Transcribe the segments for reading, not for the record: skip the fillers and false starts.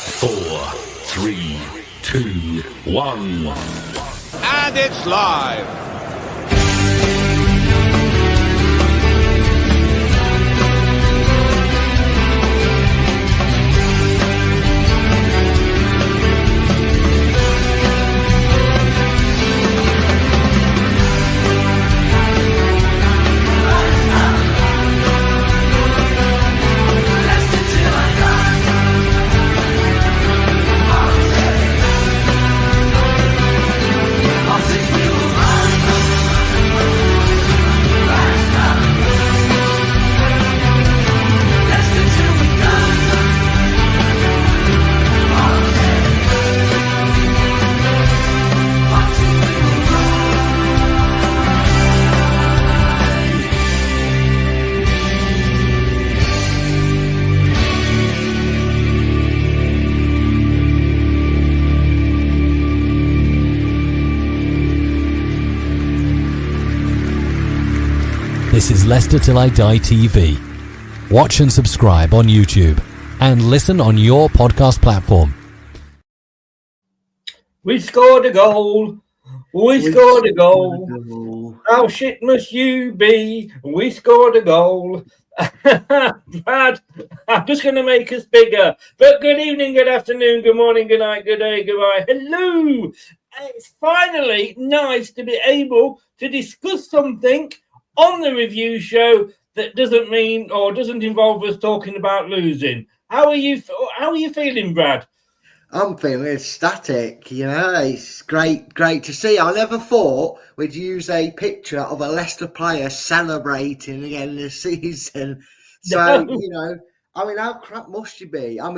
4, 3, 2, 1. And it's live. This is Leicester Till I Die TV. Watch and subscribe on YouTube and listen on your podcast platform. We scored a goal. We scored a goal. How shit must you be? We scored a goal. Brad, I'm just going to make us bigger. But good evening, good afternoon, good morning, good night, good day, goodbye. Hello. It's finally nice to be able to discuss something on the review show that doesn't mean or doesn't involve us talking about losing. How are you feeling, Brad? I'm feeling ecstatic, it's great to see. I never thought we'd use a picture of a Leicester player celebrating again this season. So, No. how crap must you be? I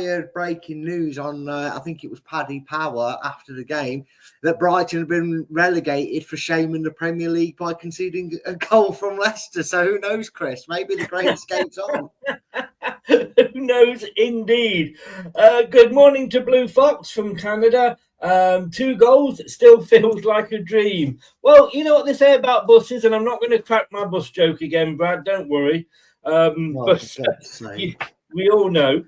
heard breaking news on, I think it was Paddy Power after the game, that Brighton had been relegated for shaming the Premier League by conceding a goal from Leicester. So who knows, Chris? Maybe the grain skates on. Who knows, indeed. Good morning to Blue Fox from Canada. 2 goals, it still feels like a dream. Well, you know what they say about buses, and I'm not going to crack my bus joke again, Brad, don't worry. We all know.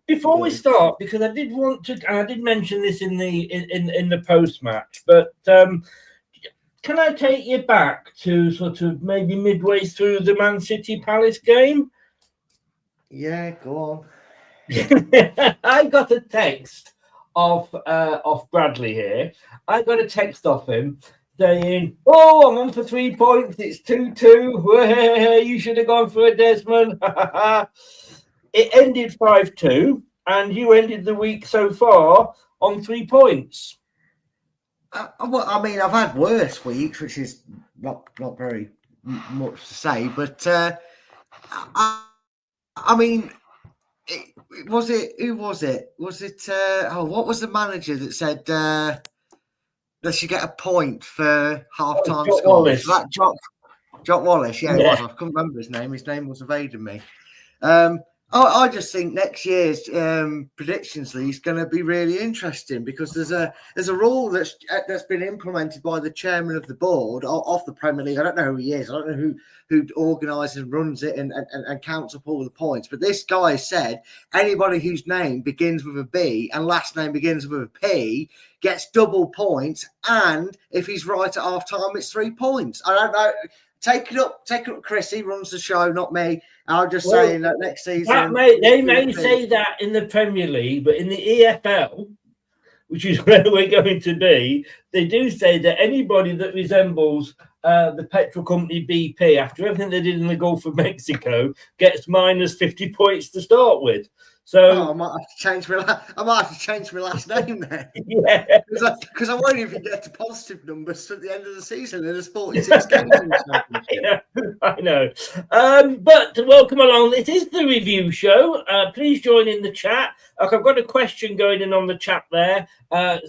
Before we start, because I did want to, and I did mention this in the post match, but can I take you back to sort of maybe midway through the Man City Palace game? Yeah, go on. I got a text off Bradley here. I got a text off him saying, "Oh, I'm on for 3 points. It's 2-2. You should have gone for a Desmond." It ended 5-2, and you ended the week so far on 3 points. I've had worse weeks, which is not very much to say, but who was it? Was it? What was the manager that said they should get a point for half-time scores? That Jock Wallace, yeah, it was. I couldn't remember his name. His name was evading me. I just think next year's predictions league is going to be really interesting because there's a rule that's been implemented by the chairman of the board of the Premier League. I don't know who he is. I don't know who organises and runs it and counts up all the points. But this guy said anybody whose name begins with a B and last name begins with a P gets double points. And if he's right at half time, it's 3 points. I don't know. Take it up, Chris. He runs the show, not me. I'm just saying that next season. They may say that in the Premier League, but in the EFL, which is where we're going to be, they do say that anybody that resembles the petrol company BP, after everything they did in the Gulf of Mexico, gets minus 50 points to start with. So I might have to change my last name then. Yeah, because I won't even get to positive numbers at the end of the season. There's 46 games in the championship. I know. But welcome along. It is the review show. Please join in the chat. I've got a question going in on the chat there.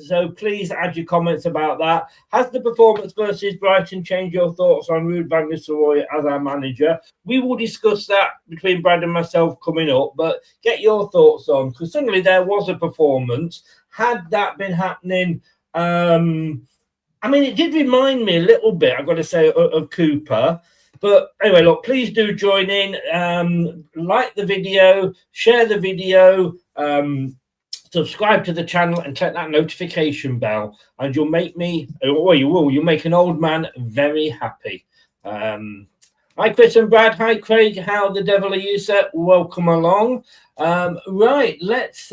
So please add your comments about that. Has the performance versus Brighton changed your thoughts on Ruud van Nistelrooy as our manager? We will discuss that between Brad and myself coming up, but get your thoughts on, because suddenly there was a performance. Had that been happening, it did remind me a little bit, I've got to say, of Cooper. But anyway, look, please do join in. Like the video, share the video, subscribe to the channel, and click that notification bell, and you'll make me, or you'll make an old man very happy. Hi, Chris and Brad. Hi, Craig. How the devil are you, sir? Welcome along. Right, let's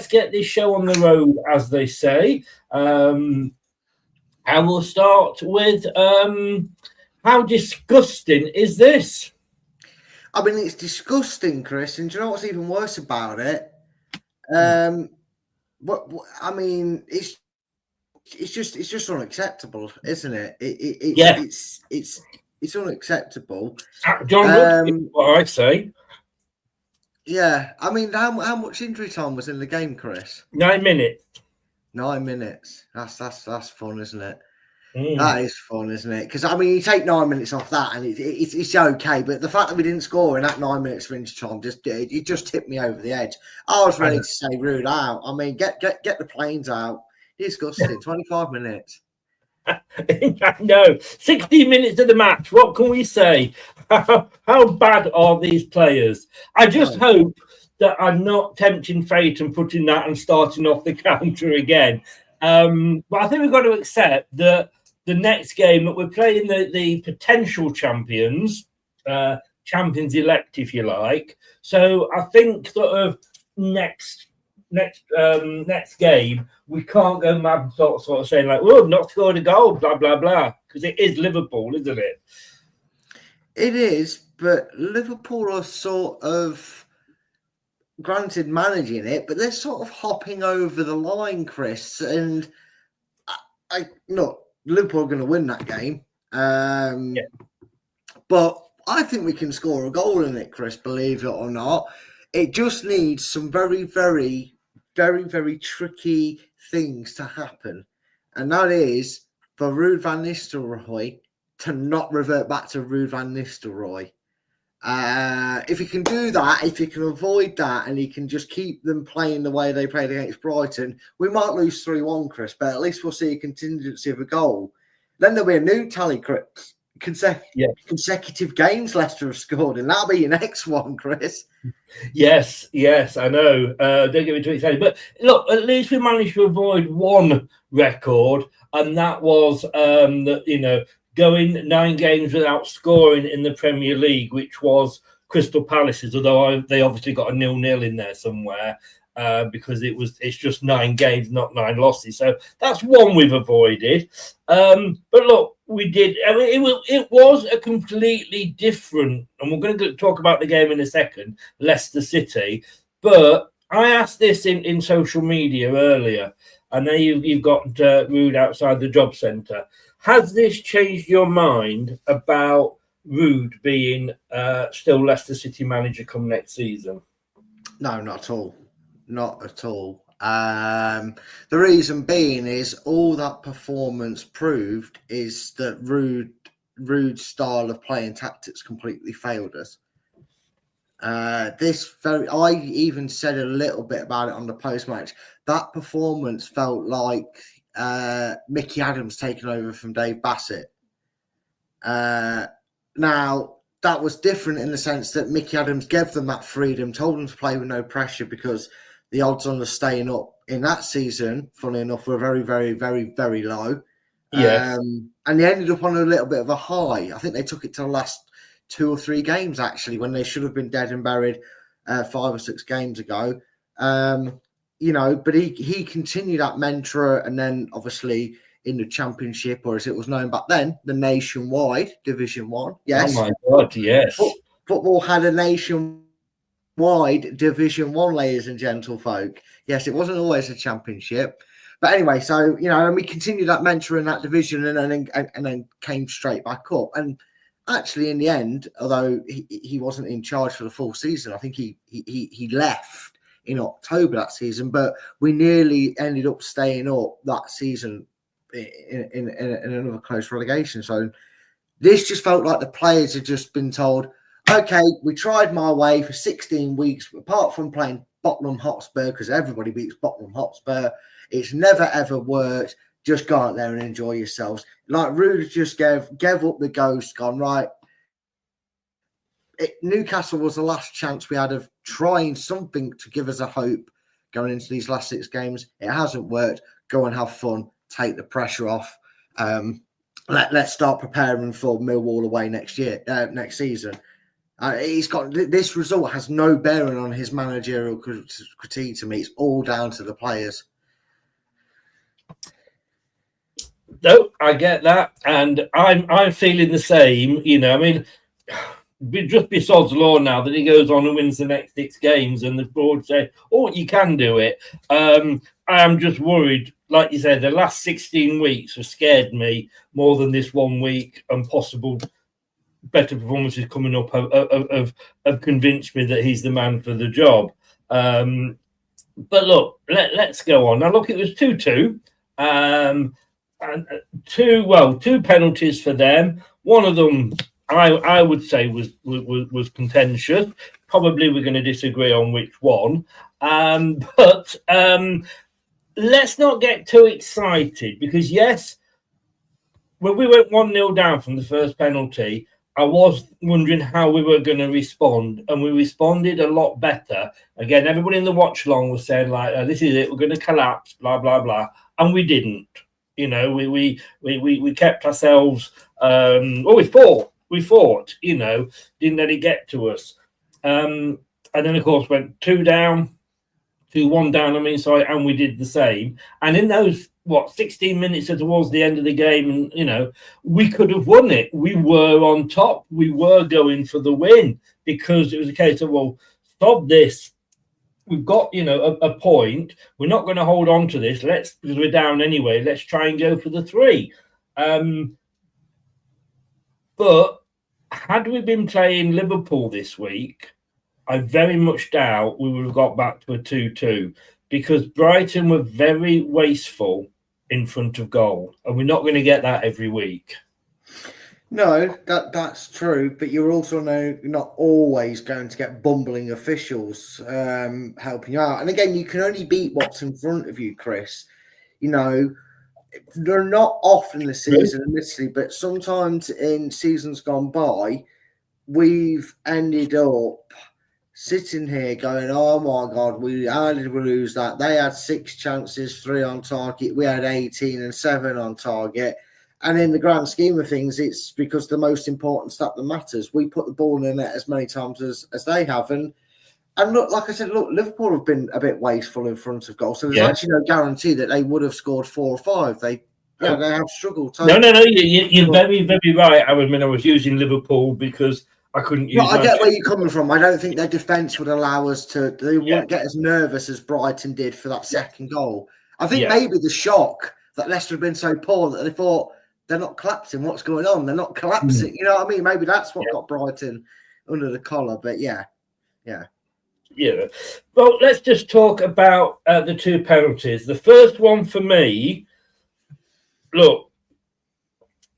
get this show on the road, as they say. I will start with how disgusting is this? I mean, it's disgusting, Chris. And do you know what's even worse about it? What I mean, it's just unacceptable, isn't it? Yeah. It's unacceptable. John Wood, what I say. Yeah, I mean, how much injury time was in the game, Chris? 9 minutes. 9 minutes. That's fun, isn't it? That is fun, isn't it? Because I mean, you take 9 minutes off that, and it's okay. But the fact that we didn't score in that 9 minutes of injury time just tipped me over the edge. I was ready to say Rude out. I mean, get the planes out. Disgusting. 25 minutes. No, 60 minutes of the match. What can we say? How bad are these players? I just hope that I'm not tempting fate and putting that and starting off the counter again. But I think we've got to accept that the next game that we're playing the potential champions, champions elect, if you like. So I think sort of next game we can't go mad sort of saying like, "Oh, not scored a goal," blah blah blah, because it is Liverpool, isn't it? It is, but Liverpool are sort of, granted, managing it, but they're sort of hopping over the line, Chris. And look, Liverpool are going to win that game. But I think we can score a goal in it, Chris, believe it or not. It just needs some very, very, very, very tricky things to happen. And that is for Ruud van Nistelrooy to not revert back to Ruud van Nistelrooy. If he can do that, if he can avoid that, and he can just keep them playing the way they played against Brighton, we might lose 3-1, Chris, but at least we'll see a contingency of a goal. Then there'll be a new tally, Chris. Consecutive games Leicester have scored, and that'll be your next one, Chris. Yes, I know. Don't get me too excited. But look, at least we managed to avoid one record, and that was going 9 games without scoring in the Premier League, which was Crystal Palace's, although they obviously got a 0-0 in there somewhere because it's just 9 games, not 9 losses. So that's one we've avoided. But look, we did. I mean, it was a completely different, and we're going to talk about the game in a second, Leicester City. But I asked this in social media earlier, and then you've got Ruud outside the job centre. Has this changed your mind about Ruud being still Leicester City manager come next season? No, not at all. Not at all. The reason being is all that performance proved is that Ruud's style of playing tactics completely failed us. I even said a little bit about it on the post-match. That performance felt like Mickey Adams taking over from Dave Bassett. Now, that was different in the sense that Mickey Adams gave them that freedom, told them to play with no pressure because the odds on us staying up in that season, funnily enough, were very, very, very, very low. Yeah. And they ended up on a little bit of a high. I think they took it to the last 2 or 3 games, actually, when they should have been dead and buried 5 or 6 games ago. But he continued that mantra, and then obviously in the Championship, or as it was known back then, the Nationwide Division 1. Yes. Oh my God, yes. Football had a nationwide Division 1, ladies and gentlefolk. Yes, it wasn't always a Championship. But anyway, so, and we continued that mantra in that division and then came straight back up. And actually, in the end, although he wasn't in charge for the full season, I think he left in October that season, but we nearly ended up staying up that season in another close relegation. So this just felt like the players had just been told, okay, we tried my way for 16 weeks, apart from playing Tottenham Hotspur, because everybody beats Tottenham Hotspur. It's never, ever worked. Just go out there and enjoy yourselves. Like Ruud just gave up the ghost, gone, right, Newcastle was the last chance we had of trying something to give us a hope going into these last 6 games. It hasn't worked. Go and have fun. Take the pressure off. Let's start preparing for Millwall away next season. This result has no bearing on his managerial critique to me. It's all down to the players. No, I get that, and I'm feeling the same. I mean, just be sod's law now that he goes on and wins the next 6 games, and the board say, "Oh, you can do it." I am just worried, like you said, the last 16 weeks have scared me more than this 1 week, and possible better performances coming up have convinced me that he's the man for the job. But look, let's go on. Now, look, it was 2-2. And two penalties for them. One of them, I would say, was contentious. Probably we're going to disagree on which one. But let's not get too excited, because yes, when we went 1-0 down from the first penalty, I was wondering how we were going to respond, and we responded a lot better. Again, everybody in the watch long was saying like, "This is it, we're going to collapse," blah blah blah, and we didn't. We kept ourselves. We fought. Didn't let it get to us. And then of course went 2-1 down. And we did the same. And in those 16 minutes towards the end of the game, and we could have won it. We were on top. We were going for the win, because it was a case of, well, stop this. We've got, a point. We're not going to hold on to this. Because we're down anyway. Let's try and go for the 3. But had we been playing Liverpool this week, I very much doubt we would have got back to a 2-2, because Brighton were very wasteful in front of goal, and we're not going to get that every week. No, that's true, but you're also not always going to get bumbling officials helping you out. And again, you can only beat what's in front of you, Chris. They're not often this season, admittedly, but sometimes in seasons gone by, we've ended up sitting here going, "Oh my God, how did we lose that? They had 6 chances, 3 on target. We had 18 and 7 on target." And in the grand scheme of things, it's because the most important stat that matters. We put the ball in the net as many times as they have. And look, like I said, Liverpool have been a bit wasteful in front of goal. So there's actually no guarantee that they would have scored 4 or 5. They have struggled. No. You're very, very right. I was using Liverpool because I couldn't use. I get where you're coming from. I don't think their defence would allow us to. They wouldn't get as nervous as Brighton did for that second goal. I think maybe the shock that Leicester had been so poor that they thought, they're not collapsing. What's going on? They're not collapsing. You know what I mean? Maybe that's what got Brighton under the collar. But yeah. Well, let's just talk about the 2 penalties. The first one for me, look,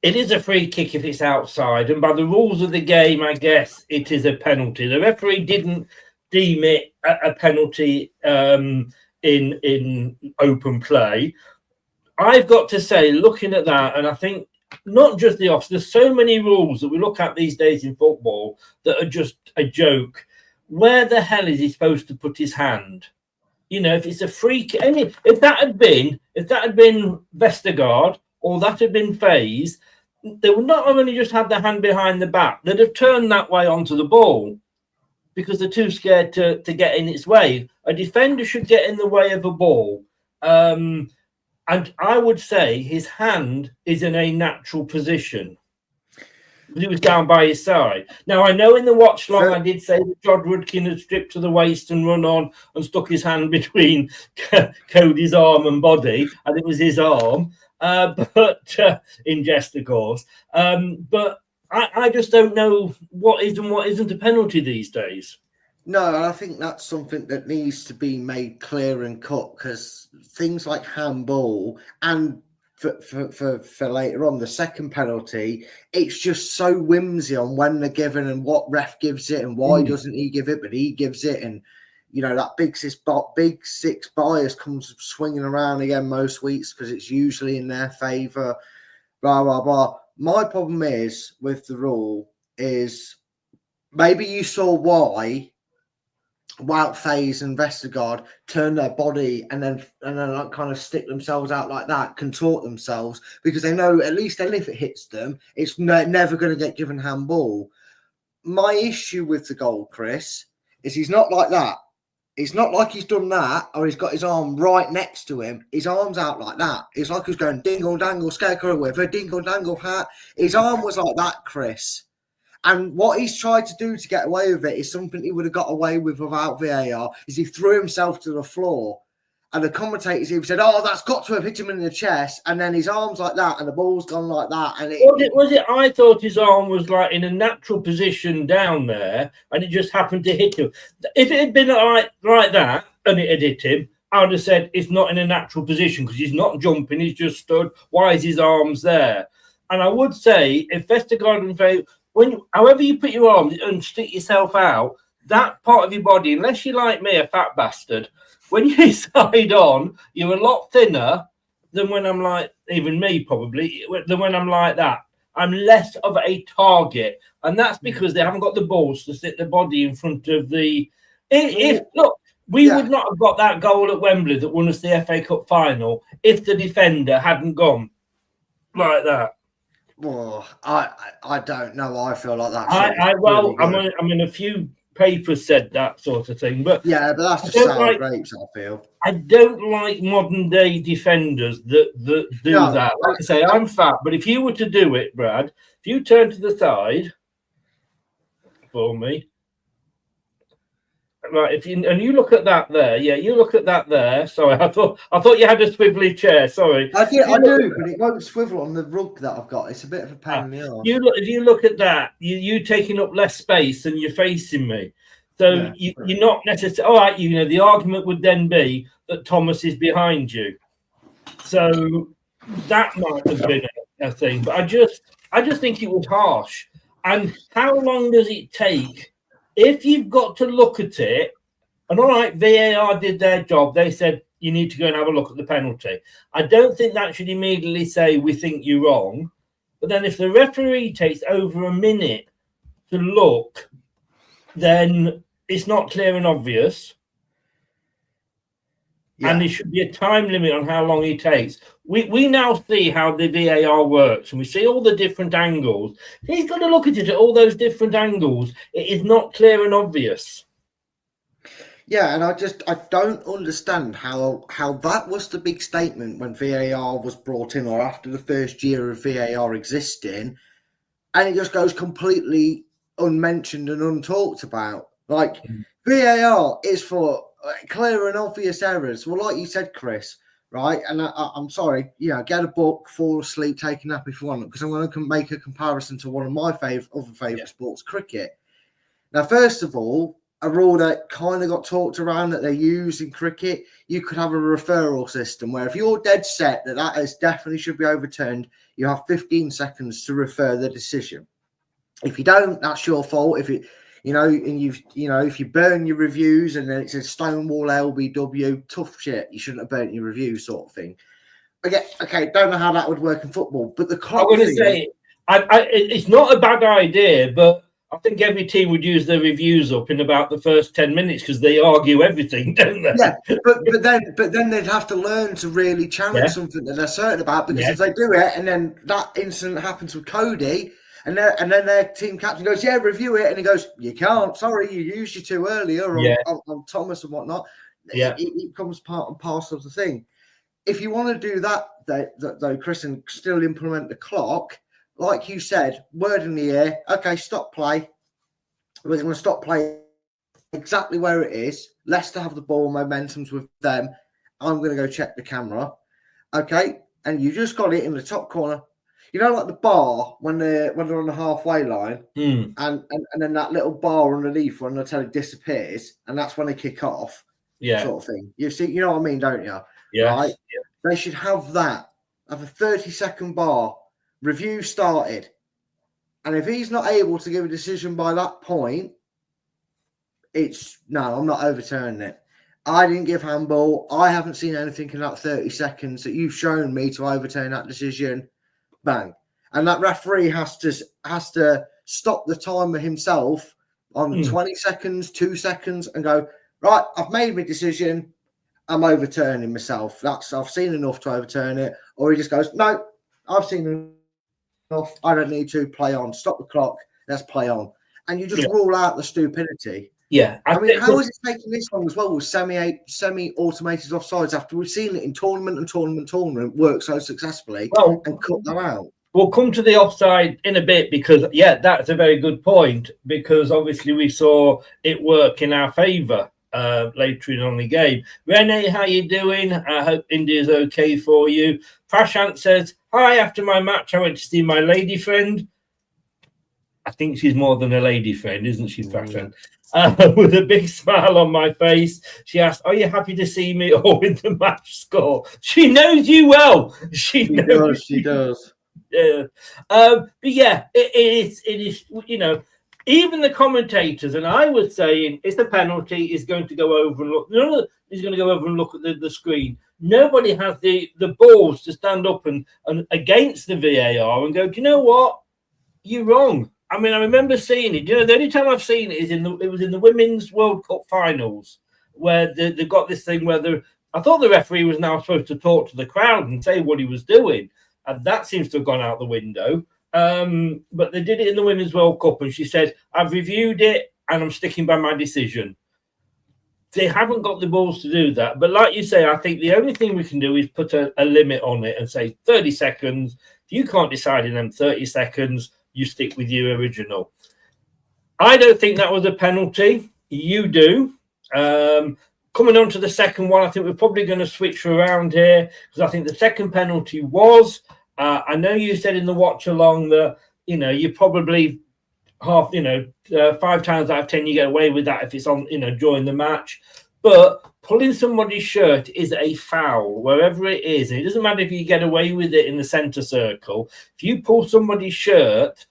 it is a free kick if it's outside, and by the rules of the game, I guess it is a penalty. The referee didn't deem it a penalty in open play. I've got to say, looking at that, and I think not just the offside, there's so many rules that we look at these days in football that are just a joke. Where the hell is he supposed to put his hand? If it's a free kick, if that had been Vestergaard or that had been Faze, they would not only just have their hand behind the back, they'd have turned that way onto the ball, because they're too scared to get in its way. A defender should get in the way of a ball. And I would say his hand is in a natural position. He was down by his side. Now, I know in the watch long I did say that Jod Rudkin had stripped to the waist and run on and stuck his hand between Cody's arm and body, and it was his arm, but in jest, of course. But I just don't know what is and what isn't a penalty these days. No, I think that's something that needs to be made clear and cut, because things like handball and for later on, the second penalty, it's just so whimsy on when they're given and what ref gives it and why doesn't he give it, but he gives it. And, that big six bias comes swinging around again most weeks because it's usually in their favour, blah, blah, blah. My problem is with the rule is maybe you saw why Wout and Vestergaard turn their body and then like kind of stick themselves out like that, contort themselves, because they know at least then if it hits them, it's never going to get given handball. My issue with the goal, Chris, is he's not like that. It's not like he's done that or he's got his arm right next to him. His arm's out like that. It's like he's going dingle dangle scarecrow with a dingle dangle hat. His arm was like that, Chris. And what he's tried to do to get away with it is something he would have got away with without VAR, is he threw himself to the floor. And the commentators even said, oh, that's got to have hit him in the chest. And then his arm's like that and the ball's gone like that. And was it? I thought his arm was like in a natural position down there and it just happened to hit him. If it had been like that and it had hit him, I would have said it's not in a natural position because he's not jumping, he's just stood. Why is his arms there? And I would say if Vestergaard and however you put your arms and stick yourself out, that part of your body, unless you're like me, a fat bastard, when you side on, you're a lot thinner than when I'm like, even me probably, than when I'm like that. I'm less of a target. And that's because they haven't got the balls to sit the body in front of the... Look, we would not have got that goal at Wembley that won us the FA Cup final if the defender hadn't gone like that. Well, I don't know. I feel like that. I mean, a few papers said that sort of thing, but yeah, but that's just sour grapes. I feel. I don't like modern day defenders that do that. Like I say, I'm fat, but if you were to do it, Brad, if you turn to the side for me. Right, you look at that there, you look at that there. Sorry, I thought you had a swivelly chair. Sorry, I do, but it won't swivel on the rug that I've got. It's a bit of a pain in the arse. If you look at that, you taking up less space and you're facing me, so you're not necessarily. All right, the argument would then be that Thomas is behind you, so that might have been a thing. But I just think it was harsh. And how long does it take? If you've got to look at it, and all right, VAR did their job. They said you need to go and have a look at the penalty. I don't think that should immediately say we think you're wrong. But then if the referee takes over a minute to look, then it's not clear and obvious. Yeah. And there should be a time limit on how long it takes. We now see how the VAR works, and we see all the different angles. He's got to look at it at all those different angles. It is not clear and obvious. Yeah, and I don't understand how that was the big statement when VAR was brought in, or after the first year of VAR existing, and it just goes completely unmentioned and untalked about. Like, VAR is for clear and obvious errors. Well, like you said, Chris, right? And I'm sorry, get a book, fall asleep, take a nap if you want, because I'm going to make a comparison to one of my other favourite sports, cricket. Now, first of all, a rule that kind of got talked around that they use in cricket, you could have a referral system where if you're dead set that is definitely should be overturned, you have 15 seconds to refer the decision. If you don't, that's your fault. If if you burn your reviews and then it says Stonewall LBW, tough shit, you shouldn't have burnt your reviews, sort of thing. Okay, don't know how that would work in football, but the clock. I'm going to say, it's not a bad idea, but I think every team would use their reviews up in about the first 10 minutes because they argue everything, don't they? Yeah, but then they'd have to learn to really challenge something that they're certain about, because if they do it and then that incident happens with Cody. And then their team captain goes, review it. And he goes, you can't. Sorry, you used your two earlier on Thomas and whatnot. Yeah. It becomes part and parcel of the thing. If you want to do that, though, Chris, and still implement the clock, like you said, word in the air, okay, stop play. We're going to stop play exactly where it is. Leicester have the ball, momentum's with them. I'm going to go check the camera. Okay, and you just got it in the top corner. Like the bar when they're on the halfway line, and then that little bar underneath when the telly disappears, and that's when they kick off, sort of thing. You see, you know what I mean, don't you? Yeah. Right? Yeah. They should have that. Have a 30-second bar. Review started, and if he's not able to give a decision by that point, I'm not overturning it. I didn't give handball. I haven't seen anything in that 30 seconds that you've shown me to overturn that decision. Bang. And that referee has to stop the timer himself on 20 seconds, 2 seconds, and go, right, I've made my decision. I'm overturning myself. I've seen enough to overturn it. Or he just goes, no, I've seen enough. I don't need to play on. Stop the clock. Let's play on. And you just rule out the stupidity. Yeah. I mean, how is it taking this long as well with semi-automated offsides after we've seen it in tournament work so successfully and cut them out? We'll come to the offside in a bit because, that's a very good point, because obviously we saw it work in our favour later on the game. Rene, how you doing? I hope India's okay for you. Prashant says, hi, after my match, I went to see my lady friend. I think she's more than a lady friend, isn't she, Prashant? With a big smile on my face, she asked, are you happy to see me or with the match score? She knows you well. She does. Yeah. But yeah, it is, you know, even the commentators, and I was saying it's a penalty, is going to go over and look. No, he's going to go over and look at the screen. Nobody has the balls to stand up and against the VAR and go, do you know what? You're wrong. I mean, I remember seeing it. You know, the only time I've seen it is it was in the Women's World Cup finals, where they got this thing where I thought the referee was now supposed to talk to the crowd and say what he was doing. And that seems to have gone out the window. But they did it in the Women's World Cup, and she said, I've reviewed it and I'm sticking by my decision. They haven't got the balls to do that. But like you say, I think the only thing we can do is put a limit on it and say 30 seconds. If you can't decide in them 30 seconds, you stick with your original. I don't think that was a penalty. You do. Coming on to the second one, I think we're probably going to switch around here because I think the second penalty was, I know you said in the watch along that, you know, you probably 5 times out of 10 you get away with that if it's on, you know, during the match. But pulling somebody's shirt is a foul wherever it is. And it doesn't matter if you get away with it in the centre circle. If you pull somebody's shirt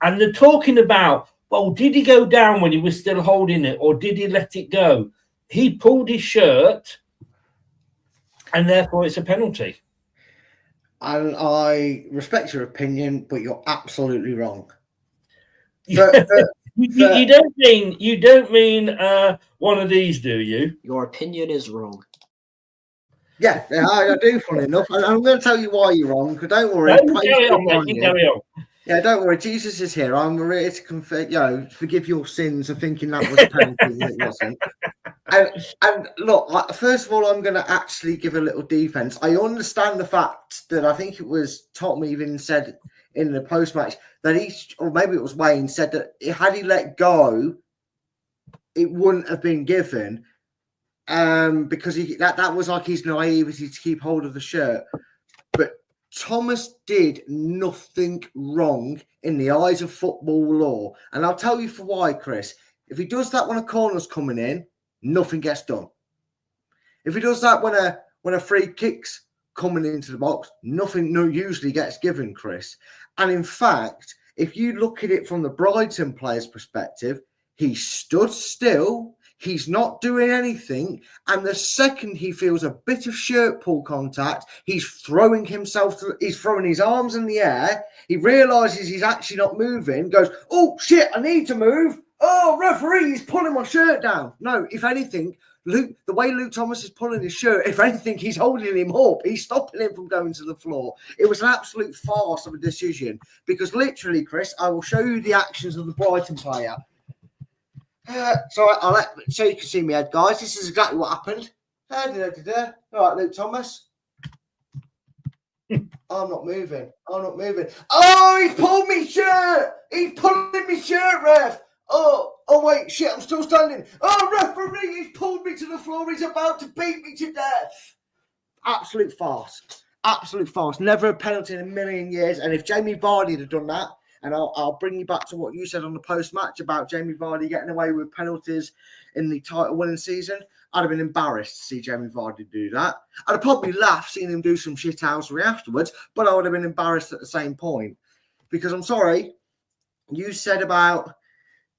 and they're talking about, well, did he go down when he was still holding it or did he let it go? He pulled his shirt, and therefore it's a penalty. And I respect your opinion, but you're absolutely wrong. You don't mean one of these, do you? Your opinion is wrong. Yeah, I do. Funny enough, and I'm going to tell you why you're wrong. Because don't worry, carry on. Yeah, don't worry. Jesus is here. I'm ready to forgive your sins of thinking that was a penalty when it wasn't. And look, first of all, I'm going to actually give a little defense. I understand the fact that I think it was Tom even said in the post-match that or maybe it was Wayne, said that had he let go, it wouldn't have been given because that was like his naivety to keep hold of the shirt. But Thomas did nothing wrong in the eyes of football law. And I'll tell you for why, Chris. If he does that when a corner's coming in, nothing gets done. If he does that when a free kick's coming into the box, nothing usually gets given, Chris. And in fact, if you look at it from the Brighton player's perspective, he stood still. He's not doing anything. And the second he feels a bit of shirt pull contact, he's throwing he's throwing his arms in the air. He realizes he's actually not moving, goes, oh, shit, I need to move. Oh, referee, he's pulling my shirt down. No, if anything, the way Luke Thomas is pulling his shirt, if anything, he's holding him up. He's stopping him from going to the floor. It was an absolute farce of a decision because literally, Chris, I will show you the actions of the Brighton player. So you can see me head, guys. This is exactly what happened. All right, Luke Thomas. I'm not moving. Oh, he's pulled me shirt. He's pulling me shirt, ref. Oh, wait, shit, I'm still standing. Oh, referee, he's pulled me to the floor. He's about to beat me to death. Absolute farce. Never a penalty in a million years. And if Jamie Vardy had done that, and I'll bring you back to what you said on the post-match about Jamie Vardy getting away with penalties in the title-winning season, I'd have been embarrassed to see Jamie Vardy do that. I'd have probably laughed seeing him do some shithousery afterwards, but I would have been embarrassed at the same point. Because I'm sorry, you said about...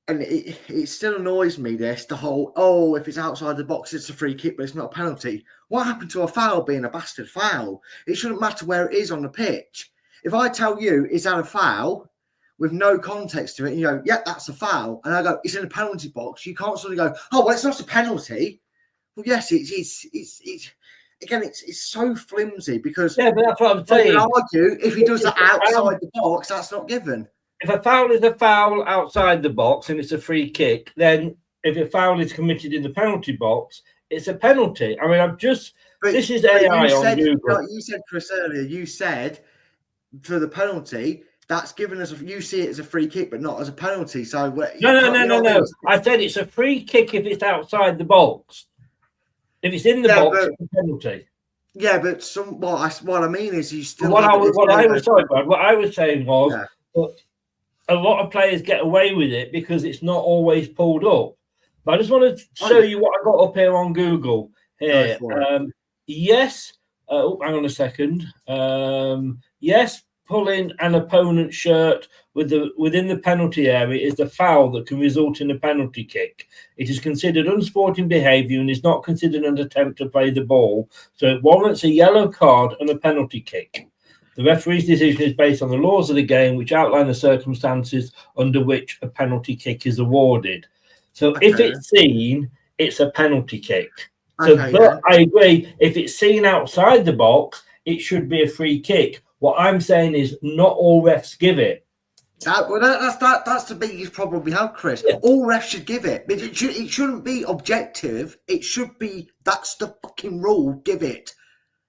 And it still annoys me, the whole, if it's outside the box, it's a free kick, but it's not a penalty. What happened to a foul being a bastard foul? It shouldn't matter where it is on the pitch. If I tell you, is that a foul? with no context to it. And you go, yeah, that's a foul. And I go, it's in a penalty box. You can't sort of go, oh, well, it's not a penalty. Well, yes, it's again, it's so flimsy because but that's what I'm saying. I would argue if he does that outside the box, that's not given. If a foul is a foul outside the box and it's a free kick, then if a foul is committed in the penalty box, it's a penalty. I mean, this is AI on Google. You said, Chris, earlier, you said for the penalty, that's given us, you see it as a free kick, but not as a penalty. So No. I said it's a free kick if it's outside the box. If it's in the box, it's a penalty. Yeah, but what I mean is you still. What I was saying was that a lot of players get away with it because it's not always pulled up. But I just want to show you what I got up here on Google. Here, yes. Hang on a second. Yes, pulling an opponent's shirt within the penalty area is the foul that can result in a penalty kick. It is considered unsporting behaviour and is not considered an attempt to play the ball, so it warrants a yellow card and a penalty kick. The referee's decision is based on the laws of the game, which outline the circumstances under which a penalty kick is awarded. So if it's seen, it's a penalty kick. So, I agree. If it's seen outside the box, it should be a free kick. What I'm saying is not all refs give it. That's the biggest problem we have, Chris. Yeah. All refs should give it. But it shouldn't be objective. It should be, that's the fucking rule, give it.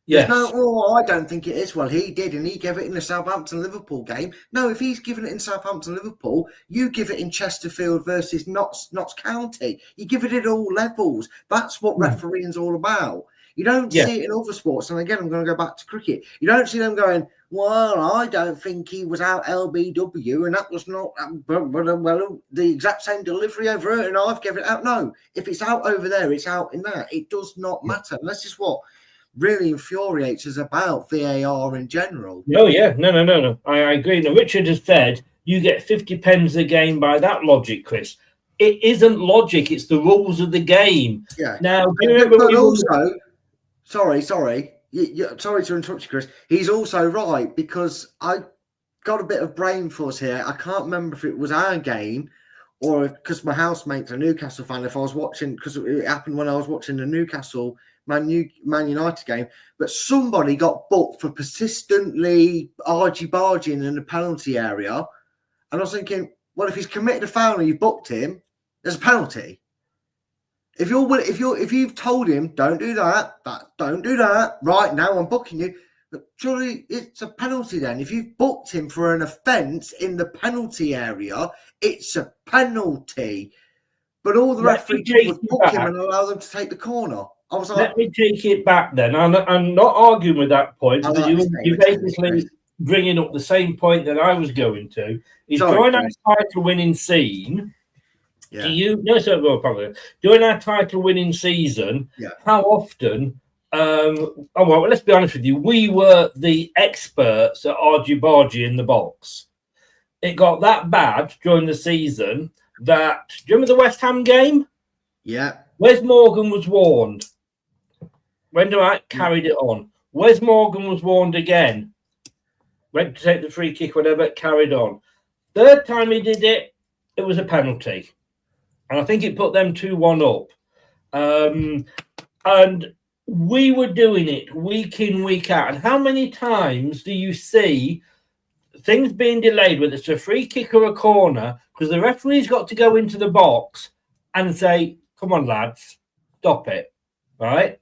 Yes. I don't think it is. Well, he did, and he gave it in the Southampton-Liverpool game. No, if he's given it in Southampton-Liverpool, you give it in Chesterfield versus Notts County. You give it at all levels. That's what refereeing's all about. You don't see it in other sports. And again, I'm going to go back to cricket. You don't see them going, well, I don't think he was out LBW, and that was not, well, the exact same delivery over here, and I've given it out. No, if it's out over there, it's out in that. It does not matter. And that's just what really infuriates us about VAR in general. No. I agree. Now, Richard has said you get 50 pence a game by that logic, Chris. It isn't logic. It's the rules of the game. Yeah. Now, do you remember but also, sorry to interrupt you, Chris. He's also right, because I got a bit of brain fuzz here. I can't remember if it was our game or because my housemate's a Newcastle fan. If I was watching, because it happened when I was watching the Newcastle Man United game, but somebody got booked for persistently argy-barging in the penalty area, and I was thinking, well, if he's committed a foul and you've booked him, there's a penalty. If you've told him don't do that, right now I'm booking you, but surely it's a penalty then. If you've booked him for an offence in the penalty area, it's a penalty. But all the referee did was book him and allow them to take the corner. I was like, let me take it back then. I'm not arguing with that point, but you're basically bringing up the same point that I was going to. Is during our title-winning scene, during our title-winning season, how often? Well, let's be honest with you. We were the experts at argy-bargy in the box. It got that bad during the season that. Do you remember the West Ham game? Yeah. Wes Morgan was warned. When Dwight carried it on. Wes Morgan was warned again. Went to take the free kick, whatever, carried on. Third time he did it, it was a penalty. And I think it put them 2-1 up. And we were doing it week in, week out. And how many times do you see things being delayed, whether it's a free kick or a corner, because the referee's got to go into the box and say, come on, lads, stop it, right?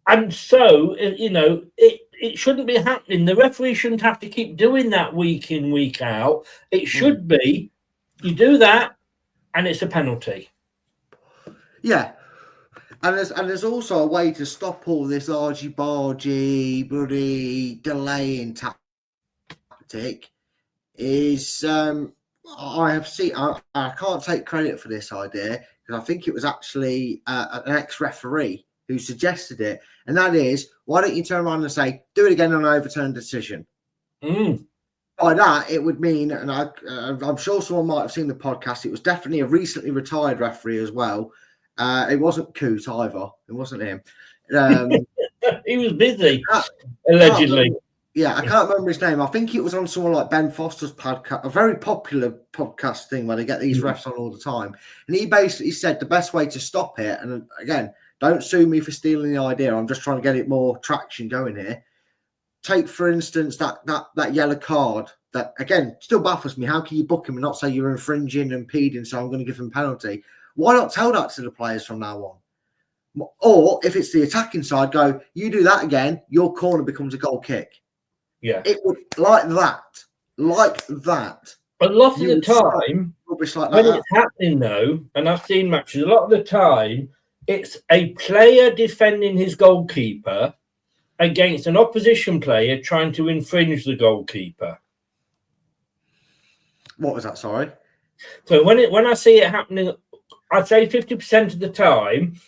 And so, it shouldn't be happening. The referee shouldn't have to keep doing that week in, week out. It should be, you do that, and it's a penalty. Yeah. And there's also a way to stop all this argy-bargy, bloody delaying tactic. Is I have seen. I can't take credit for this idea, because I think it was actually an ex-referee who suggested it, and that is, why don't you turn around and say, do it again on an overturned decision? By that, it would mean, and I'm sure someone might have seen the podcast, it was definitely a recently retired referee as well. It wasn't Coote either. It wasn't him. He was busy, allegedly. I can't remember his name. I think it was on someone like Ben Foster's podcast, a very popular podcast thing where they get these refs on all the time. And he basically said the best way to stop it, and again, don't sue me for stealing the idea. I'm just trying to get it more traction going here. Take, for instance, that yellow card that, again, still baffles me. How can you book him and not say you're infringing and impeding, so I'm going to give him a penalty? Why not tell that to the players from now on? Or if it's the attacking side, go, you do that again, your corner becomes a goal kick. Yeah. It would like that. A lot of the time, like when it's happening, though, and I've seen matches, a lot of the time, it's a player defending his goalkeeper against an opposition player trying to infringe the goalkeeper. What was that? Sorry. So when I see it happening, I'd say 50% of the time,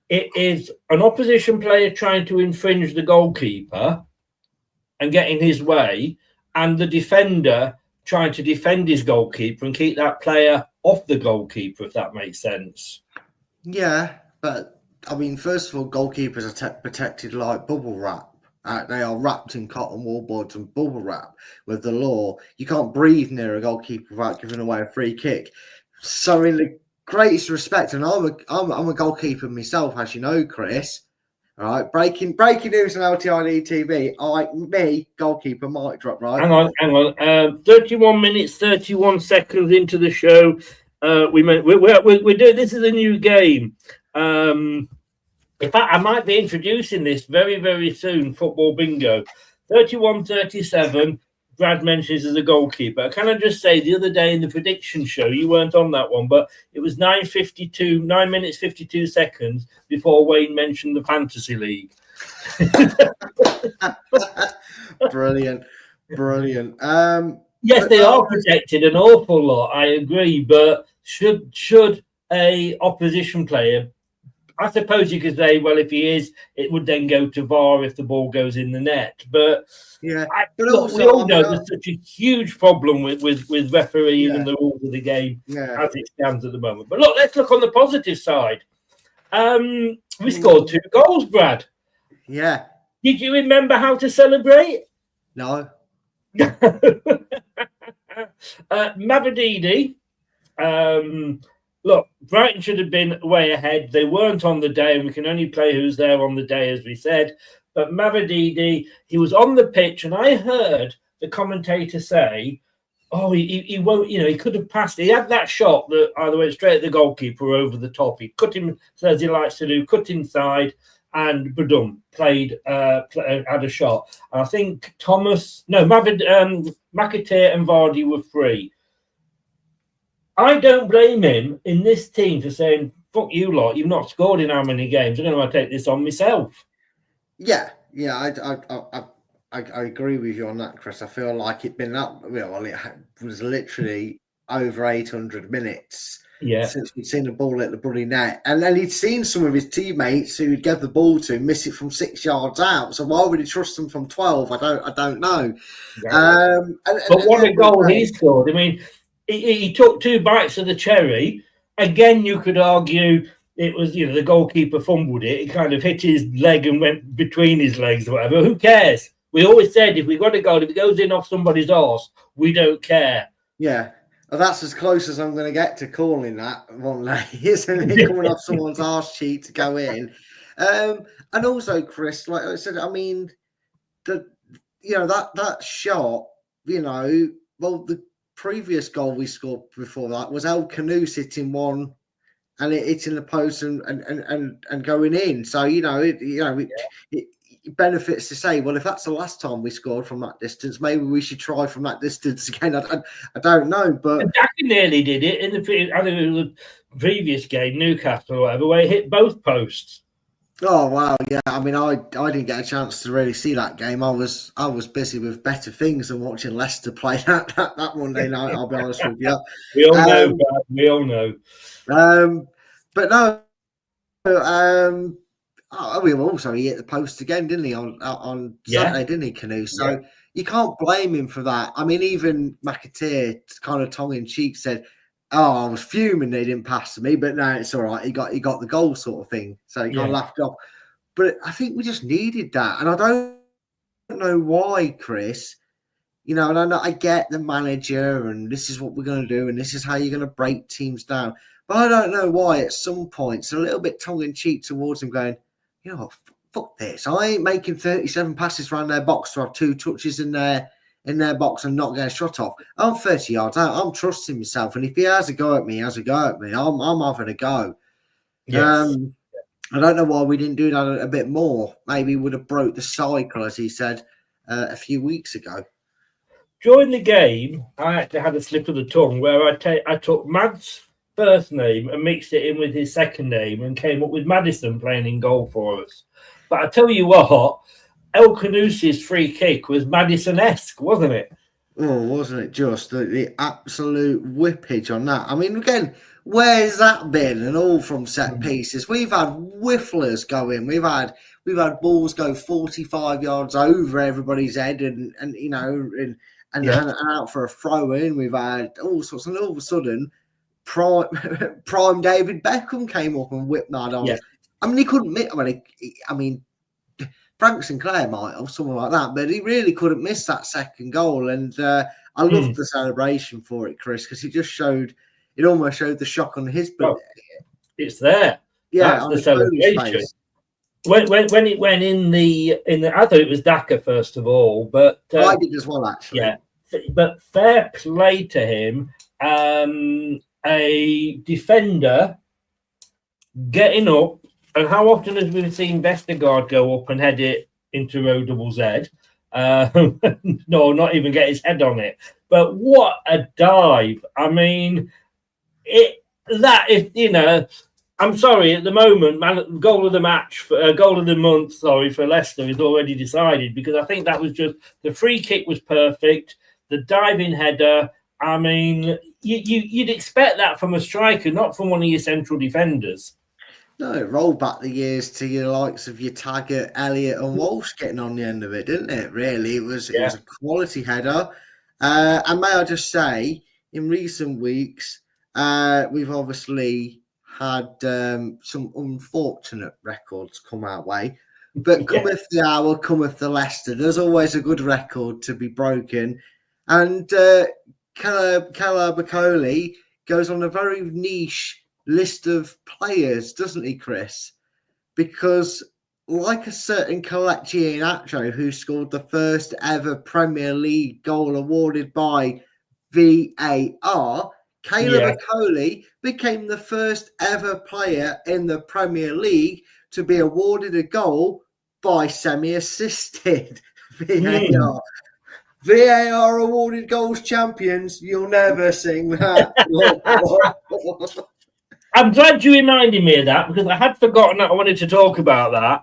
it is an opposition player trying to infringe the goalkeeper and get in his way, and the defender trying to defend his goalkeeper and keep that player off the goalkeeper, if that makes sense. Yeah, but I mean, first of all, goalkeepers are protected like bubble wrap. They are wrapped in cotton wool boards and bubble wrap. With the law, you can't breathe near a goalkeeper without giving away a free kick. So, in the greatest respect, and I'm a goalkeeper myself, as you know, Chris. All right, breaking news on LTID TV. Goalkeeper, mic drop, right? Hang on. 31 minutes, 31 seconds into the show. We're doing, this is a new game. In fact, I might be introducing this very, very soon. Football bingo. 31-37. Brad mentions as a goalkeeper. Can I just say, the other day in the prediction show, you weren't on that one, but it was 9 minutes 52 seconds before Wayne mentioned the Fantasy League. Brilliant. Yes, they are protected an awful lot. I agree, but should a opposition player? I suppose you could say, well, if he is, it would then go to VAR if the ball goes in the net. But yeah, we all know there's such a huge problem with refereeing and the rules of the game as it stands at the moment. But look, let's look on the positive side. We scored 2 goals, Brad. Yeah. Did you remember how to celebrate? No. Mavadidi. Look, Brighton should have been way ahead. They weren't on the day, and we can only play who's there on the day, as we said. But Mavadidi, he was on the pitch, and I heard the commentator say, oh, he won't, he could have passed. He had that shot that either went straight at the goalkeeper or over the top. He cut him, as he likes to do, cut inside, and Badum had a shot. And I think McAteer and Vardy were free. I don't blame him in this team for saying, fuck you lot, you've not scored in how many games. I'm going to take this on myself. Yeah, I agree with you on that, Chris. I feel like it was literally over 800 minutes since we'd seen the ball at the bloody net. And then he'd seen some of his teammates who he'd give the ball to miss it from 6 yards out. So why would he trust them from 12? I don't know. But what a goal he scored. I mean, he took 2 bites of the cherry. Again, you could argue it was, the goalkeeper fumbled it. It kind of hit his leg and went between his legs or whatever. Who cares? We always said if we got a goal, if it goes in off somebody's arse, we don't care. Yeah. Well, that's as close as I'm going to get to calling that one day, isn't it? Coming off someone's arse cheek to go in. And also, Chris, like I said, I mean, that shot, the previous goal we scored before that was El Canoe hitting one and it hitting the post and going in. So, it benefits to say, well, if that's the last time we scored from that distance, maybe we should try from that distance again. I don't know, but Jackie nearly did it in the previous game, Newcastle or whatever, where he hit both posts. Oh wow, yeah. I mean, I didn't get a chance to really see that game. I was busy with better things than watching Leicester play that Monday night. I'll be honest with you. We all know, Brad. We all know. But no. He hit the post again, didn't he? On Saturday, didn't he, Canoe? So you can't blame him for that. I mean, even McAteer, kind of tongue in cheek, said, "Oh, I was fuming they didn't pass to me, but no, it's all right. He got the goal, sort of thing." So he kind of laughed off. But I think we just needed that, and I don't don't know why, Chris. And I get the manager and this is what we're going to do and this is how you're going to break teams down. But I don't know why at some points a little bit tongue-in-cheek towards him going, you know what, fuck this. I ain't making 37 passes around their box to have 2 touches in their box and not get a shot off. I'm 30 yards out. I'm trusting myself. And if he has a go at me, he has a go at me. I'm having a go. Yes. I don't know why we didn't do that a bit more. Maybe we would have broke the cycle, as he said a few weeks ago. During the game, I actually had a slip of the tongue where I took Mad's first name and mixed it in with his second name and came up with Maddison playing in goal for us. But I tell you what, El Canusi's free kick was Maddison-esque, wasn't it? Oh, wasn't it just the absolute whippage on that? I mean, again, where's that been? And all from set pieces. We've had whifflers going. We've had balls go 45 yards over everybody's head and out for a throw in. We've had all sorts, and all of a sudden, prime David Beckham came up and whipped that on. Yeah. I mean, he couldn't miss. I mean, Frank Sinclair might have, someone like that, but he really couldn't miss that second goal. And I loved the celebration for it, Chris, because it almost showed the shock on his. But it's there. Yeah, that's the celebration. When it went in the, I thought it was Daka first of all, but I did as well, actually. Yeah, but fair play to him. A defender getting up, and how often have we seen Vestergaard go up and head it into row double Z? No, not even get his head on it. But what a dive! I mean, I'm sorry, at the moment, goal of the match, goal of the month, for Leicester is already decided, because I think that was just, the free kick was perfect, the diving header. I mean, you'd expect that from a striker, not from one of your central defenders. No, it rolled back the years to your likes of your Taggart, Elliott and Walsh getting on the end of it, didn't it? Really, it was a quality header. And may I just say, in recent weeks, we've obviously had some unfortunate records come our way. But cometh the hour, cometh the Leicester. There's always a good record to be broken. And Caleb Bacoli goes on a very niche list of players, doesn't he, Chris? Because like a certain Kelechi Iheanacho, who scored the first ever Premier League goal awarded by VAR, Caleb Bacoli became the first ever player in the Premier League to be awarded a goal by semi-assisted VAR. VAR awarded goals champions. You'll never sing that. I'm glad you reminded me of that, because I had forgotten that I wanted to talk about that.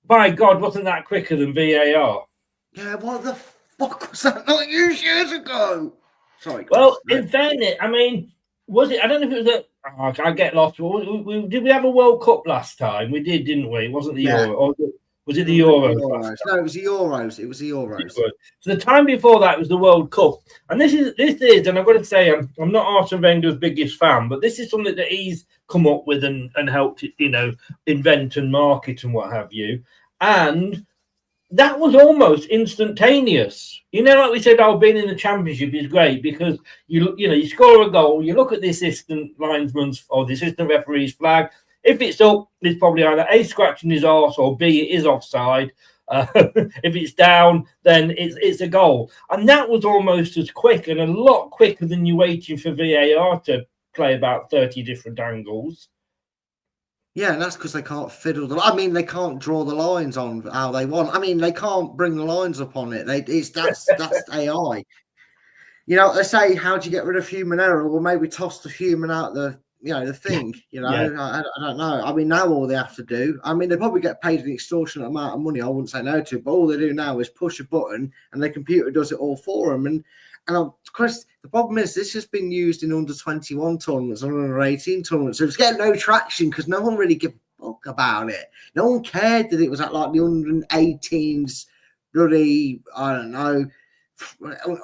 By God, wasn't that quicker than VAR? Yeah, what the fuck was that not years ago? Sorry. Well, in fairness, I mean, was it? I don't know if it was I get lost. Did we have a World Cup last time? We did, didn't we? It wasn't the Euro. Or was it the Euros? No, it was the Euros. It was the Euros. So the time before that was the World Cup. And this is, and I've got to say, I'm not Arsene Wenger's biggest fan, but this is something that he's come up with and helped, invent and market and what have you. And that was almost instantaneous. Like we said, being in the Championship is great, because you score a goal, you look at the assistant linesman's or the assistant referee's flag. If it's up, it's probably either A, scratching his arse, or B, it is offside. If it's down, then it's a goal. And that was almost as quick, and a lot quicker than you waiting for VAR to play about 30 different angles. Yeah, and that's because they can't fiddle they can't draw the lines on how they want. I mean, they can't bring the lines up on it. That's AI. They say, how do you get rid of human error? Well, maybe toss the human out the thing. I don't know. I mean, now all they have to do, they probably get paid an extortionate amount of money. I wouldn't say no to, but all they do now is push a button and the computer does it all for them. And Chris, the problem is this has been used in under 21 tournaments and under 18 tournaments. So it's getting no traction because no one really gave a fuck about it. No one cared that it was at like the under 18s bloody, I don't know,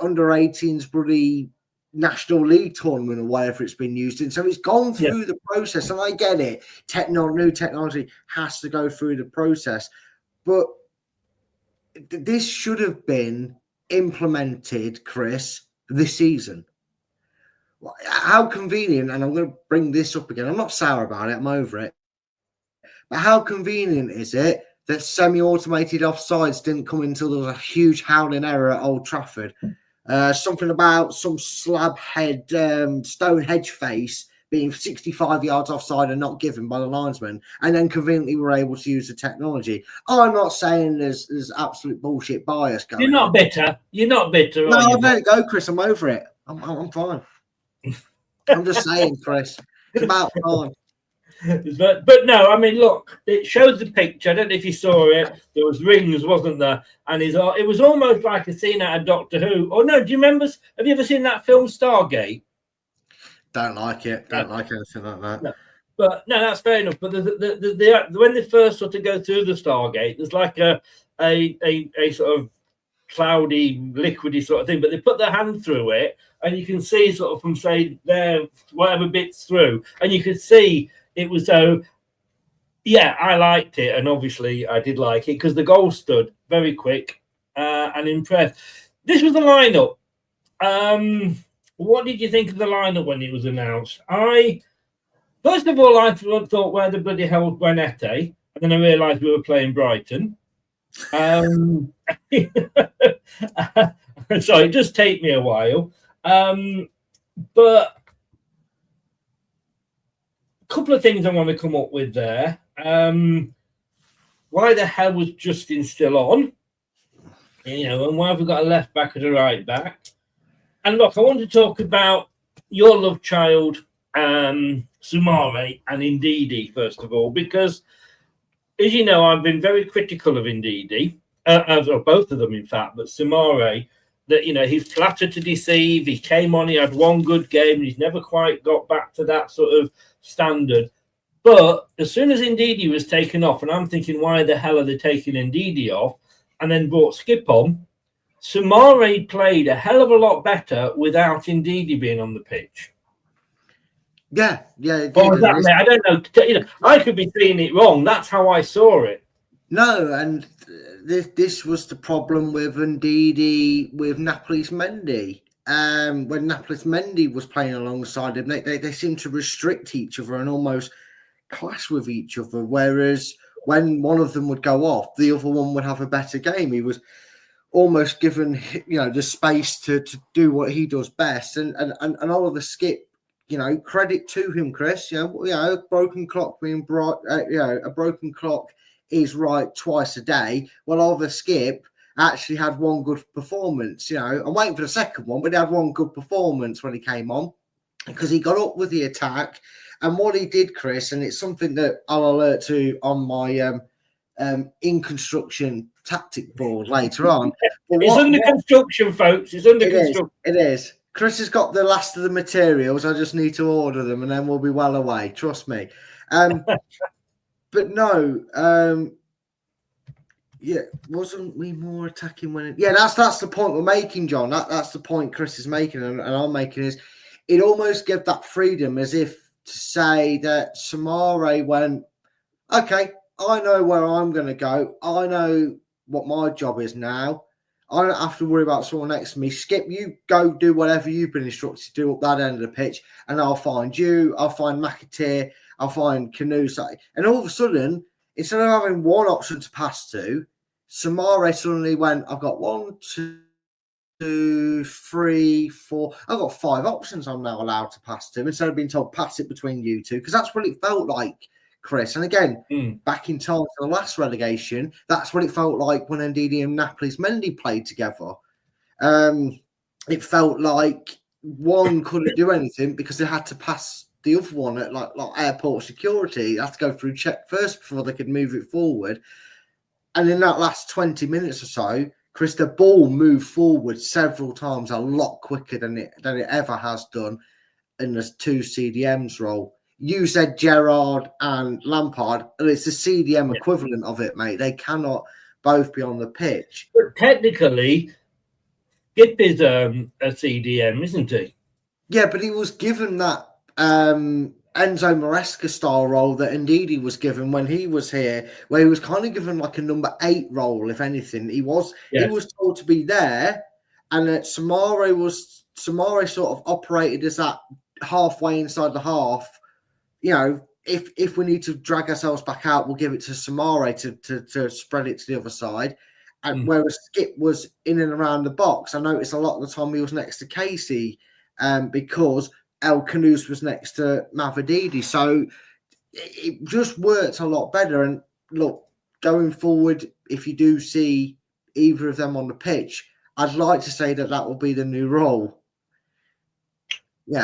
under 18s bloody National League tournament or whatever it's been used in. So it's gone through the process, and I get it. New technology has to go through the process. But this should have been implemented, Chris, this season. How convenient, and I'm going to bring this up again. I'm not sour about it. I'm over it. But how convenient is it that semi-automated offsides didn't come until there was a huge howling error at Old Trafford? Something about some slab head, stone hedge face being 65 yards offside and not given by the linesman, and then conveniently we're able to use the technology. I'm not saying there's absolute bullshit bias going on. You're not bitter. You're not bitter. No, there you go, Chris. I'm over it. I'm fine. I'm just saying, Chris. It's about time. But no, I mean, look, it shows the picture. I don't know if you saw it. There was rings, wasn't there? And it was almost like a scene out of Doctor Who. Oh no, do you remember? Have you ever seen that film Stargate? Don't like it. Don't like anything like that. No. But no, that's fair enough. But when they first sort of go through the Stargate, there's like a sort of cloudy, liquidy sort of thing. But they put their hand through it, and you can see sort of from say there whatever bits through, and you could see. It was so, yeah, I liked it. And obviously I did like it because the goal stood very quick and impressed. This was the lineup. What did you think of the lineup when it was announced? First of all, I thought, where the bloody hell was Buenete? And then I realised we were playing Brighton. So it just take me a while. But couple of things I want to come up with there. Why the hell was Justin still on? And why have we got a left back and a right back? And look, I want to talk about your love child, Soumaré and Ndidi, first of all, because as you know, I've been very critical of Ndidi, both of them, in fact, but Soumaré, that, he's flattered to deceive. He came on, he had one good game, and he's never quite got back to that sort of standard. But as soon as Ndidi was taken off, and I'm thinking, why the hell are they taking Ndidi off? And then brought Skip on, Soumaré played a hell of a lot better without Ndidi being on the pitch. Yeah. Or was that, I don't know. I could be seeing it wrong. That's how I saw it. No, and this was the problem with Ndidi with Napoli's Mendy. When Napoli's Mendy was playing alongside him, they seemed to restrict each other and almost clash with each other. Whereas when one of them would go off, the other one would have a better game. He was almost given, the space to do what he does best. And Oliver Skip, credit to him, Chris. A broken clock being brought. A broken clock is right twice a day. Well, Oliver Skip actually had one good performance. I'm waiting for the second one, but he had one good performance when he came on because he got up with the attack. And what he did, Chris, and it's something that I'll alert to on my in construction tactic board later on. It's under construction, folks. It's under construction. It is. Chris has got the last of the materials. I just need to order them, and then we'll be well away. Trust me. But no, wasn't we more attacking when? That's the point we're making, John. That's the point Chris is making, and I'm making is it almost gave that freedom, as if to say that Soumaré went, okay, I know where I'm going to go. I know what my job is now. I don't have to worry about someone next to me. Skip, you go do whatever you've been instructed to do up that end of the pitch, and I'll find you. I'll find McAteer. I'll find Canusa. And all of a sudden, instead of having one option to pass to, Soumaré suddenly went, I've got 1, 2, 3, 4. I've got 5 options I'm now allowed to pass to instead of being told pass it between you two, because that's what it felt like, Chris. And again, back in time for the last relegation, that's what it felt like when Ndidi and Napoli's Mendy played together. It felt like one couldn't do anything because they had to pass the other one at like airport security. They had to go through check first before they could move it forward. And in that last 20 minutes or so, Chris, the ball moved forward several times, a lot quicker than it ever has done in the 2 CDMs role. You said Gerrard and Lampard, and it's the CDM equivalent of it, mate. They cannot both be on the pitch. But technically, Skip is a CDM, isn't he? Yeah, but he was given that Enzo Maresca style role that Ndidi was given when he was here, where he was kind of given like a number 8 role, if anything. He was told to be there, and that Samare sort of operated as that halfway inside the half. You know, if we need to drag ourselves back out, we'll give it to Samare to spread it to the other side. And whereas Skip was in and around the box, I noticed a lot of the time he was next to Casey, because El Khanous was next to Mavididi. So it just worked a lot better. And look, going forward, if you do see either of them on the pitch, I'd like to say that will be the new role. Yeah.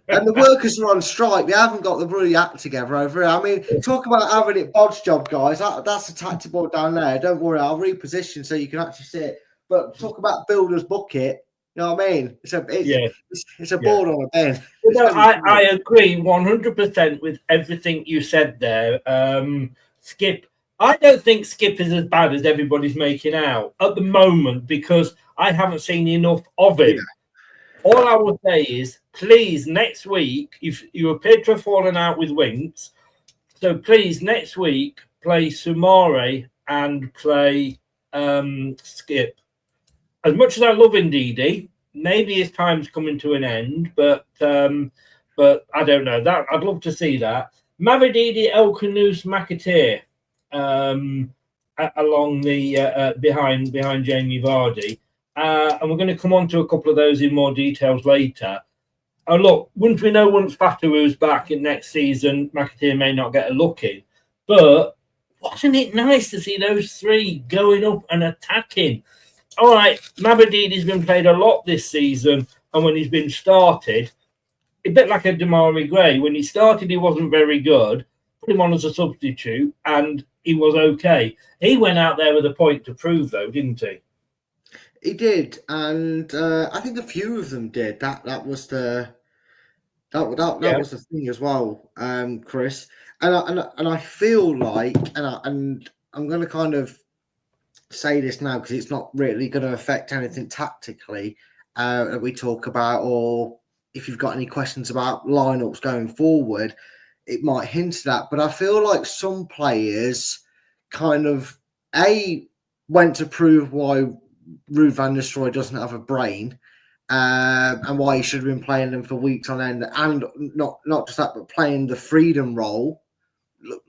And the workers are on strike. They haven't got the bloody act together over here. I mean, talk about having it bodge job, guys. That's a tactic board down there. Don't worry, I'll reposition so you can actually see it. But talk about builder's bucket. You know what I mean? It's a board on a pen. No, I agree 100% with everything you said there. Skip, I don't think Skip is as bad as everybody's making out at the moment, because I haven't seen enough of him. Yeah. All I will say is, please, next week, if you appear to have fallen out with Winks, so please, next week, play Samare and play Skip. As much as I love Ndidi, maybe his time's coming to an end, but I don't know. That I'd love to see that. Mavididi, El Khanous, McAteer along the behind Jamie Vardy. And we're going to come on to a couple of those in more details later. Oh, look, once Fatahu's back in next season, McAteer may not get a look in. But wasn't it nice to see those three going up and attacking? All right, Mavadidi's been played a lot this season, and when he's been started, a bit like a Damari Gray. When he started, he wasn't very good. Put him on as a substitute, and he was okay. He went out there with a point to prove, though, didn't he? He did, and I think a few of them did. That was the was the thing as well, Chris. And I feel like, and I'm going to kind of say this now because it's not really going to affect anything tactically that we talk about, or if you've got any questions about lineups going forward, it might hint at that. But I feel like some players kind of went to prove why Ruud van Nistelrooy doesn't have a brain, and why he should have been playing them for weeks on end, and not just that, but playing the freedom role.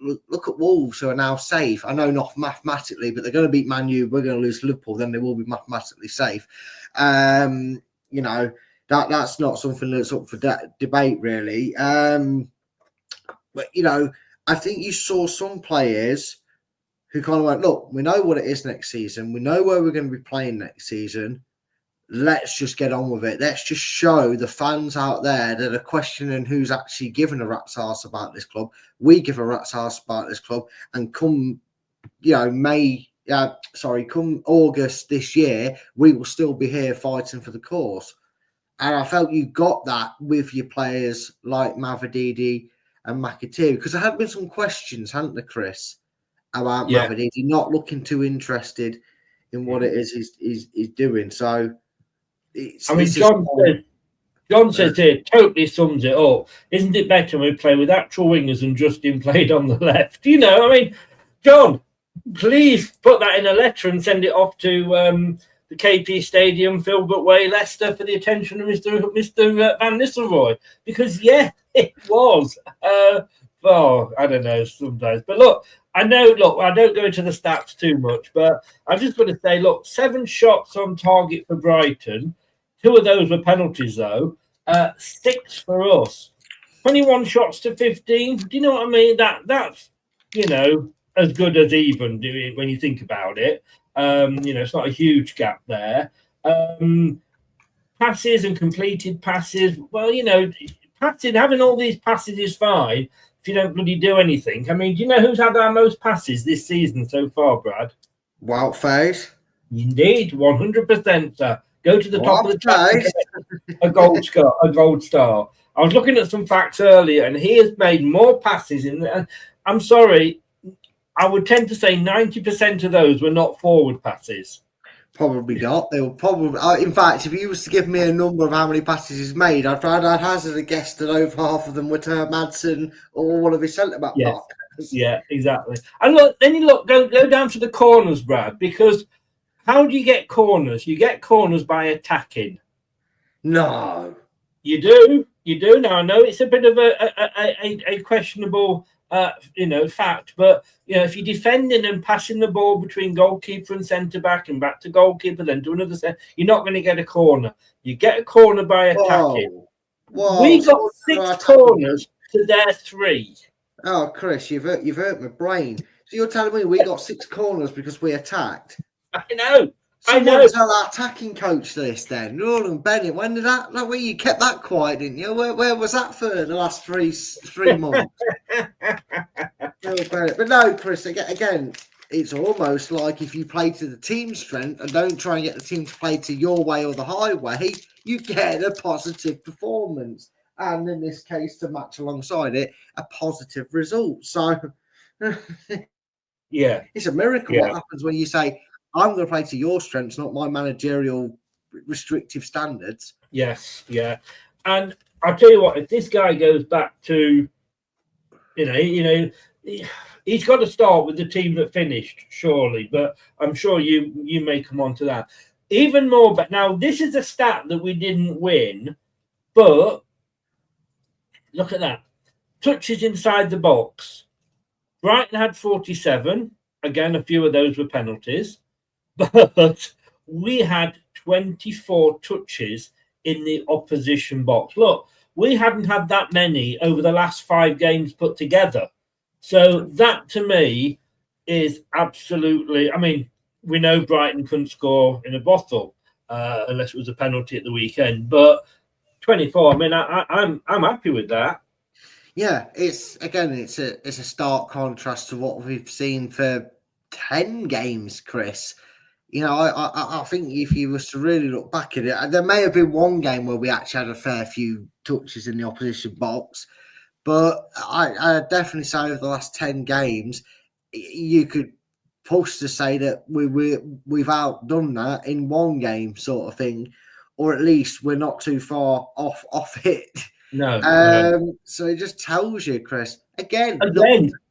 Look at Wolves, who are now safe. I know not mathematically, but they're going to beat Man U. We're going to lose Liverpool, then they will be mathematically safe. You know, that's not something that's up for debate, really. But, you know, I think you saw some players who kind of went, look, we know what it is next season. We know where we're going to be playing next season. Let's just get on with it. Let's just show the fans out there that are questioning who's actually given a rat's ass about this club. We give a rat's ass about this club. And come, you know, come August this year, we will still be here fighting for the cause. And I felt you got that with your players like Mavididi and McAteer, because there had been some questions, hadn't there, Chris, about Mavididi not looking too interested in what it is he's doing. So, John says here, totally sums it up. Isn't it better when we play with actual wingers and Justin played on the left? You know, I mean, John, please put that in a letter and send it off to the KP Stadium, Filbert Way, Leicester, for the attention of Mr. Van Nistelrooy. Because, it was. I don't know sometimes. But look, I don't go into the stats too much, but I'm just going to say, 7 shots on target for Brighton. 2 of those were penalties, though. 6 for us. 21 shots to 15. Do you know what I mean? That's, you know, as good as even when you think about it. You know, it's not a huge gap there. Passes and completed passes. Well, you know, having all these passes is fine if you don't bloody do anything. I mean, do you know who's had our most passes this season so far, Brad? Wildface. Indeed, 100%, sir. Go to the top of the chart. A gold star. I was looking at some facts earlier, and he has made more passes in. I'm sorry, I would tend to say 90% of those were not forward passes. Probably not. They will probably. In fact, if you was to give me a number of how many passes he's made, I'd hazard a guess that over half of them were to Madsen or one of his centre back partners. Yeah, exactly. And look, then you go down to the corners, Brad, because how do you get corners? You get corners by attacking. No, you do. Now I know it's a bit of a questionable, fact, but if you're defending and passing the ball between goalkeeper and centre back and back to goalkeeper, then to another set, you're not going to get a corner. You get a corner by attacking. Whoa. We got 6 corners to their 3. Oh, Chris, you've hurt my brain. So you're telling me we got 6 corners because we attacked? I know. Someone tell our attacking coach this then. Roland Bennett, when did that way you kept that quiet, didn't you? Where was that for the last three months? But no, Chris, again, it's almost like if you play to the team's strength and don't try and get the team to play to your way or the highway, you get a positive performance. And in this case, to match alongside it, a positive result. So, yeah, it's a miracle what happens when you say, I'm going to play to your strengths, not my managerial restrictive standards. Yes, yeah. And I'll tell you what, if this guy goes back to, he's got to start with the team that finished, surely. But I'm sure you may come on to that. Even more, but now this is a stat that we didn't win, but look at that. Touches inside the box. Brighton had 47. Again, a few of those were penalties. But we had 24 touches in the opposition box. Look, we hadn't had that many over the last 5 games put together. So that, to me, is absolutely... I mean, we know Brighton couldn't score in a bottle unless it was a penalty at the weekend. But 24, I mean, I'm happy with that. Yeah, it's a stark contrast to what we've seen for 10 games, Chris. I think if you was to really look back at it, there may have been one game where we actually had a fair few touches in the opposition box, but I definitely say over the last 10 games, you could push to say that we've outdone that in one game, sort of thing, or at least we're not too far off it. No. So it just tells you, Chris. Again,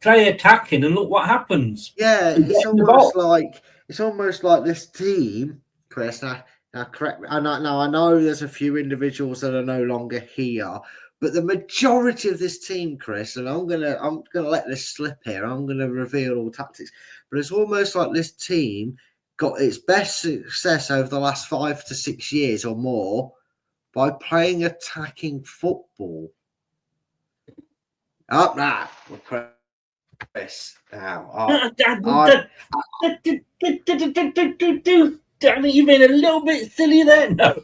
play attacking and look what happens. Yeah, it's almost like this team, Chris. Now correct me. Now I know there's a few individuals that are no longer here, but the majority of this team, Chris, and I'm gonna let this slip here. I'm gonna reveal all tactics, but it's almost like this team got its best success over the last 5 to 6 years or more by playing attacking football. Up now, Chris. Now, Danny, you've been a little bit silly there. No,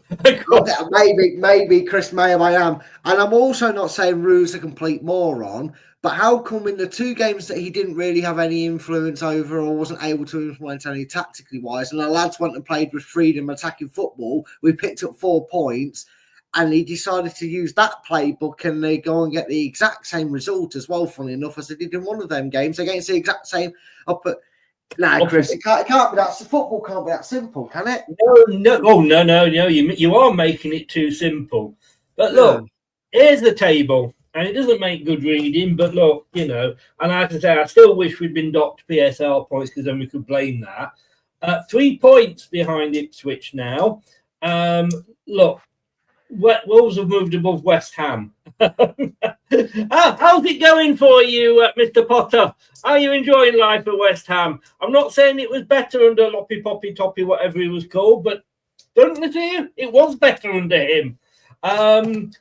maybe Chris I am, and I'm also not saying Rue's a complete moron. But how come in the 2 games that he didn't really have any influence over or wasn't able to influence any tactically wise, and the lads went and played with freedom attacking football, we picked up 4 points. And he decided to use that playbook and they go and get the exact same result as well, funny enough, as they did in one of them games against the exact same. Chris, it can't be that. Football can't be that simple, can it? No. You are making it too simple. But look, here's the table. And it doesn't make good reading, but look, and I have to say, I still wish we'd been docked PSL points because then we could blame that. 3 points behind Ipswich now. Look, Wolves have moved above West Ham. How's it going for you, Mr. Potter? Are you enjoying life at West Ham? I'm not saying it was better under Loppy Poppy Toppy, whatever he was called, but don't I tell you, it was better under him.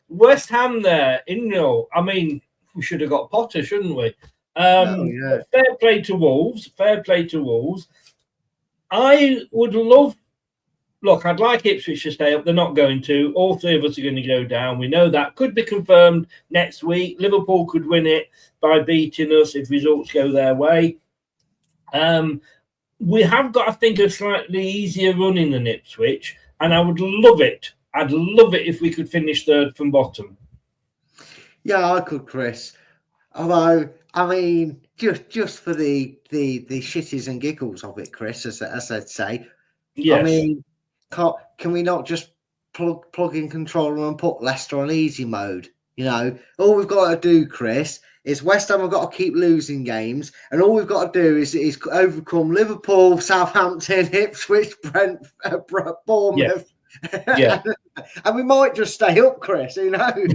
West Ham there, I mean, we should have got Potter, shouldn't we? Fair play to Wolves. I would love... Look, I'd like Ipswich to stay up. They're not going to. All 3 of us are going to go down. We know that. Could be confirmed next week. Liverpool could win it by beating us if results go their way. We have got, I think, a slightly easier running than Ipswich, and I would love it. I'd love it if we could finish 3rd from bottom. Yeah, I could, Chris. Although, I mean, just for the shitties and giggles of it, Chris, as I'd say, Yes. I mean, can we not just plug in controller and put Leicester on easy mode? You know, all we've got to do, Chris, is West Ham have got to keep losing games, and all we've got to do is overcome Liverpool, Southampton, Ipswich, Bournemouth. Yeah. And we might just stay up, Chris. Who knows?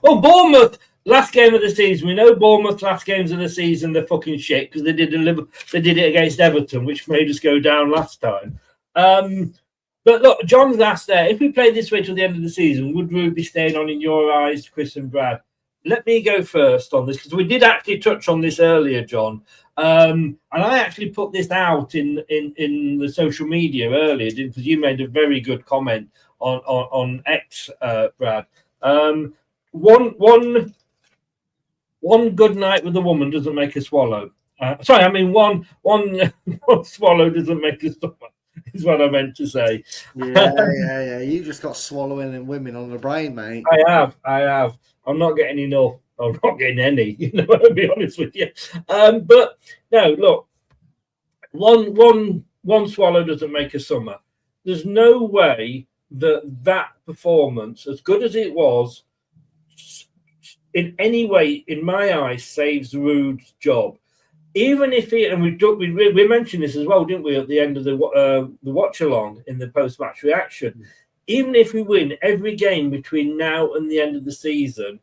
Well, Bournemouth last game of the season. We know Bournemouth last games of the season they're fucking shit because they did it against Everton, which made us go down last time. But look, John's asked there, if we play this way till the end of the season, would Rude be staying on in your eyes, Chris and Brad? Let me go first on this because we did actually touch on this earlier, John. And I actually put this out in the social media earlier because you made a very good comment on X, Brad. One good night with a woman doesn't make a swallow. One swallow doesn't make a stomach. Is what I meant to say. Yeah. You just got swallowing and women on the brain, mate. I have. I'm not getting enough. I'm not getting any. To be honest with you. But no, look. One swallow doesn't make a summer. There's no way that performance, as good as it was, in any way, in my eyes, saves Rude's job. Even if we mentioned this as well, didn't we, at the end of the watch along in the post match reaction? Even if we win every game between now and the end of the season,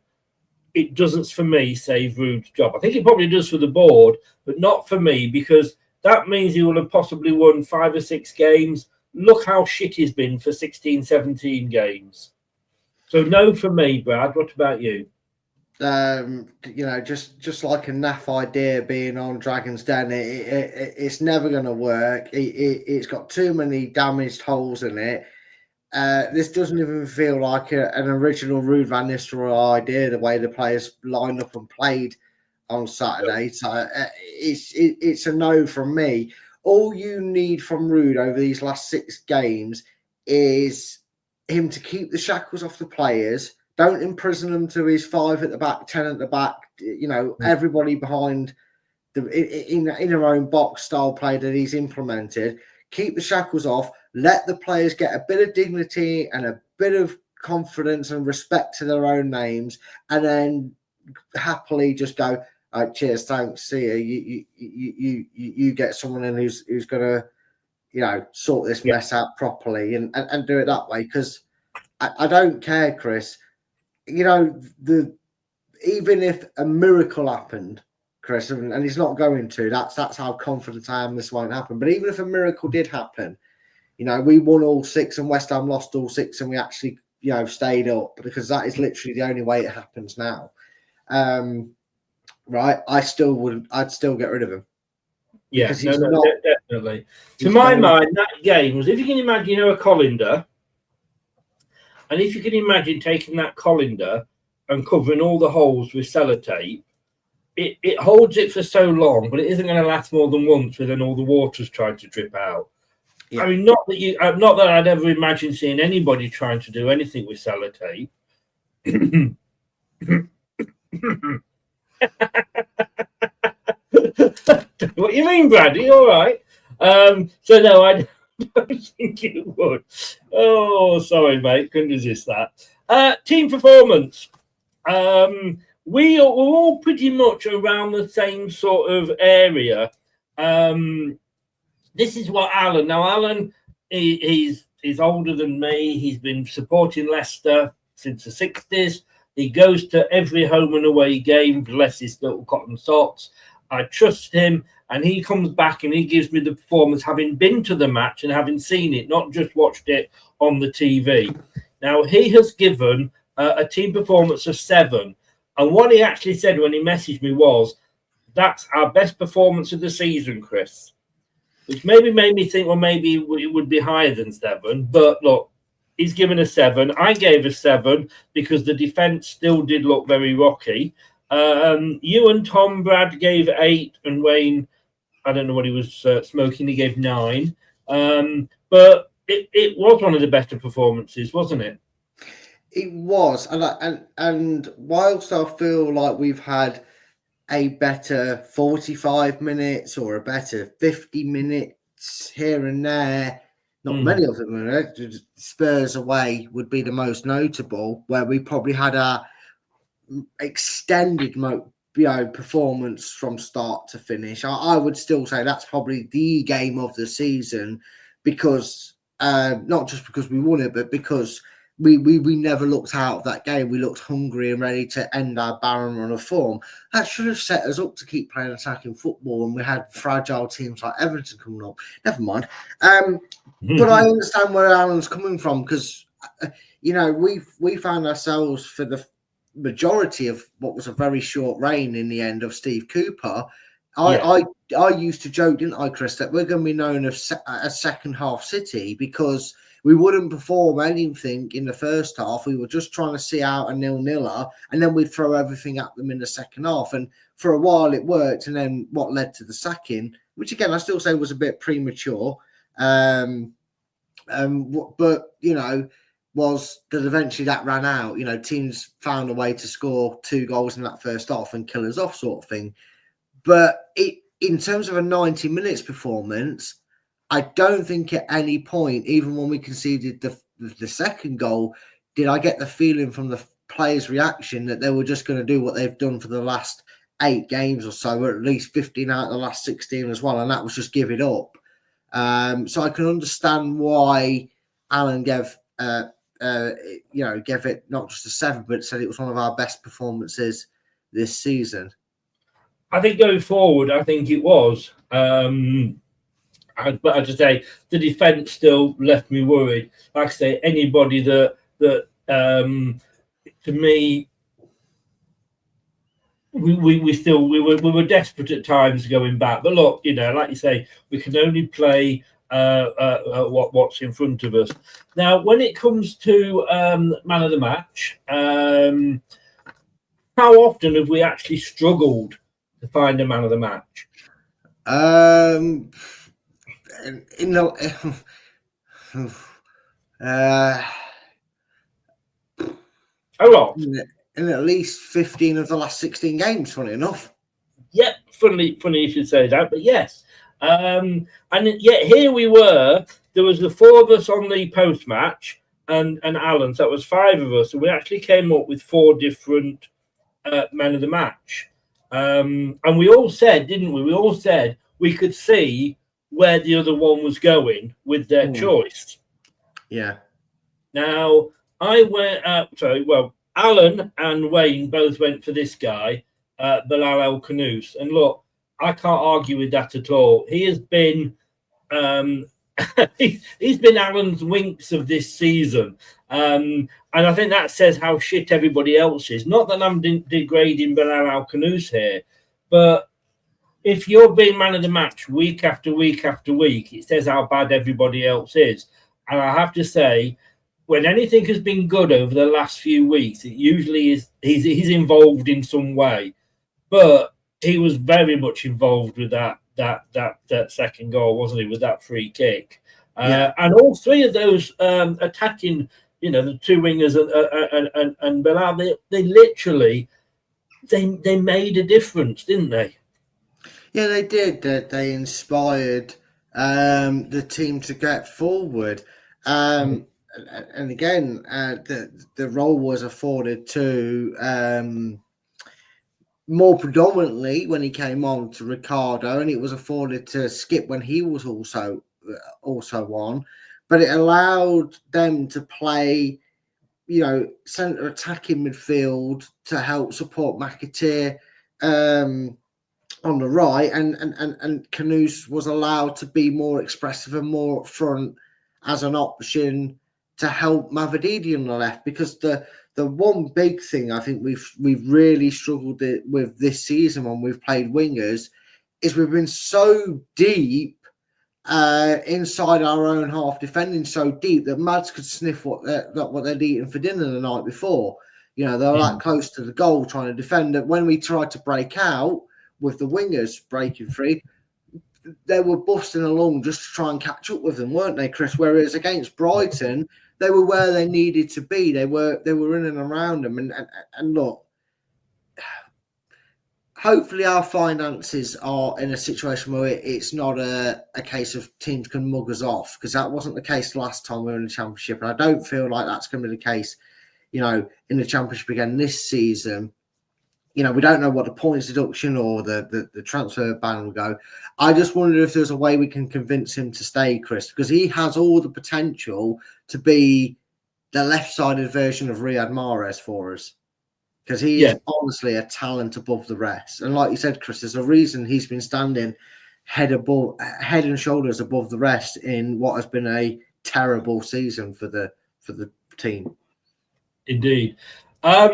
it doesn't, for me, save Rude's job. I think it probably does for the board, but not for me, because that means he will have possibly won 5 or 6 games. Look how shit he's been for 16, 17 games. So no for me, Brad. What about you? Just like a naff idea being on Dragon's Den, it's never going to work. It's got too many damaged holes in it. This doesn't even feel like an original Ruud van Nistelrooy idea, the way the players lined up and played on Saturday. So it's a no from me. All you need from Ruud over these last 6 games is him to keep the shackles off the players. Don't imprison them to his 5 at the back, 10 at the back. Everybody behind in their own box style play that he's implemented. Keep the shackles off. Let the players get a bit of dignity and a bit of confidence and respect to their own names, and then happily just go, cheers, thanks, see you. You get someone in who's going to, sort this mess out properly and do it that way. Because I don't care, Chris. Even if a miracle happened, Chris, and he's not going to, that's how confident I am this won't happen. But even if a miracle did happen, we won all 6 and West Ham lost all 6 and we actually, stayed up, because that is literally the only way it happens now. Right? I'd still get rid of him. Yeah, definitely. To my mind, that game was, if you can imagine, a colander. And if you can imagine taking that colander and covering all the holes with sellotape, it holds it for so long, but it isn't going to last more than once, when then all the water's trying to drip out. Yeah. I mean, not that I'd ever imagine seeing anybody trying to do anything with sellotape. What you mean, Brad? Are you all right? So no, I don't think it would. Oh, sorry, mate. Couldn't resist that. Team performance. We're all pretty much around the same sort of area. This is what Alan. Now, Alan, he's older than me. He's been supporting Leicester since the 60s. He goes to every home and away game, bless his little cotton socks. I trust him, and he comes back and he gives me the performance, having been to the match and having seen it, not just watched it on the TV. Now, he has given a team performance of 7. And what he actually said when he messaged me was, that's our best performance of the season, Chris. Which maybe made me think, well, maybe it would be higher than 7. But look, he's given a 7. I gave a 7 because the defence still did look very rocky. You and Tom, Brad, gave 8, and Wayne, I don't know what he was smoking, he gave 9. But it was one of the better performances, wasn't it? It was, and whilst I feel like we've had a better 45 minutes or a better 50 minutes here and there, Not many of them are there. Spurs away would be the most notable, where we probably had our extended performance from start to finish. I would still say that's probably the game of the season, because not just because we won it, but because we never looked out of that game. We looked hungry and ready to end our barren run of form. That should have set us up to keep playing attacking football, and we had fragile teams like Everton coming up. Never mind. But I understand where Alan's coming from, because we found ourselves for the majority of what was a very short reign in the end of Steve Cooper. I used to joke, didn't I, Chris, that we're going to be known as a second half City, because we wouldn't perform anything in the first half. We were just trying to see out a 0-0, and then we'd throw everything at them in the second half. And for a while it worked, and then what led to the sacking, which again I still say was a bit premature. But was that eventually that ran out. Teams found a way to score 2 goals in that first half and kill us off, sort of thing. But in terms of a 90 minutes performance, I don't think at any point, even when we conceded the second goal, did I get the feeling from the players' reaction that they were just going to do what they've done for the last 8 games or so, or at least 15 out of the last 16 as well, and that was just give it up. So I can understand why Alan gave it not just a 7, but said it was one of our best performances this season. I think going forward, I think it was. But as I say, the defence still left me worried. Like I say, anybody that to me, we were desperate at times going back. But look, like you say, we can only play what's in front of us. Now, when it comes to man of the match, how often have we actually struggled to find a man of the match? A lot. In at least 15 of the last 16 games, funny enough. Yep, funny you should say that, but yes. And yet here we were. There was the 4 of us on the post match, and Alan. So that was 5 of us, and we actually came up with 4 different men of the match. And we all said, didn't we? We all said we could see where the other one was going with their choice. Yeah. Now Alan and Wayne both went for this guy, Bilal El Khanous, and look, I can't argue with that at all. He has been he's been Alan's winks of this season. And I think that says how shit everybody else is. Not that I'm degrading Bilal El Khanous here, but if you're being man of the match week after week after week, it says how bad everybody else is. And I have to say, when anything has been good over the last few weeks, it usually is he's involved in some way. But he was very much involved with that second goal, wasn't he? With that free kick, and all 3 of those attacking, the 2 wingers and Bilal, they literally they made a difference, didn't they? Yeah, they did. They inspired the team to get forward. And again, the role was afforded to more predominantly when he came on to Ricardo, and it was afforded to Skip when he was also on. But it allowed them to play, centre attacking midfield to help support McAteer on the right, and Khanous was allowed to be more expressive and more up front as an option to help Mavididi on the left, because the one big thing I think we've really struggled with this season when we've played wingers is we've been so deep inside our own half, defending so deep that Mads could sniff what they'd eaten for dinner the night before. They were that close to the goal trying to defend it. When we tried to break out with the wingers breaking free, they were busting along just to try and catch up with them, weren't they, Chris? Whereas against Brighton, they were where they needed to be. They were in and around them. And look, hopefully our finances are in a situation where it's not a case of teams can mug us off, because that wasn't the case last time we were in the Championship, and I don't feel like that's going to be the case, in the Championship again this season. We don't know what the points deduction or the transfer ban will go. I just wonder if there's a way we can convince him to stay, Chris, because he has all the potential to be the left-sided version of Riyad Mahrez for us. Because he is honestly a talent above the rest. And like you said, Chris, there's a reason he's been standing head and shoulders above the rest in what has been a terrible season for the team. Indeed. Well,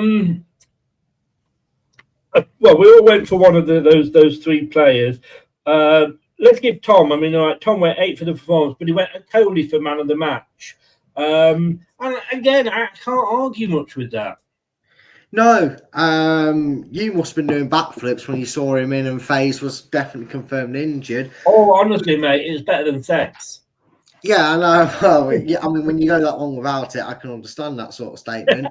we all went for one of those three players. Let's give Tom. Tom went 8 for the performance, but he went Coley for man of the match. And again, I can't argue much with that. No, you must have been doing backflips when you saw him in, and FaZe was definitely confirmed injured. Oh, honestly, mate, it's better than sex. Yeah, I know. Well, yeah, when you go that long without it, I can understand that sort of statement.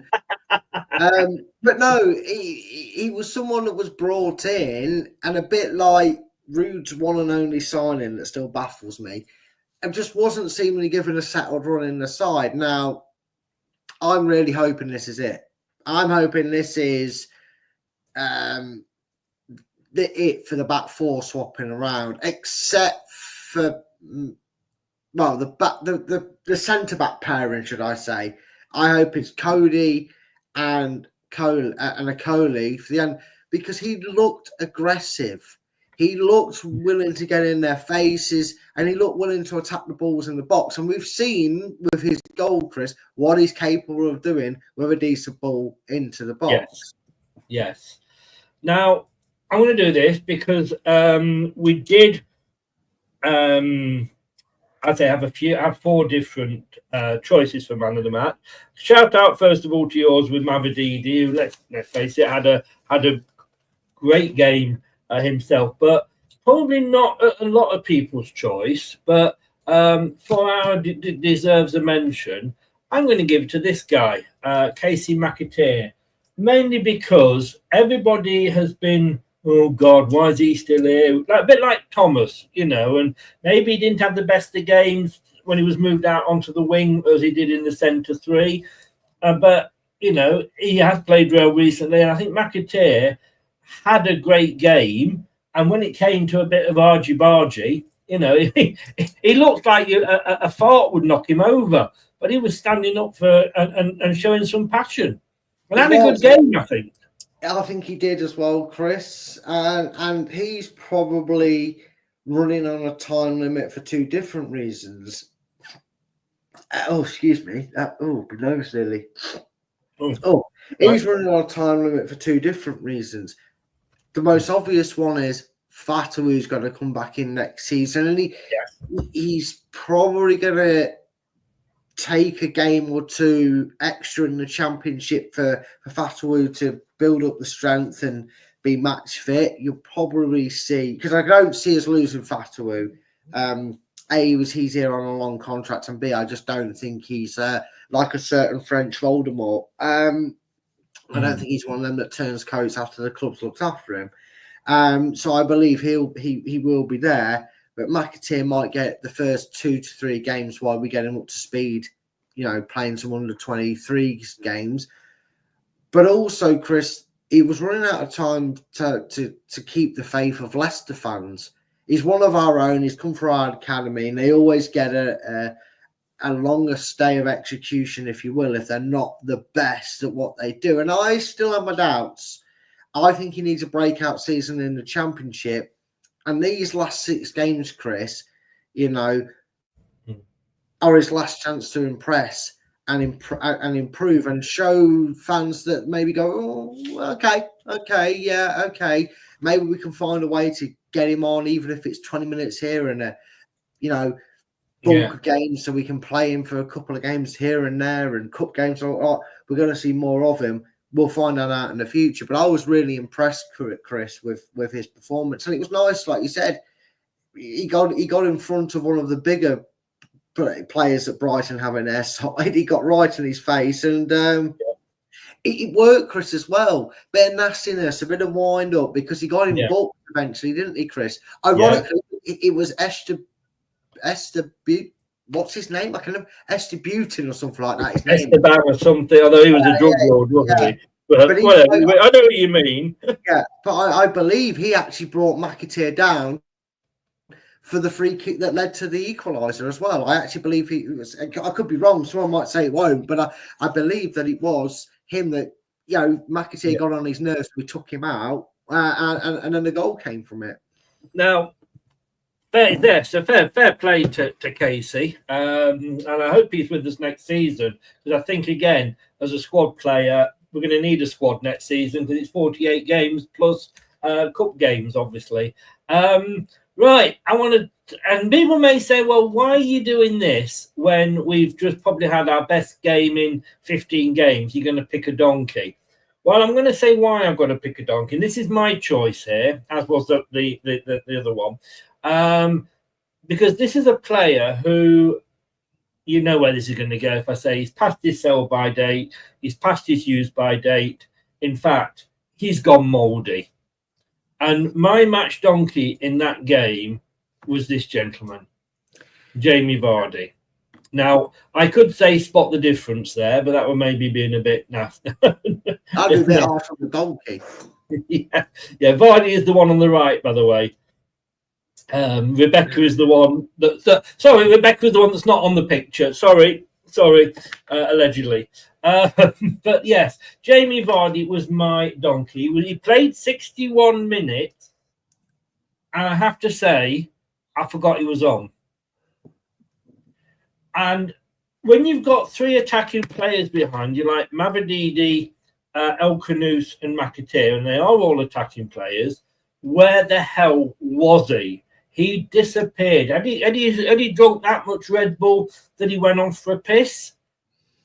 But no, he was someone that was brought in, and a bit like Rude's one and only signing that still baffles me, and just wasn't seemingly given a settled run in the side. Now, I'm really hoping this is it. I'm hoping this is it for the back four swapping around, except for the centre back pairing, should I say? I hope it's Cody and a Coley for the end, because he looked aggressive. He looked willing to get in their faces, and he looked willing to attack the balls in the box. And we've seen with his goal, Chris, what he's capable of doing with a decent ball into the box. Yes. Now, I'm going to do this because we did, have 4 different choices for man of the match. Shout out first of all to yours with Mavididi, who, let's face it, had a great game himself, but probably not a lot of people's choice. But for our deserves a mention, I'm going to give it to this guy, Casey McAteer, mainly because everybody has been, oh God, why is he still here? A bit like Thomas, and maybe he didn't have the best of games when he was moved out onto the wing as he did in the centre 3. But, he has played well recently. And I think McAteer had a great game. And when it came to a bit of argy-bargy, he looked like a fart would knock him over. But he was standing up for and showing some passion. And had a good game, I think. I think he did as well, Chris. And he's probably running on a time limit for 2 different reasons. Excuse me. My nose nearly. He's running on a time limit for 2 different reasons. The most obvious one is Fatahu's going to come back in next season, and he's probably going to take a game or 2 extra in the Championship for Fatahu to build up the strength and be match fit. You'll probably see, because I don't see us losing Fatahu. A, he's here on a long contract, and B, I just don't think he's like a certain French Voldemort. I don't think he's one of them that turns coats after the club's looked after him. So I believe he will be there, but McAteer might get the first 2 to 3 games while we get him up to speed, playing some under-23 games. But also, Chris, he was running out of time to keep the faith of Leicester fans. He's one of our own. He's come from our academy, and they always get a longer stay of execution, if you will, if they're not the best at what they do. And I still have my doubts. I think he needs a breakout season in the Championship. And these last 6 games, Chris, are his last chance to impress and improve and show fans that maybe go, okay. Maybe we can find a way to get him on, even if it's 20 minutes here and a, bulk of games, so we can play him for a couple of games here and there and cup games. So we're going to see more of him. We'll find that out in the future. But I was really impressed, Chris, with his performance, and it was nice, like you said. He got in front of one of the bigger players that Brighton have in their side. He got right in his face, and it worked, Chris, as well. Bit of nastiness, a bit of wind up, because he got him booked eventually, didn't he, Chris? Ironically, it was Esther what's his name? I can remember Esther Butin or something like that. His name. Esteban or something, although he was a drug lord, wasn't he? But I know what you mean. Yeah, but I believe he actually brought McAteer down for the free kick that led to the equaliser as well. I actually believe he was. I could be wrong. Someone might say it won't, but I believe that it was him that, McAteer got on his nerves. We took him out, and then the goal came from it. Now, fair play to Casey, and I hope he's with us next season, because I think, again, as a squad player, we're going to need a squad next season, because it's 48 games plus cup games, obviously. Right, and people may say, well, why are you doing this when we've just probably had our best game in 15 games? You're going to pick a donkey. Well, I'm going to say why I've got to pick a donkey. And this is my choice here, as was the other one. Because this is a player who, you know where this is going to go if I say he's past his sell-by date, he's past his use-by date. In fact, he's gone mouldy. And my match donkey in that game was this gentleman, Jamie Vardy. Now, I could say spot the difference there, but that would maybe being a bit nasty. I'd be a bit harsh on the donkey. Yeah, Vardy is the one on the right, by the way. Rebecca is the one Rebecca is the one that's not on the picture. Sorry, allegedly. But yes, Jamie Vardy was my donkey. He played 61 minutes, and I have to say, I forgot he was on. And when you've got three attacking players behind you, like Mavididi, El Khanous, and McAteer, and they are all attacking players, where the hell was he? He disappeared. Had he drunk that much Red Bull that he went off for a piss?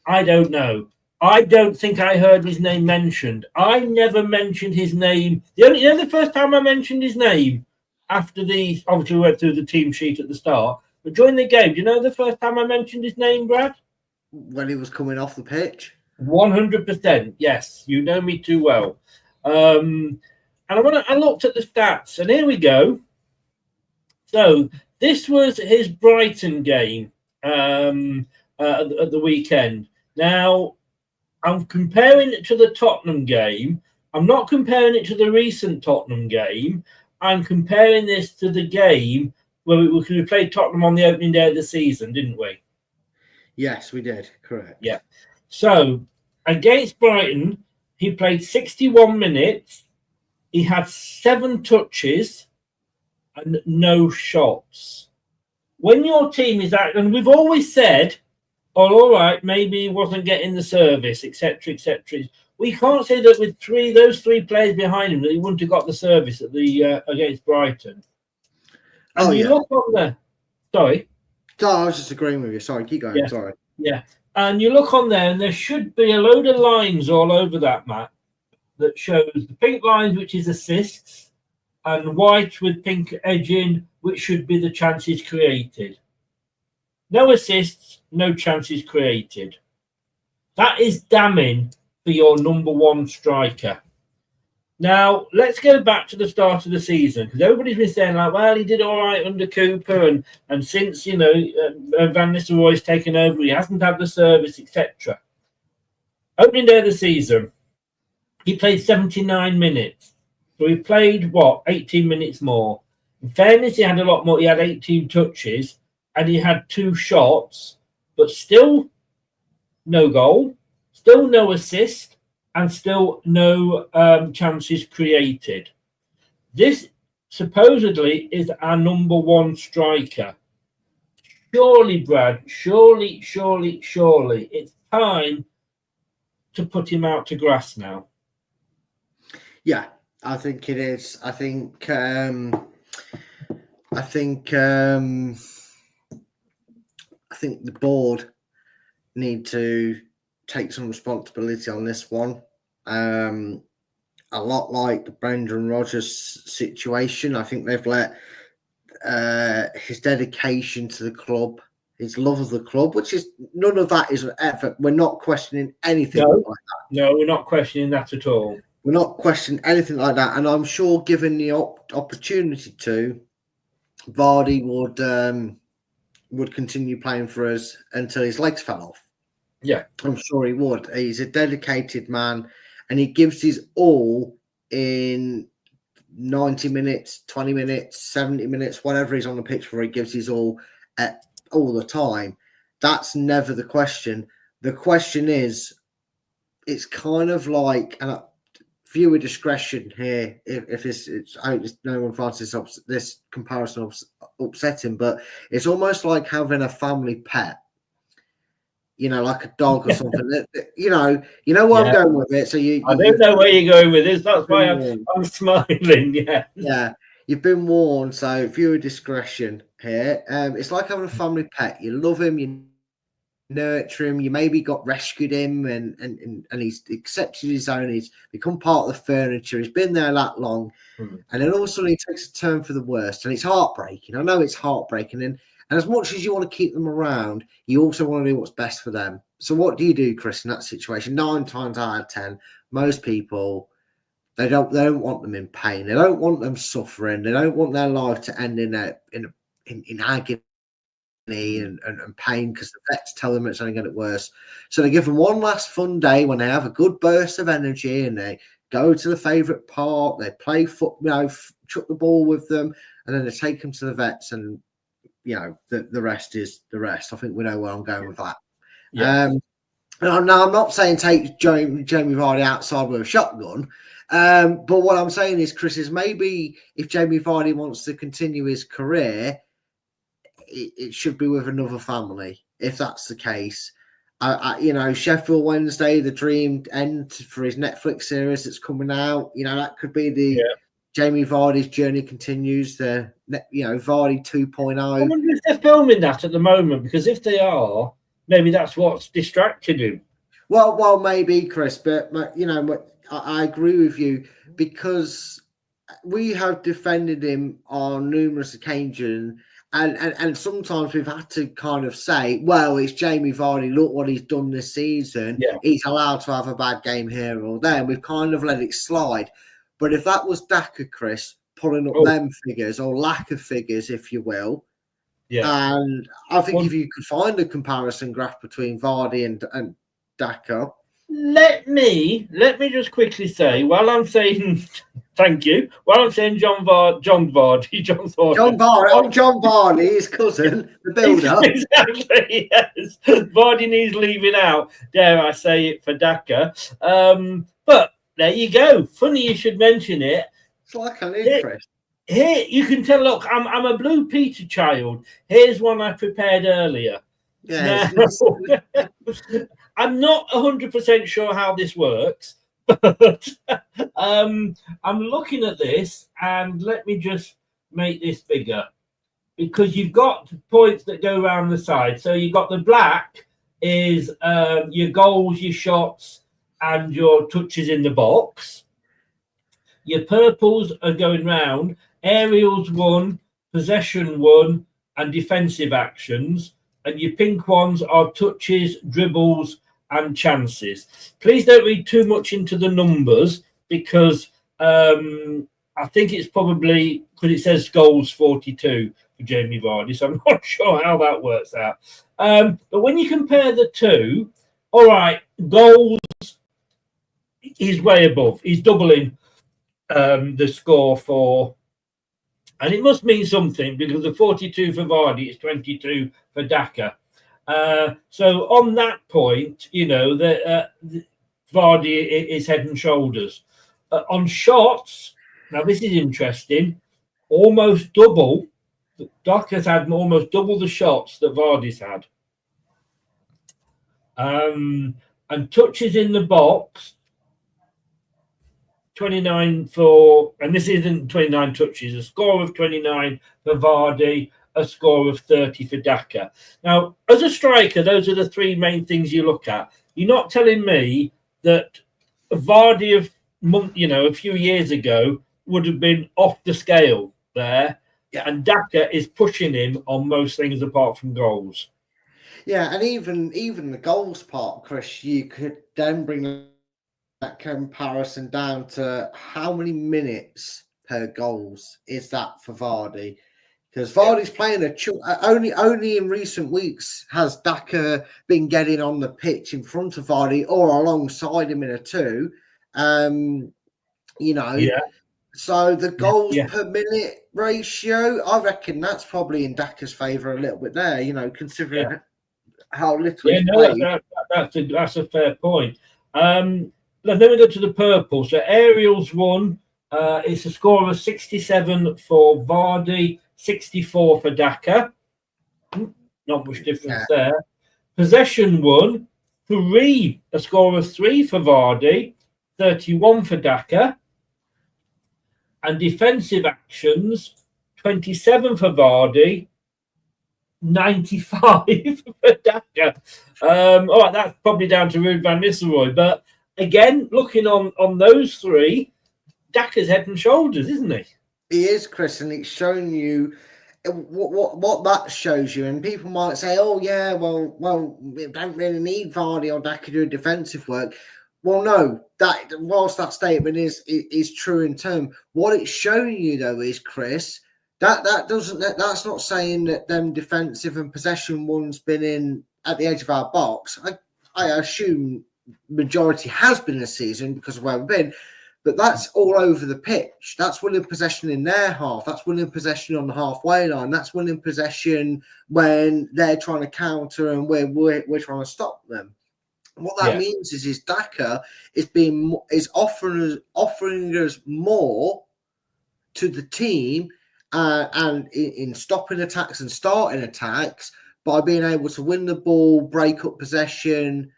I don't know. I don't think I heard his name mentioned. I never mentioned his name. The first time I mentioned his name after obviously we went through the team sheet at the start, but during the game, do you know the first time I mentioned his name, Brad? When he was coming off the pitch. 100%. Yes, you know me too well. And I looked at the stats, and here we go. So this was his Brighton game at the weekend. Now, I'm comparing it to the Tottenham game. I'm not comparing it to the recent Tottenham game. I'm comparing this to the game where we played Tottenham on the opening day of the season, didn't we? Yes, we did. Correct. Yeah. So against Brighton, he played 61 minutes. He had 7 touches and no shots. When your team is out, and we've always said, oh, all right, maybe he wasn't getting the service, etc., etc. We can't say that with those three players behind him that he wouldn't have got the service at the against Brighton. And look on there. Sorry. No, I was just agreeing with you. Sorry, keep going. Yeah. Sorry. Yeah. And you look on there, and there should be a load of lines all over that map that shows the pink lines, which is assists, and white with pink edging, which should be the chances created. No assists, no chances created. That is damning for your number one striker. Now, let's go back to the start of the season, because everybody's been saying, like, well, he did all right under Cooper, and since, Van Nistelrooy's taken over, he hasn't had the service, etc. Opening day of the season, he played 79 minutes. So he played, 18 minutes more. In fairness, he had a lot more. He had 18 touches, and he had 2 shots, but still no goal, still no assist, and still no chances created. This supposedly is our number one striker. Surely, Brad, surely, it's time to put him out to grass now. Yeah, I think it is. I think the board need to take some responsibility on this one. A lot like the Brendan Rodgers situation, I think they've let his dedication to the club his love of the club, which is none of that is ever. We're not questioning anything No. like that. No, we're not questioning that at all. We're not questioning anything like that. And I'm sure, given the opportunity to, Vardy would continue playing for us until his legs fell off. Yeah. I'm sure he would. He's a dedicated man, and he gives his all in 90 minutes, 20 minutes, 70 minutes, whatever he's on the pitch for. He gives his all all the time. That's never the question. The question is, it's kind of like, and viewer discretion here, if this, I hope no one finds this comparison upsetting, but it's almost like having a family pet, like a dog or something. You know where I'm going with it. So I don't know where you're going with this. That's why I'm smiling. Yeah. Yeah. You've been warned, so viewer discretion here. It's like having a family pet. You love him, you nurture him, you maybe got rescued him and he's accepted his own, he's become part of the furniture, he's been there that long, and then all of a sudden he takes a turn for the worst, and it's heartbreaking. I know it's heartbreaking, and as much as you want to keep them around, you also want to do what's best for them. So what do you do, Chris, in that situation? 9 times out of 10, most people, they don't want them in pain, they don't want them suffering, they don't want their life to end in agony and pain, because the vets tell them it's only going to get worse. So they give them one last fun day when they have a good burst of energy, and they go to the favourite park, they play chuck the ball with them, and then they take them to the vets, and the rest is the rest. I think we know where I'm going with that. Yeah. Now I'm not saying take Jamie Vardy outside with a shotgun, but what I'm saying is, Chris, is maybe if Jamie Vardy wants to continue his career, it should be with another family. If that's the case, Sheffield Wednesday, the dream end for his Netflix series that's coming out. That could be the Jamie Vardy's journey continues. The Vardy 2.0. I wonder if they're filming that at the moment, because if they are, maybe that's what's distracted him. Well, maybe, Chris, but I agree with you, because we have defended him on numerous occasions. And sometimes we've had to kind of say, well, it's Jamie Vardy. Look what he's done this season. Yeah. He's allowed to have a bad game here or there. And we've kind of let it slide. But if that was Daka, Chris, pulling up them figures, or lack of figures, if you will, and I think if you could find a comparison graph between Vardy and Daka. Let me just quickly say, while I'm saying thank you, while I'm saying John Vardy, I'm John Vardy, his cousin, the builder. Exactly, yes. Vardy needs leaving out, dare I say it, for Daka. But there you go. Funny you should mention it. It's like an interest. Here you can tell. Look, I'm a Blue Peter child. Here's one I prepared earlier. Yeah. I'm not 100% sure how this works, but I'm looking at this, and let me just make this bigger, because you've got points that go around the side. So you've got the black is your goals, your shots, and your touches in the box. Your purples are going round, aerials 1, possession 1, and defensive actions. And your pink ones are touches, dribbles, and chances. Please don't read too much into the numbers, because I think it's probably because it says goals 42 for Jamie Vardy, so I'm not sure how that works out. But when you compare the two, all right, goals, he's way above. He's doubling the score for, and it must mean something, because the 42 for Vardy is 22 for Daka. So on that point, that Vardy is head and shoulders. On shots, now this is interesting, almost double. Daka's had almost double the shots that Vardy's had. And touches in the box, 29 for, and this isn't 29 touches, a score of 29 for Vardy, a score of 30 for Daka. Now, as a striker, those are the three main things you look at. You're not telling me that Vardy of a few years ago would have been off the scale there, and Daka is pushing him on most things apart from goals. Yeah, and even the goals part, Chris, you could then bring that comparison down to how many minutes per goals is that for Vardy? Because Vardy's playing only in recent weeks has Daka been getting on the pitch in front of Vardy or alongside him in a two. So the goals per minute ratio, I reckon that's probably in Daka's favour a little bit there, considering how little he's played. That's a fair point. Then we go to the purple. So Ariel's won. It's a score of 67 for Vardy, 64 for Daka. Not much difference there. Possession won. A score of 3 for Vardy, 31 for Daka. And defensive actions, 27 for Vardy, 95 for Daka. All right, that's probably down to Ruud van Nistelrooy. But again, looking on those three, Daka's head and shoulders, isn't he? He is, Chris, and it's showing you what that shows you. And people might say, "Oh, yeah, well, we don't really need Vardy or Daka to do defensive work." Well, no, that whilst that statement is true in term, what it's showing you though is, Chris, that's not saying that them defensive and possession one's been in at the edge of our box. I assume majority has been this season because of where we've been, but that's all over the pitch. That's winning possession in their half. That's winning possession on the halfway line. That's winning possession when they're trying to counter and we're trying to stop them. What that means is Daka is offering us more to the team and in stopping attacks and starting attacks by being able to win the ball, break up possession,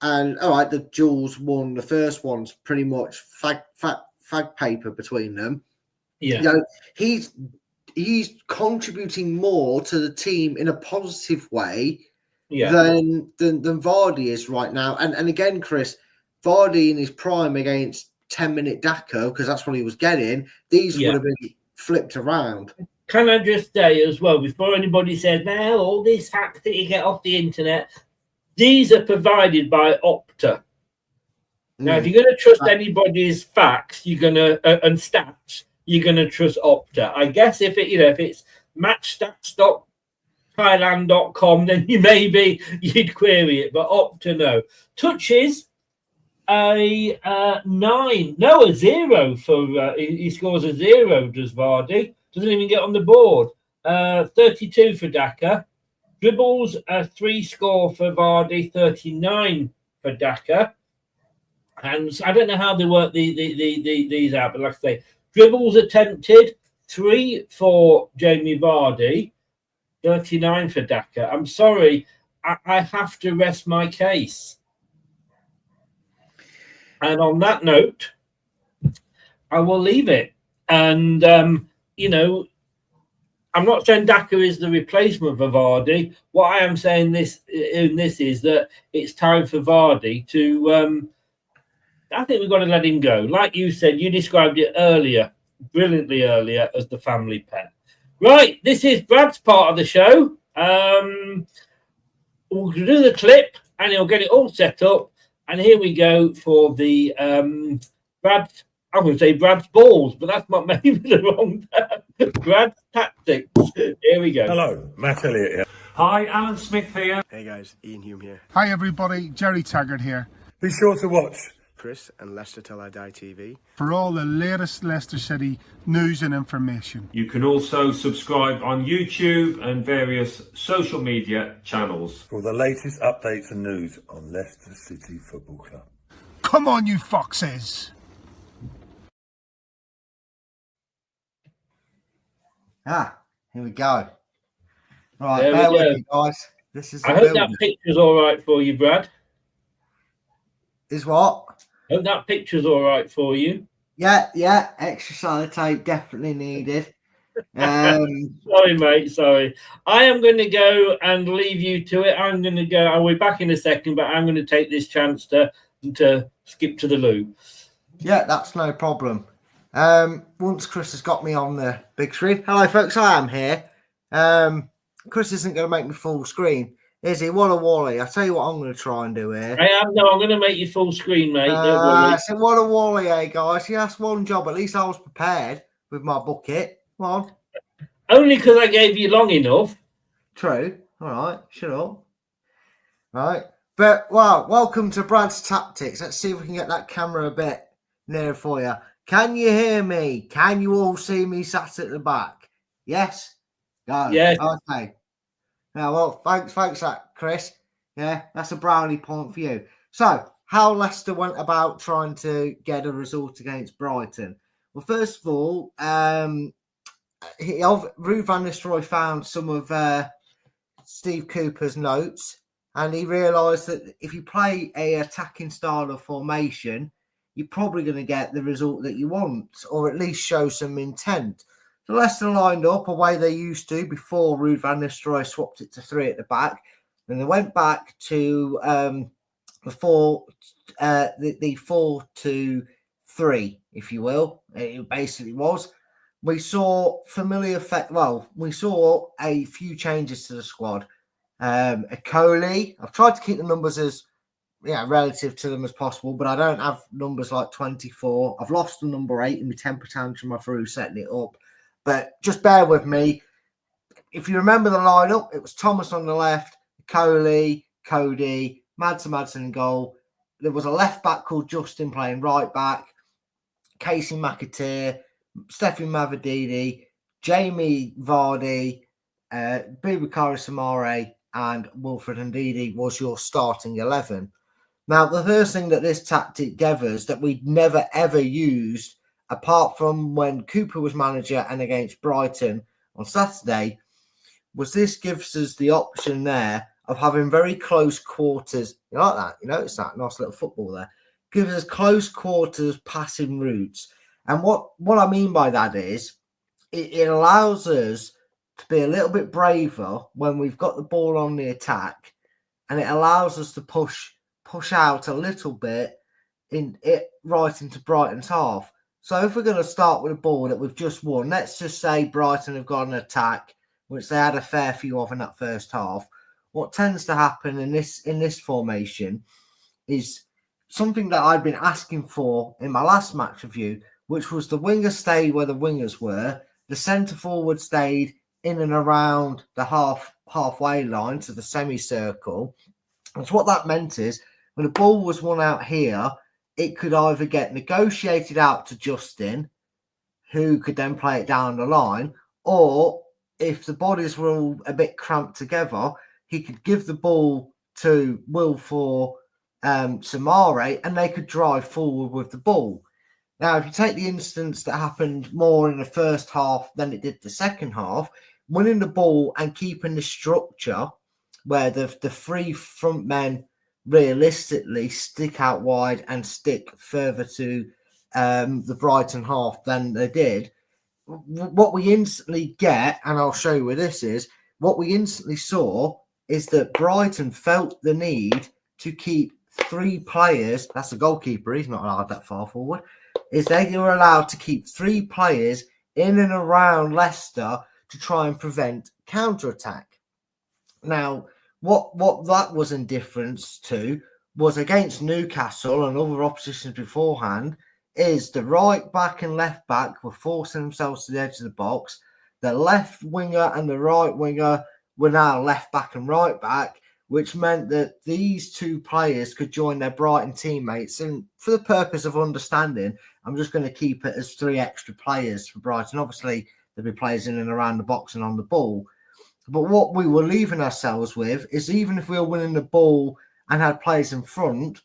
and all right, the Jules won the first one's pretty much fag paper between them. Yeah, he's contributing more to the team in a positive way. Than Vardy is right now. And again, Chris, Vardy in his prime against 10-minute Daka, because that's what he was getting, these would have been flipped around. Can I just say as well, before anybody says, now all these facts that you get off the internet, these are provided by Opta. Now, if you're going to trust anybody's facts, and stats, you're going to trust Opta. I guess if it's matchstats.com, Thailand.com, then you'd query it, but Opta no. Touches a 0 for he scores a 0, does Vardy. Doesn't even get on the board. 32 for Daka. Dribbles a 3 score for Vardy, 39 for Daka. And I don't know how they work these out, but like I say, dribbles attempted, 3 for Jamie Vardy, 39 for Daka. I'm sorry, I have to rest my case. And on that note, I will leave it. And, I'm not saying Daka is the replacement for Vardy. What I am saying is that it's time for Vardy to... I think we've got to let him go. Like you said, you described it brilliantly earlier, as the family pet. Right, this is Brad's part of the show. We'll do the clip and he'll get it all set up. And here we go for the Brad's balls, but that's not maybe the wrong term. Brad's tactics. Here we go. Hello, Matt Elliott here. Hi, Alan Smith here. Hey guys, Ian Hume here. Hi everybody, Jerry Taggart here. Be sure to watch Chris and Leicester Till I Die TV for all the latest Leicester City news and information. You can also subscribe on YouTube and various social media channels for the latest updates and news on Leicester City Football Club. Come on, you foxes! Here we go. Right, bear with me, guys. This is. I hope that picture's all right for you, Brad. Is what? I hope that picture's all right for you. Yeah. Extra sellotape definitely needed. Sorry, mate. Sorry. I am going to go and leave you to it. I'm going to go. I'll be back in a second, but I'm going to take this chance to skip to the loo. Yeah, that's no problem. Once Chris has got me on the big screen. Hello, folks. I am here. Chris isn't going to make me full screen. Is he? What a Wally. I'll tell you what I'm going to try and do here. I'm going to make you full screen, mate. Don't worry. So what a Wally, guys. Yeah, that's one job. At least I was prepared with my bucket. Come on. Only because I gave you long enough. True. All right. Shut up. Right. But, well, welcome to Brad's Tactics. Let's see if we can get that camera a bit nearer for you. Can you hear me? Can you all see me sat at the back? Yes? Go. Yes. Okay. Now, well, thanks for that, Chris. Yeah, that's a brownie point for you. So, how Leicester went about trying to get a result against Brighton. Well, first of all, Ruud van Nistelrooy found some of Steve Cooper's notes, and he realised that if you play a attacking style of formation, you're probably going to get the result that you want, or at least show some intent. So Leicester lined up a way they used to before Ruud van Nistelrooy swapped it to 3 at the back. Then they went back to the 4-2-3, if you will. It basically was. We saw we saw a few changes to the squad. Coley, I've tried to keep the numbers as relative to them as possible, but I don't have numbers like 24. I've lost the number 8 in my temper tantrum through setting it up. But just bear with me. If you remember the lineup, it was Thomas on the left, Coley, Cody, Madsen in goal. There was a left back called Justin playing right back, Casey McAteer, Stefan Mavididi, Jamie Vardy, Boubacar Samare, and Wilfred Ndidi was your starting 11. Now, the first thing that this tactic gathers that we'd never ever used, apart from when Cooper was manager and against Brighton on Saturday, was this gives us the option there of having very close quarters. You like that? You notice that? Nice little football there. Gives us close quarters passing routes. And what I mean by that is it allows us to be a little bit braver when we've got the ball on the attack, and it allows us to push out a little bit right into Brighton's half. So if we're going to start with a ball that we've just won, let's just say Brighton have got an attack, which they had a fair few of in that first half. What tends to happen in this formation is something that I'd been asking for in my last match review, which was the wingers stayed where the wingers were, the centre forward stayed in and around the halfway line to the semicircle. And so what that meant is when the ball was won out here, it could either get negotiated out to Justin, who could then play it down the line, or if the bodies were all a bit cramped together, he could give the ball to Will for Samare, and they could drive forward with the ball. Now, if you take the instance that happened more in the first half than it did the second half, winning the ball and keeping the structure where the 3 front men realistically stick out wide and stick further to the Brighton half than they did, what we instantly get, and I'll show you where this is, what we instantly saw is that Brighton felt the need to keep 3 players, that's the goalkeeper, he's not allowed that far forward, is they were allowed to keep 3 players in and around Leicester to try and prevent counter-attack. Now, what that was in difference to was against Newcastle and other oppositions beforehand, is the right back and left back were forcing themselves to the edge of the box. The left winger and the right winger were now left back and right back, which meant that these 2 players could join their Brighton teammates. And for the purpose of understanding, I'm just going to keep it as 3 extra players for Brighton. Obviously, there'll be players in and around the box and on the ball. But what we were leaving ourselves with is even if we were winning the ball and had players in front,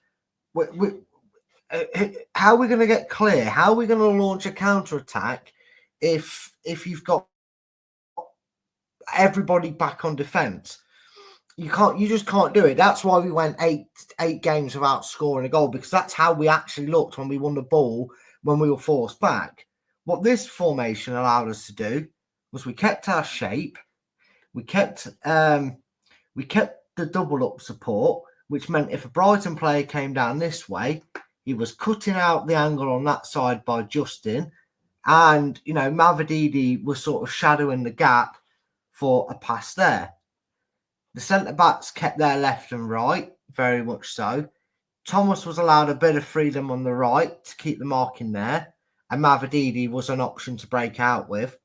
how are we going to get clear? How are we going to launch a counter-attack if you've got everybody back on defence? You just can't do it. That's why we went eight games without scoring a goal, because that's how we actually looked when we won the ball, when we were forced back. What this formation allowed us to do was we kept our shape. We kept the double up support, which meant if a Brighton player came down this way, he was cutting out the angle on that side by Justin, and Mavididi was sort of shadowing the gap for a pass there. The centre-backs kept their left and right, very much so. Thomas was allowed a bit of freedom on the right to keep the marking there, and Mavididi was an option to break out with.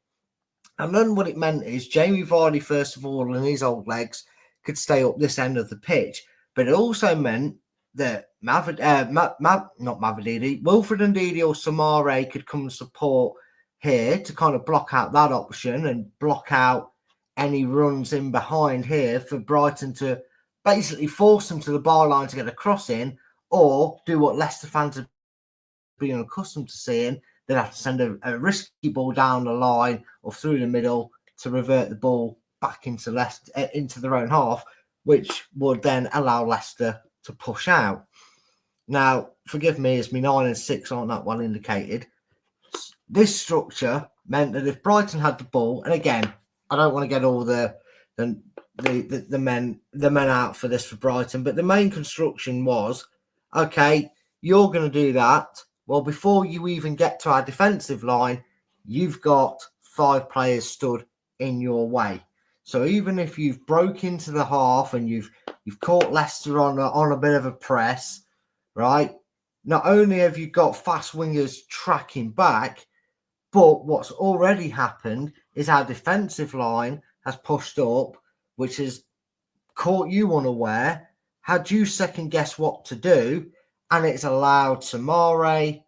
And then what it meant is Jamie Vardy, first of all, and his old legs could stay up this end of the pitch, but it also meant that Wilfred Ndidi or Samare could come and support here to kind of block out that option and block out any runs in behind here for Brighton to basically force them to the byline to get a cross in, or do what Leicester fans have been accustomed to seeing. They'd have to send a risky ball down the line or through the middle to revert the ball back into Leicester, into their own half, which would then allow Leicester to push out. Now, forgive me, as my 9 and 6 aren't that well indicated. This structure meant that if Brighton had the ball, and again, I don't want to get all the men out for this for Brighton, but the main construction was, okay, you're going to do that. Well, before you even get to our defensive line, you've got 5 players stood in your way. So even if you've broke into the half and you've caught Leicester on a bit of a press, right? Not only have you got fast wingers tracking back, but what's already happened is our defensive line has pushed up, which has caught you unaware, had you second guess what to do, and it's allowed Samare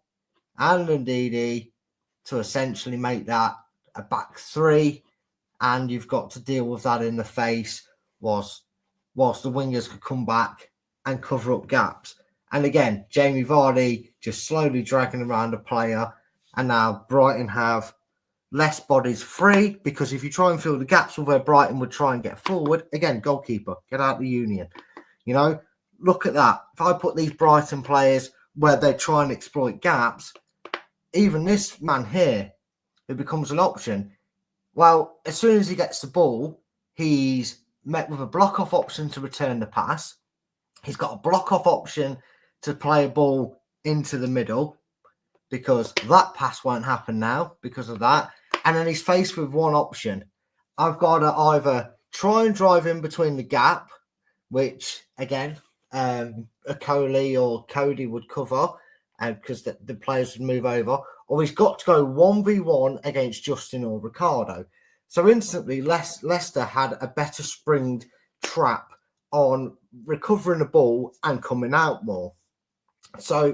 and Ndidi to essentially make that a back 3, and you've got to deal with that in the face whilst the wingers could come back and cover up gaps. And again, Jamie Vardy just slowly dragging around a player, and now Brighton have less bodies free, because if you try and fill the gaps with where Brighton would try and get forward, again, goalkeeper, get out the union. You know, look at that. If I put these Brighton players where they try and exploit gaps, even this man here, it becomes an option. Well, as soon as he gets the ball, he's met with a block-off option to return the pass. He's got a block-off option to play a ball into the middle, because that pass won't happen now because of that. And then he's faced with one option. I've got to either try and drive in between the gap, which, again, a Coley or Cody would cover, because the players would move over, or he's got to go 1v1 against Justin or Ricardo. So instantly, Leicester had a better springed trap on recovering the ball and coming out more. So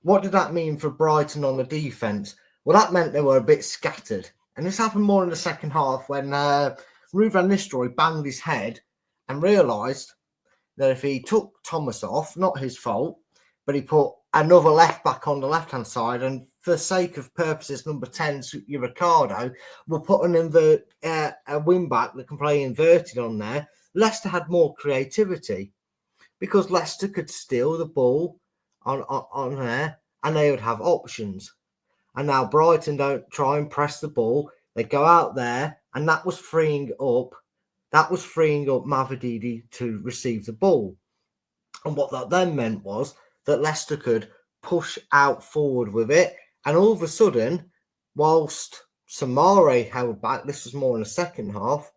what did that mean for Brighton on the defence? Well, that meant they were a bit scattered. And this happened more in the second half when Ruud van Nistelrooy banged his head and realised that if he took Thomas off, not his fault, but he put another left back on the left-hand side, and for the sake of purposes, number 10, Ricardo, will put a wing-back that can play inverted on there. Leicester had more creativity because Leicester could steal the ball on there, and they would have options. And now Brighton don't try and press the ball. They go out there, and that was freeing up Mavididi to receive the ball. And what that then meant was that Leicester could push out forward with it. And all of a sudden, whilst Samare held back, this was more in the second half,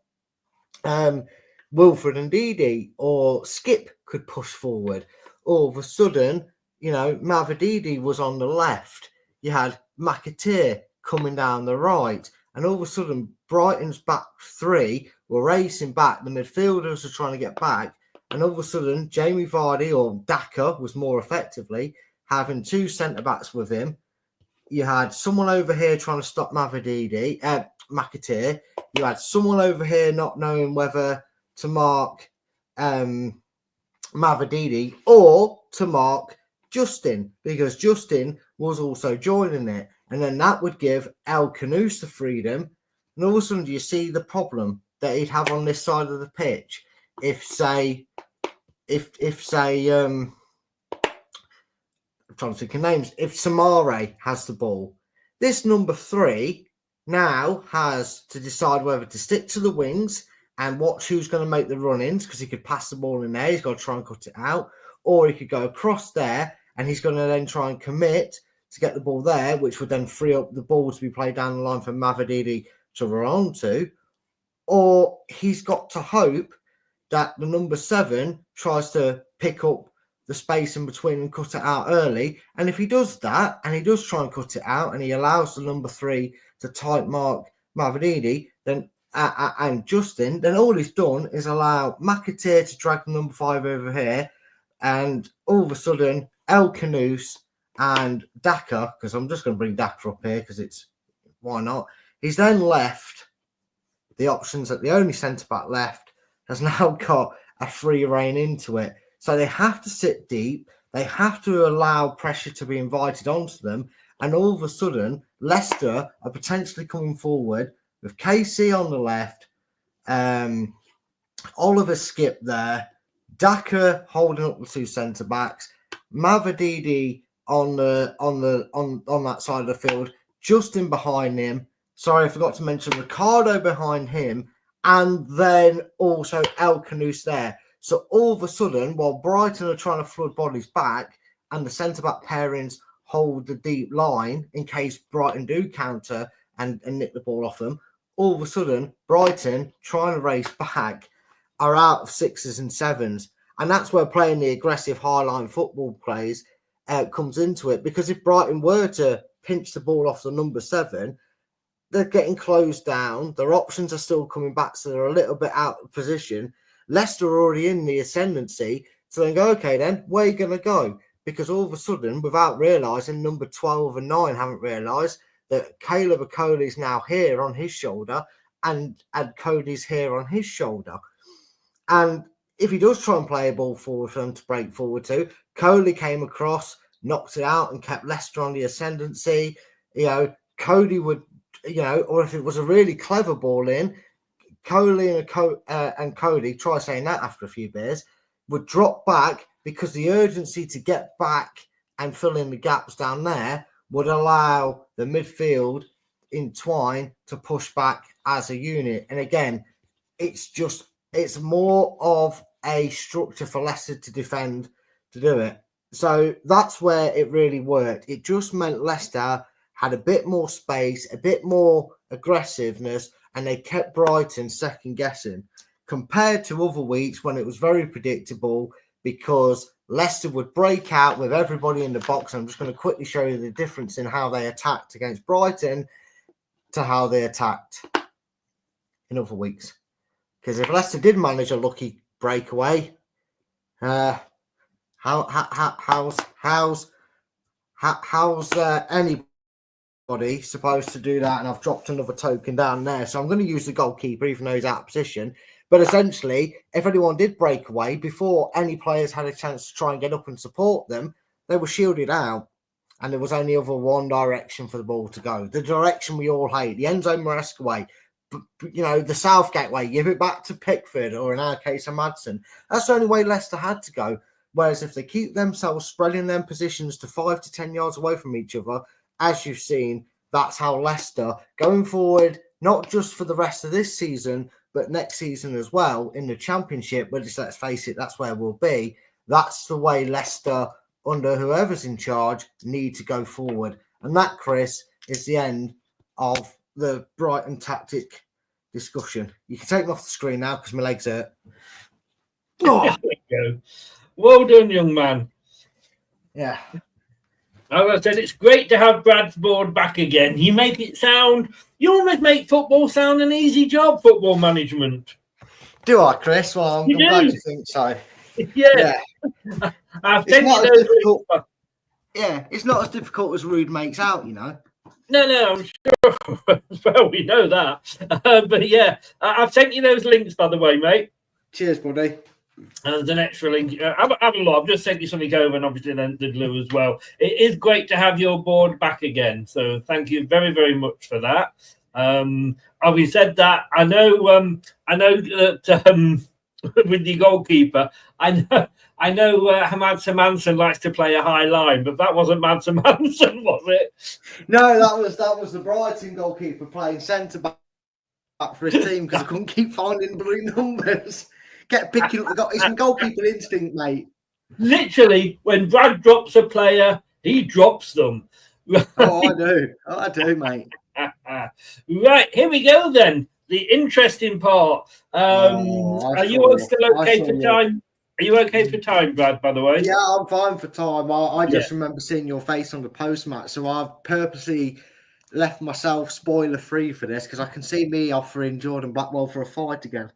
Wilfred Ndidi or Skip could push forward. All of a sudden, you know, Mavididi was on the left. You had McAteer coming down the right. And all of a sudden, Brighton's back 3 were racing back. The midfielders were trying to get back. And all of a sudden, Jamie Vardy, or Daka was more effectively, having 2 centre-backs with him. You had someone over here trying to stop McAteer. You had someone over here not knowing whether to mark Mavididi or to mark Justin, because Justin was also joining it. And then that would give El Canoes the freedom. And all of a sudden, you see the problem that he'd have on this side of the pitch. If I'm trying to think of names. If Samare has the ball, this number 3 now has to decide whether to stick to the wings and watch who's going to make the run-ins, because he could pass the ball in there. He's got to try and cut it out. Or he could go across there and he's going to then try and commit to get the ball there, which would then free up the ball to be played down the line for Mavididi to run onto. Or he's got to hope that the number 7 tries to pick up the space in between and cut it out early. And if he does that, and he does try and cut it out, and he allows the number 3 to tight mark Mavididi, then and Justin, then all he's done is allow McAteer to drag the number 5 over here, and all of a sudden El Canouse and Daka, because I'm just going to bring Daka up here because it's why not? He's then left the options that the only centre back left has now got a free rein into it. So they have to sit deep. They have to allow pressure to be invited onto them. And all of a sudden, Leicester are potentially coming forward with KC on the left, Oliver Skip there, Daka holding up the 2 centre backs, Mavididi on that side of the field, Justin behind him. Sorry, I forgot to mention Ricardo behind him, and then also El Canouse there. So all of a sudden, while Brighton are trying to flood bodies back and the centre-back pairings hold the deep line in case Brighton do counter and nick the ball off them, all of a sudden, Brighton, trying to race back, are out of 6s and 7s. And that's where playing the aggressive high-line football plays comes into it. Because if Brighton were to pinch the ball off the number 7, they're getting closed down. Their options are still coming back, so they're a little bit out of position. Leicester are already in the ascendancy, so they go, okay, then, where are you going to go? Because all of a sudden, without realising, number 12 and 9 haven't realised that Caleb Okoli's now here on his shoulder and Cody's here on his shoulder. And if he does try and play a ball forward for them to break forward to, Coley came across, knocked it out and kept Leicester on the ascendancy. Cody would, or if it was a really clever ball in, Coley and Cody, try saying that after a few beers, would drop back because the urgency to get back and fill in the gaps down there would allow the midfield in Twine to push back as a unit. And again, it's more of a structure for Leicester to defend to do it. So that's where it really worked. It just meant Leicester had a bit more space, a bit more aggressiveness, and they kept Brighton second guessing compared to other weeks when it was very predictable because Leicester would break out with everybody in the box. I'm just going to quickly show you the difference in how they attacked against Brighton to how they attacked in other weeks. Because if Leicester did manage a lucky breakaway, how's anybody supposed to do that? And I've dropped another token down there, so I'm going to use the goalkeeper even though he's out of position. But essentially, if anyone did break away before any players had a chance to try and get up and support them, they were shielded out, and there was only other one direction for the ball to go. The direction we all hate, the Enzo Maresca way. The Southgate way, give it back to Pickford, or in our case, a Madsen. That's the only way Leicester had to go. Whereas if they keep themselves spreading them positions to 5 to 10 yards away from each other, as you've seen, that's how Leicester, going forward, not just for the rest of this season, but next season as well, in the Championship, but just let's face it, that's where we'll be. That's the way Leicester, under whoever's in charge, need to go forward. And that, Chris, is the end of the Brighton tactic discussion. You can take me off the screen now because my legs hurt. Oh. There we go. Well done, young man. Yeah. As I said, it's great to have Brad's board back again. You almost make football sound an easy job, football management. Do I, Chris? Well, I'm glad you think so. Yeah. It's not as difficult as Rude makes out, No, I'm sure. Well, we know that. But yeah, I've sent you those links, by the way, mate. Cheers, buddy. And there's an extra link. Have a look. I've just sent you something over, and obviously then the glue as well. It is great to have your board back again. So thank you very, very much for that. Having said that, I know that with the goalkeeper, I know Hamad Samanson likes to play a high line, but that wasn't Mad Samanson, was it? No, that was the Brighton goalkeeper playing centre back for his team because I couldn't keep finding blue numbers. Kept picking up it's goalkeeper instinct, mate. Literally, when Brad drops a player, he drops them. I do, mate. Right, here we go then. the interesting part. Are you still okay for time? Are you okay for time, Brad, by the way? Yeah, I'm fine for time. I just remember seeing your face on the post-match, so I've purposely left myself spoiler-free for this because I can see me offering Jordan Blackwell for a fight again.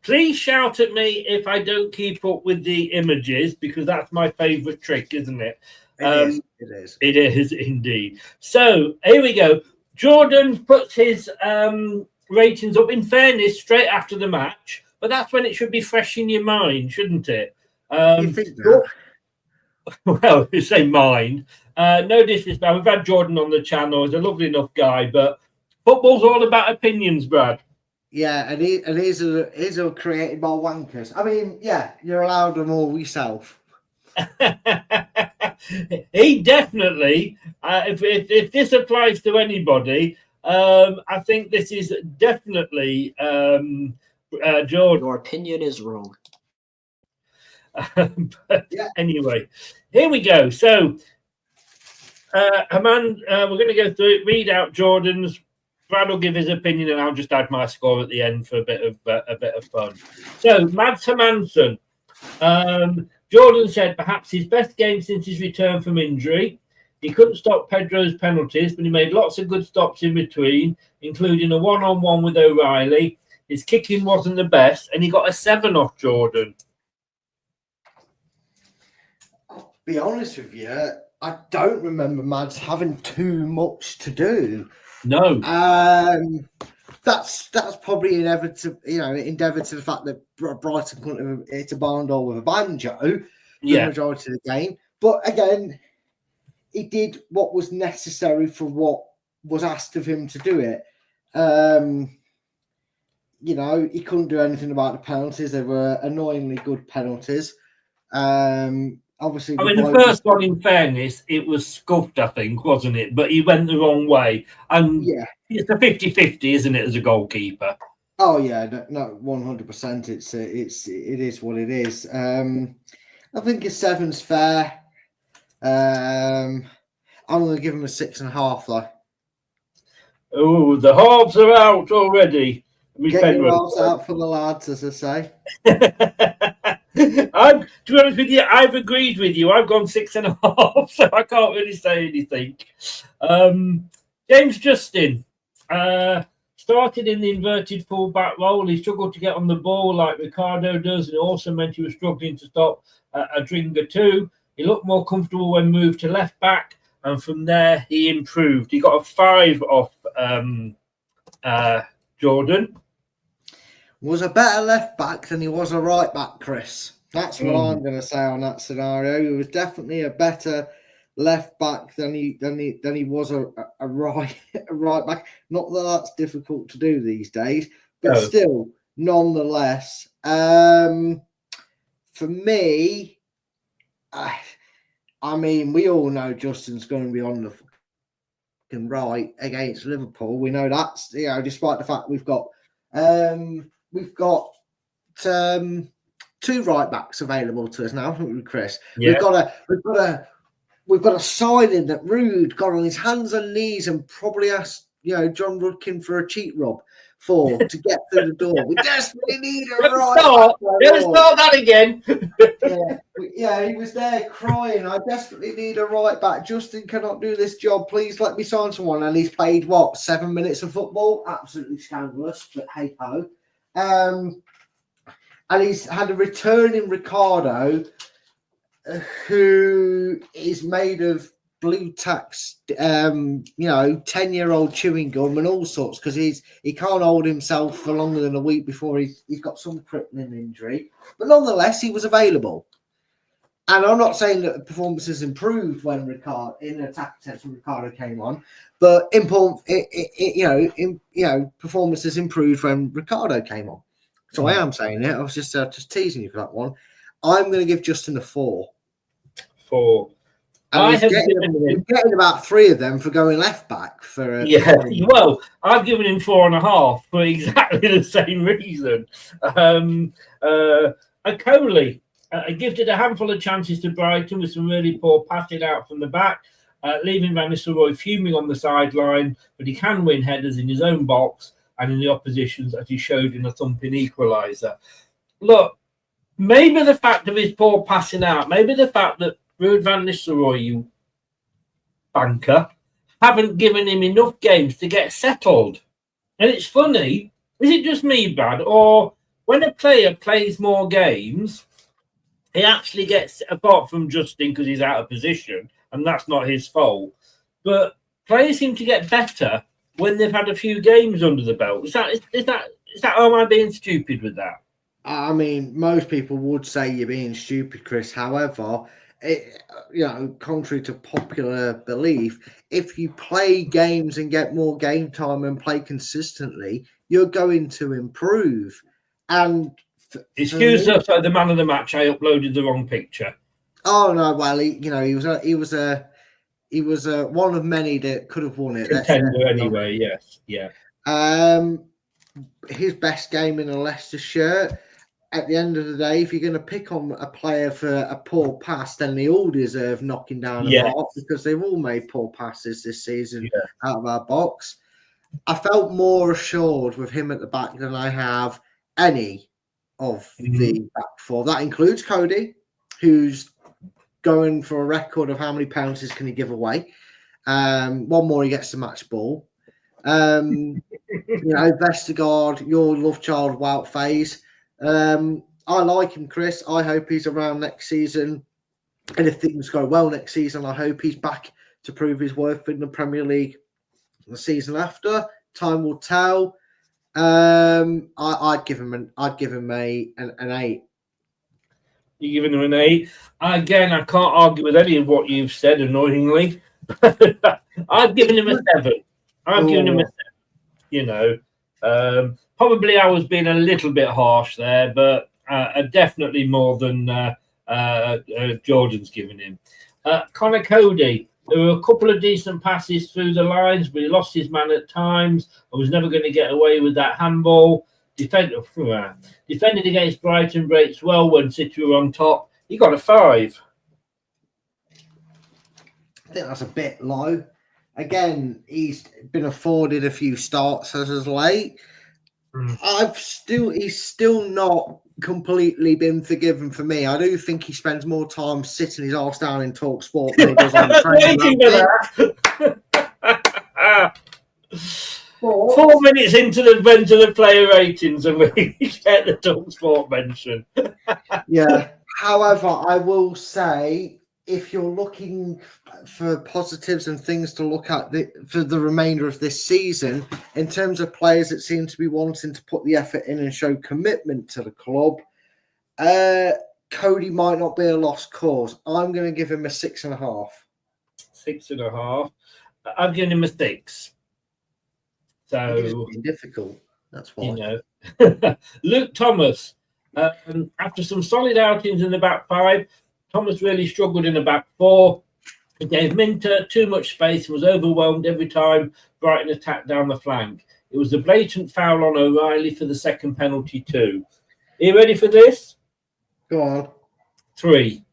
Please shout at me if I don't keep up with the images, because that's my favourite trick, isn't it? It is. It is indeed. So here we go. Jordan puts his ratings up, in fairness, straight after the match. But that's when it should be fresh in your mind, shouldn't it? You think that? Well, you say mind. No disrespect. We've had Jordan on the channel. He's a lovely enough guy, but football's all about opinions, Brad. Yeah, and he's all created by wankers. I mean, yeah, you're allowed them all yourself. He definitely, if this applies to anybody, I think this is definitely Jordan. Your opinion is wrong. But anyway, here we go. So, Haman, we're going to go through it, read out Jordan's. Brad will give his opinion, and I'll just add my score at the end for a bit of fun. So, Mads Hermansson. Jordan said perhaps his best game since his return from injury. He couldn't stop Pedro's penalties, but he made lots of good stops in between, including a one-on-one with O'Reilly. His kicking wasn't the best, and he got a 7 off Jordan. I'll be honest with you, I don't remember Mads having too much to do. No. That's probably inevitable, endeavour to the fact that Brighton couldn't have hit a barn door with a banjo for the majority of the game. But again, he did what was necessary for what was asked of him to do it. He couldn't do anything about the penalties. They were annoyingly good penalties. Obviously, the first one, in fairness, it was scuffed, I think, wasn't it? But he went the wrong way. And it's a 50-50, isn't it, as a goalkeeper? Oh, yeah, no 100%. It is what it is. I think a 7's fair. I'm going to give him a 6.5, though. Oh, the halves are out already. Get your halves out for the lads, as I say. To be honest with you, I've agreed with you. I've gone 6.5, so I can't really say anything. James Justin started in the inverted full-back role. He struggled to get on the ball like Ricardo does, and it also meant he was struggling to stop Adringa too. He looked more comfortable when moved to left-back, and from there he improved. He got a 5 off Jordan. Was a better left back than he was a right back, Chris. That's what I'm going to say on that scenario. He was definitely a better left back than he was a right back. Not that that's difficult to do these days, but still, nonetheless, for me, I mean, we all know Justin's going to be on the fucking right against Liverpool. We know that's despite the fact we've got 2 right backs available to us now, haven't we, Chris? Yeah. We've got a signing that Rude got on his hands and knees and probably asked John Rudkin for a cheat rob to get through the door. We desperately need a right back. Let's start that again. Yeah, he was there crying. I desperately need a right back. Justin cannot do this job. Please let me sign someone. And he's played 7 minutes of football? Absolutely scandalous, but hey ho. And he's had a returning Ricardo who is made of blue tacks, 10-year-old chewing gum and all sorts, because he can't hold himself for longer than a week before he's got some crippling injury. But nonetheless, he was available. And I'm not saying that the performance has improved when attack attempts when Ricardo came on, but performance has improved when Ricardo came on. So I am saying it. I was just teasing you for that one. I'm going to give Justin a 4. 4. And he's getting about 3 of them for going left back. Well, I've given him 4.5 for exactly the same reason. Coley gifted a handful of chances to Brighton with some really poor passing out from the back. leaving Van Nistelrooy fuming on the sideline, but he can win headers in his own box and in the opposition's, as he showed in a thumping equaliser. Look, maybe the fact of his poor passing out, maybe the fact that Ruud Van Nistelrooy, you banker, haven't given him enough games to get settled. And it's funny, is it just me, Brad, or when a player plays more games, he actually gets, apart from Justin because he's out of position, and that's not his fault, but players seem to get better when they've had a few games under the belt. Is that or am I being stupid with that? I mean, most people would say you're being stupid, Chris. However, contrary to popular belief, if you play games and get more game time and play consistently, you're going to improve. And excuse us, the man of the match, I uploaded the wrong picture. Oh no, well, he was one of many that could have won it. Contender anyway, yes, yeah. His best game in a Leicester shirt. At the end of the day, if you're going to pick on a player for a poor pass, then they all deserve knocking down a box because they've all made poor passes this season out of our box. I felt more assured with him at the back than I have any of the back four. That includes Cody, who's going for a record of how many penalties can he give away. One more, he gets the match ball. Vestergaard, your love child, Wout phase. I like him, Chris. I hope he's around next season. And if things go well next season, I hope he's back to prove his worth in the Premier League the season after. Time will tell. I'd give him an 8. You're giving him an 8. Again, I can't argue with any of what you've said, annoyingly. I've given him a 7. I'm giving him a 7. Probably I was being a little bit harsh there, but definitely more than Jordan's given him. Connor Cody, there were a couple of decent passes through the lines, but he lost his man at times. I was never going to get away with that handball. Defended against Brighton rates well when City were on top. He got a 5. I think that's a bit low. Again, he's been afforded a few starts as of late. He's still not completely been forgiven for me. I do think he spends more time sitting his arse down in Talk Sport than he does on the training. 4 minutes into the player ratings and we get the Talk Sport mention. Yeah. However, I will say, if you're looking for positives and things to look at for the remainder of this season, in terms of players that seem to be wanting to put the effort in and show commitment to the club, Cody might not be a lost cause. I'm going to give him a 6.5. 6.5. I've given him a 6. So it's been difficult. That's why. Luke Thomas, after some solid outings in the back 5, Thomas really struggled in the back 4. He gave Minter too much space and was overwhelmed every time Brighton attacked down the flank. It was a blatant foul on O'Reilly for the second penalty too. Are you ready for this? Go on. 3.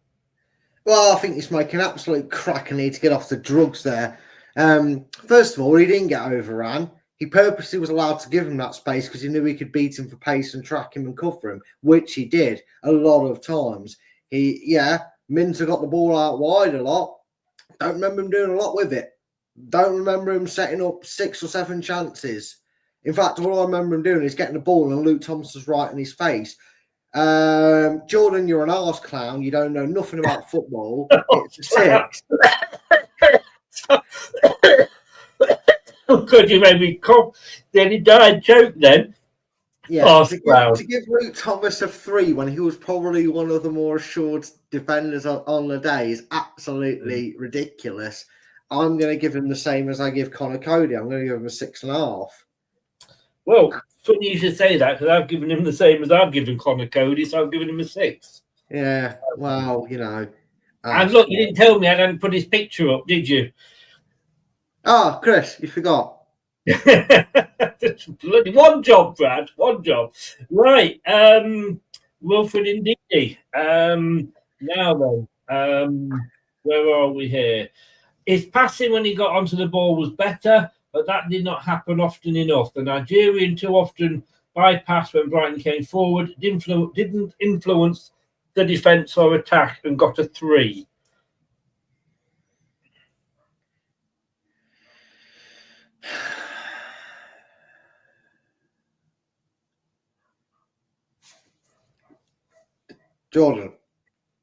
Well, I think he's making absolute crack and need to get off the drugs there. First of all, he didn't get overrun. He purposely was allowed to give him that space because he knew he could beat him for pace and track him and cover him, which he did a lot of times. Minter got the ball out wide a lot. Don't remember him doing a lot with it. Don't remember him setting up 6 or 7 chances. In fact, all I remember him doing is getting the ball and Luke Thomas was right in his face. Jordan, you're an arse clown. You don't know nothing about football. It's a 6. Oh, God, you made me cough. Then he died choke then. Yeah, to give Luke Thomas a 3 when he was probably one of the more assured defenders on the day is absolutely ridiculous. I'm going to give him the same as I give Connor Cody. I'm going to give him a 6.5. Well, funny you should say that because I've given him the same as I've given Connor Cody, so I've given him a 6. Yeah, well, and look, you didn't tell me I hadn't put his picture up, did you? Oh, Chris, you forgot. Bloody one job, Brad. One job. Right. Wilfred Ndidi. Now then, where are we here? His passing when he got onto the ball was better, but that did not happen often enough. The Nigerian too often bypassed when Brighton came forward, didn't influence the defence or attack, and got a 3. Jordan,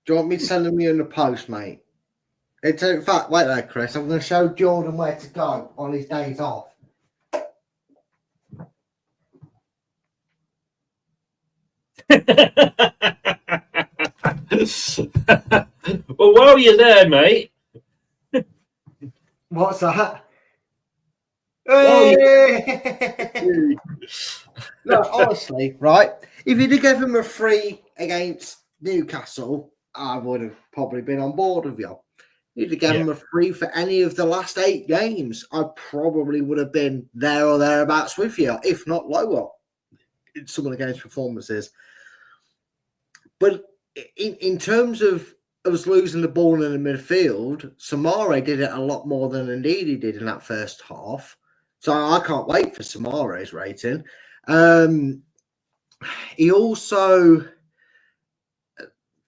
do you want me to send them you in the post, mate? In fact, wait there, Chris. I'm going to show Jordan where to go on his days off. Well, while you're there, mate. What's that? Look, honestly, right? If you'd have given him a 3 against Newcastle, I would have probably been on board with you. You'd have given him a 3 for any of the last 8 games, I probably would have been there or thereabouts with you, if not lower, in some of the game's performances. But in terms of us losing the ball in the midfield, Samare did it a lot more than Ndidi did in that first half. So I can't wait for Samare's rating. He also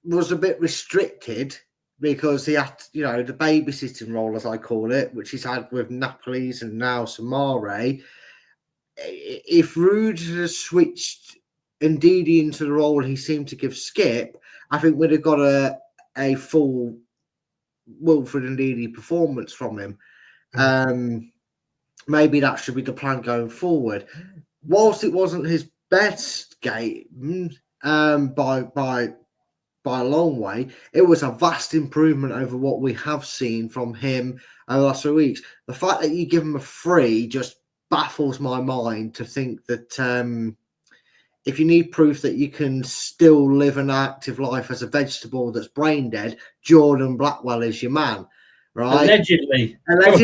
was a bit restricted because he had, the babysitting role, as I call it, which he's had with Napoli's and now Samare. If Rude had switched Ndidi into the role he seemed to give Skip, I think we'd have got a full Wilfred Ndidi performance from him. Maybe that should be the plan going forward. Whilst it wasn't his best game by a long way, it was a vast improvement over what we have seen from him over the last 3 weeks. The fact that you give him a 3 just baffles my mind to think that if you need proof that you can still live an active life as a vegetable that's brain dead, Jordan Blackwell is your man, right? Allegedly. I'm going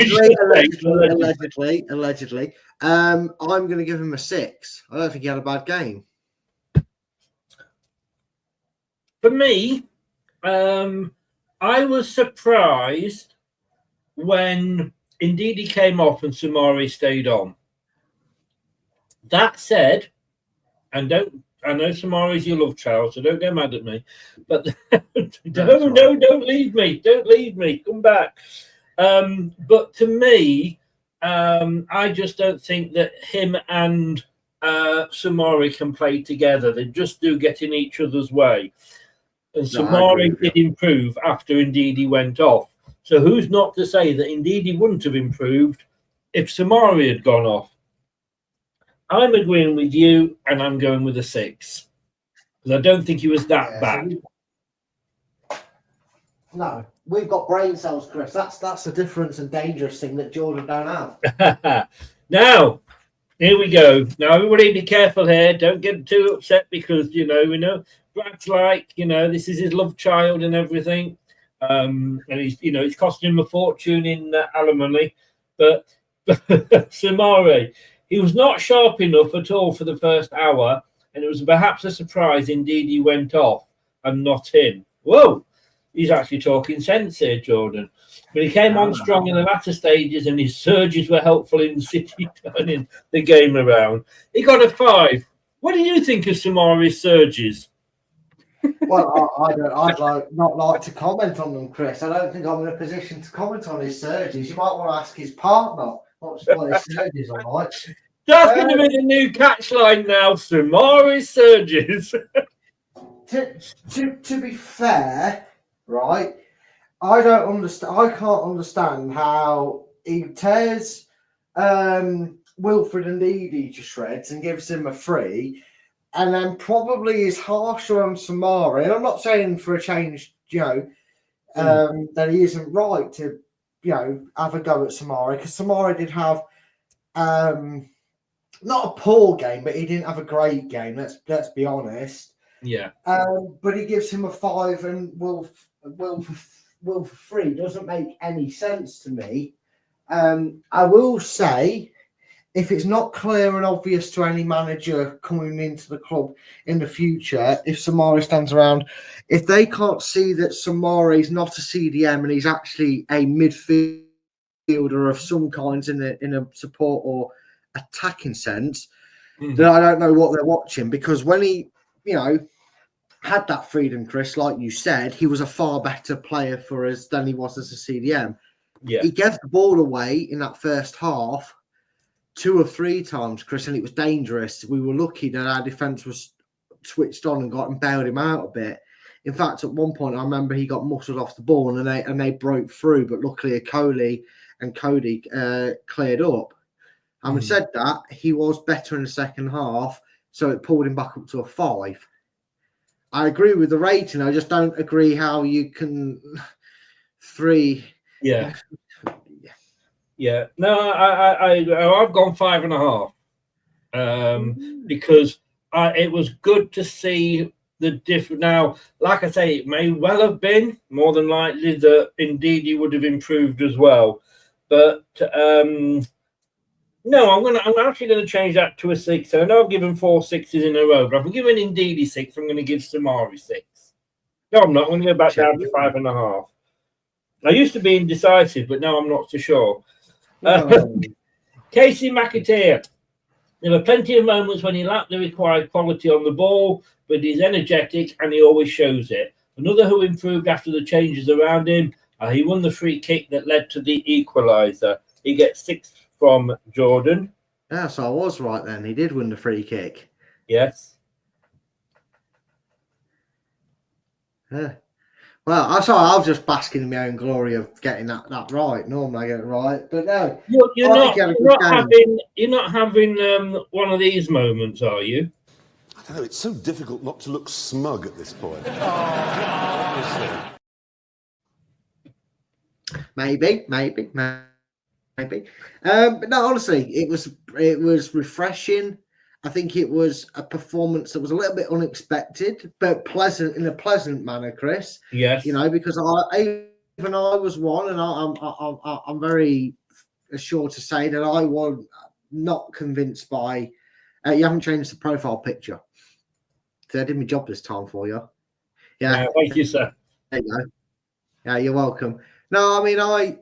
to give him a 6. I don't think he had a bad game. For me, I was surprised when Ndidi came off and Samari stayed on. That said, and I know Samari's your love child, so don't get mad at me. But don't leave me. Don't leave me. Come back. But to me, I just don't think that him and Samari can play together. They just do get in each other's way. And Samari did improve after Ndidi went off. So who's not to say that Ndidi wouldn't have improved if Samari had gone off? I'm agreeing with you, and I'm going with a 6. Because I don't think he was that bad. No, we've got brain cells, Chris. That's a difference and dangerous thing that Jordan don't have. Now, here we go. Now, everybody be careful here. Don't get too upset because, we know Brad's like, this is his love child and everything. And he's, it's costing him a fortune in alimony. But Samari, he was not sharp enough at all for the first hour. And it was perhaps a surprise indeed he went off and not him. Whoa, he's actually talking sense here, Jordan. But he came on strong in the latter stages and his surges were helpful in City turning the game around. He got a 5. What do you think of Samari's surges? Well, I'd not like to comment on them, Chris. I don't think I'm in a position to comment on his surges. You might want to ask his partner what his surges are like. That's going to be the new catchline now, Samari's surges. To be fair, right, I can't understand how he tears Wilfred Ndidi to shreds and gives him a 3. And then probably is harsher on Samari. And I'm not saying for a change, that he isn't right to, have a go at Samari. Because Samari did have not a poor game, but he didn't have a great game. Let's be honest. Yeah. But he gives him a 5 and Wolf for 3. Doesn't make any sense to me. I will say, if it's not clear and obvious to any manager coming into the club in the future, if Samari stands around, if they can't see that Samari is not a CDM and he's actually a midfield midfielder of some kinds in a support or attacking sense, then I don't know what they're watching, because when he, had that freedom, Chris, like you said, he was a far better player for us than he was as a CDM. Yeah. He gave the ball away in that first half 2 or 3 times, Chris, and it was dangerous. We were lucky that our defence was switched on and bailed him out a bit. In fact, at one point, I remember he got muscled off the ball and they broke through, but luckily Cody cleared up. Having said that, he was better in the second half, so it pulled him back up to a 5. I agree with the rating. I just don't agree how you can 3. Yeah. Yeah. No, I've gone 5.5 because it was good to see the different. Now, like I say, it may well have been more than likely that indeed he would have improved as well, but no, I'm actually going to change that to a 6. So I know I've given 4 6s in a row, but if I'm giving Indeedy 6, I'm going to give Samari 6. No, I'm not. I'm going to go back down to 5.5. I used to be indecisive, but now I'm not so sure. Casey McAteer. There were plenty of moments when he lacked the required quality on the ball, but he's energetic and he always shows it. Another who improved after the changes around him. He won the free kick that led to the equaliser. He gets 6 from Jordan. Yeah, so I was right then. He did win the free kick. Yes. Yeah. Well, I was just basking in my own glory of getting that right. Normally I get it right, but no. You're not having one of these moments, are you? I don't know. It's so difficult not to look smug at this point. Maybe. But no, honestly, it was refreshing. I think it was a performance that was a little bit unexpected, but pleasant in a pleasant manner, Chris. Yes. Because I was one, and I'm very sure to say that I was not convinced by. You haven't changed the profile picture, so I did my job this time for you. Yeah, thank you, sir. There you go. Yeah, you're welcome. No, I mean, I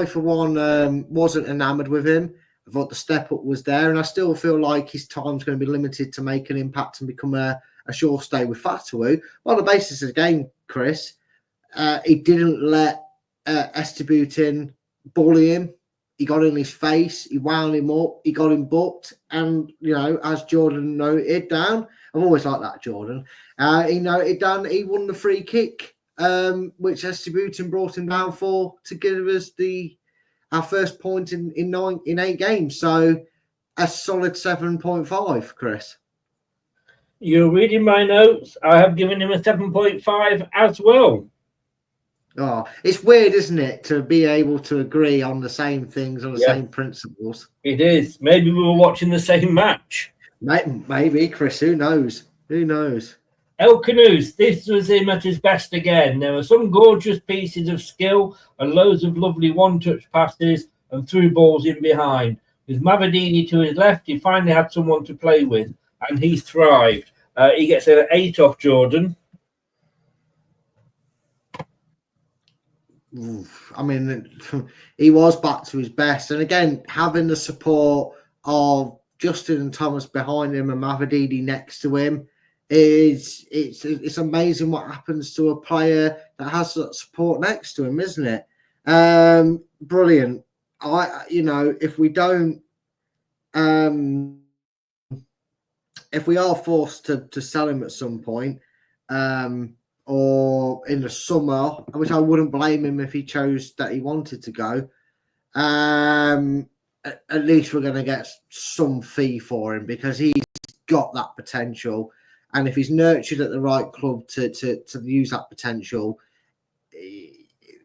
for one wasn't enamoured with him. I thought the step up was there, and I still feel like his time's going to be limited to make an impact and become a sure stay with Fatawu. On the basis of the game, Chris, he didn't let Estebutin bully him. He got in his face. He wound him up. He got him booked. And, as Jordan noted down, I've always liked that, Jordan. He noted down that he won the free kick, which Estebutin brought him down for to give us our first point in 8 games. So a solid 7.5, Chris. You're reading my notes. I have given him a 7.5 as well. Oh, it's weird, isn't it, to be able to agree on the same things, on the same principles. It is. Maybe we were watching the same match. Maybe, Chris. Who knows? Who knows? El Canoes, this was him at his best again. There were some gorgeous pieces of skill and loads of lovely one-touch passes and through balls in behind. With Mavididi to his left, he finally had someone to play with, and he thrived. He gets an 8 off Jordan. I mean, he was back to his best. And again, having the support of Justin and Thomas behind him and Mavididi next to him, it's amazing what happens to a player that has that support next to him, isn't it? Brilliant. If we are forced to sell him at some point, or in the summer, which I wouldn't blame him if he chose that he wanted to go, at least we're going to get some fee for him, because he's got that potential. And if he's nurtured at the right club to use that potential,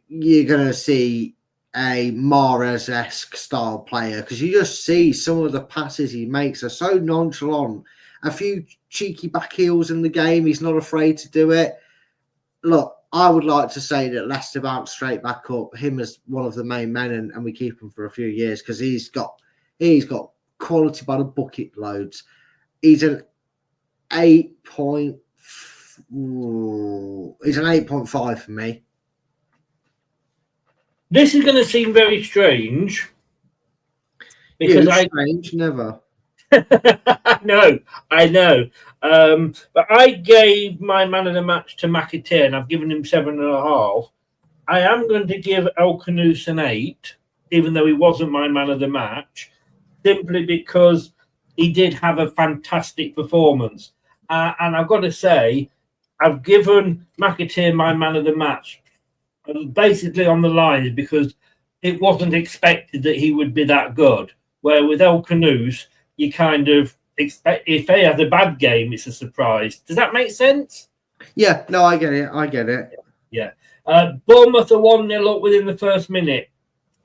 you're going to see a Mahrez-esque style player, because you just see some of the passes he makes are so nonchalant. A few cheeky back heels in the game. He's not afraid to do it. Look, I would like to say that Leicester bounced straight back up, him as one of the main men, and we keep him for a few years, because he's got quality by the bucket loads. He's an 8.5 for me. This is going to seem very strange because strange, never. No, I know. But I gave my man of the match to McAteer, and I've given him 7.5. I am going to give El Canoes an 8, even though he wasn't my man of the match, simply because he did have a fantastic performance. And I've got to say, I've given McAteer my man of the match basically on the lines because it wasn't expected that he would be that good. Where with El Canoes, you kind of expect if he has a bad game, it's a surprise. Does that make sense? Yeah, no, I get it. Yeah. Bournemouth are 1-0 up within the first minute.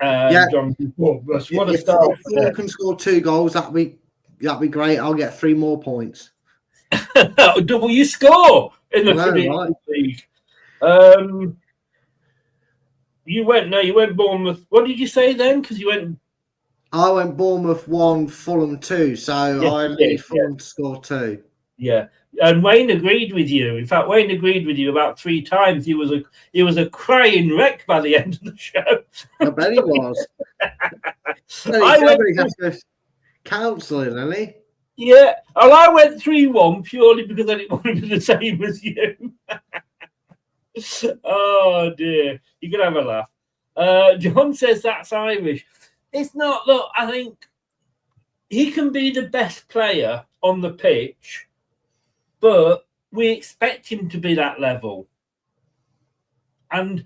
John, what a start. If Fulham can score 2 goals, that'd be great. I'll get 3 more points. Double you score in the Premier League. You went Bournemouth. What did you say then? Because I went Bournemouth 1, Fulham 2, so I need Fulham to score 2. Yeah, and Wayne agreed with you. In fact, Wayne agreed with you about 3 times. He was a crying wreck by the end of the show. I bet he was. He has to counselling, hasn't he? Yeah, well, I went 3-1 purely because I didn't want to be the same as you. Oh dear, you can have a laugh. John says that's Irish. It's not. Look, I think he can be the best player on the pitch, but we expect him to be that level. And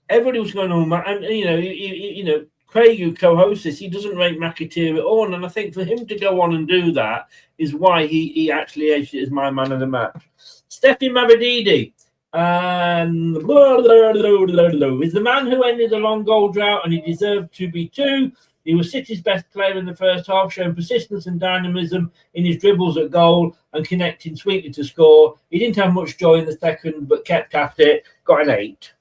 everybody was going on, and you know, Craig, who co-hosts this, he doesn't rate McAteer at all, and I think for him to go on and do that is why he actually edged it as my man of the match. Stefan Mavididi. He's the man who ended the long goal drought, and he deserved to be 2. He was City's best player in the first half, showing persistence and dynamism in his dribbles at goal and connecting sweetly to score. He didn't have much joy in the second, but kept at it. Got an 8.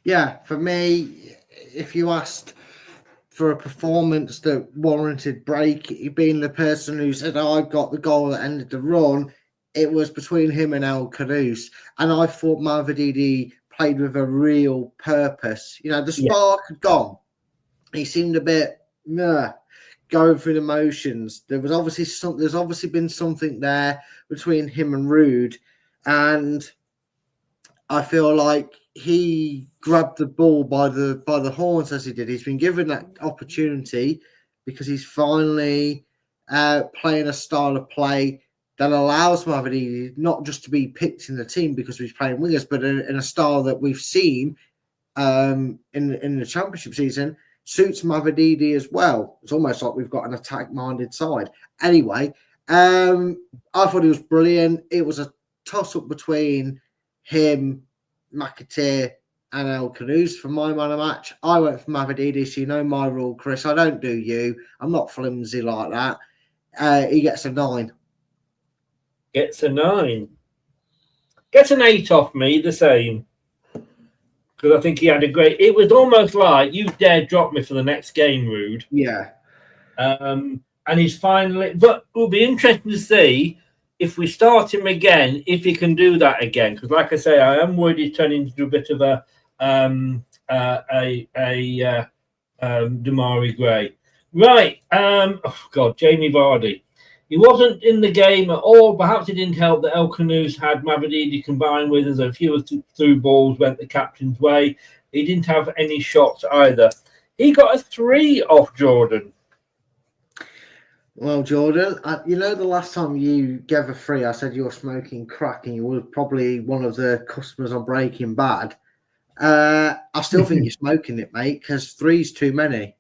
Yeah, for me, if you asked for a performance that warranted break, being the person who said, I got the goal that ended the run, it was between him and El Canoes. And I thought Mavididi played with a real purpose. You know, the spark had gone. He seemed a bit going through the motions. There's obviously been something there between him and Rude. And I feel like he grabbed the ball by the horns as he did. He's been given that opportunity because he's finally playing a style of play that allows Mavididi not just to be picked in the team because he's playing wingers, but in a style that we've seen in the Championship season suits Mavididi as well. It's almost like we've got an attack-minded side. Anyway, I thought he was brilliant. It was a toss-up between him, McAteer, and El Canoes for my man of match. I went for Mavididi, so you know my rule, Chris. I don't do you. I'm not flimsy like that. He gets a 9. Gets a 9. Gets an 8 off me, the same. Because I think he had a great... It was almost like, you dare drop me for the next game, Rude. Yeah. And he's finally... But it will be interesting to see if we start him again, if he can do that again. Because like I say, I am worried he's turning into a bit of a Damari Gray. Right. Jamie Vardy. He wasn't in the game at all. Perhaps it didn't help that El Canoes had Mavididi combined with as a few through balls went the captain's way. He didn't have any shots either. He got a 3 off Jordan. Well, Jordan, you know the last time you gave a 3, I said you were smoking crack and you were probably one of the customers on Breaking Bad. I still think you're smoking it, mate, because 3's too many.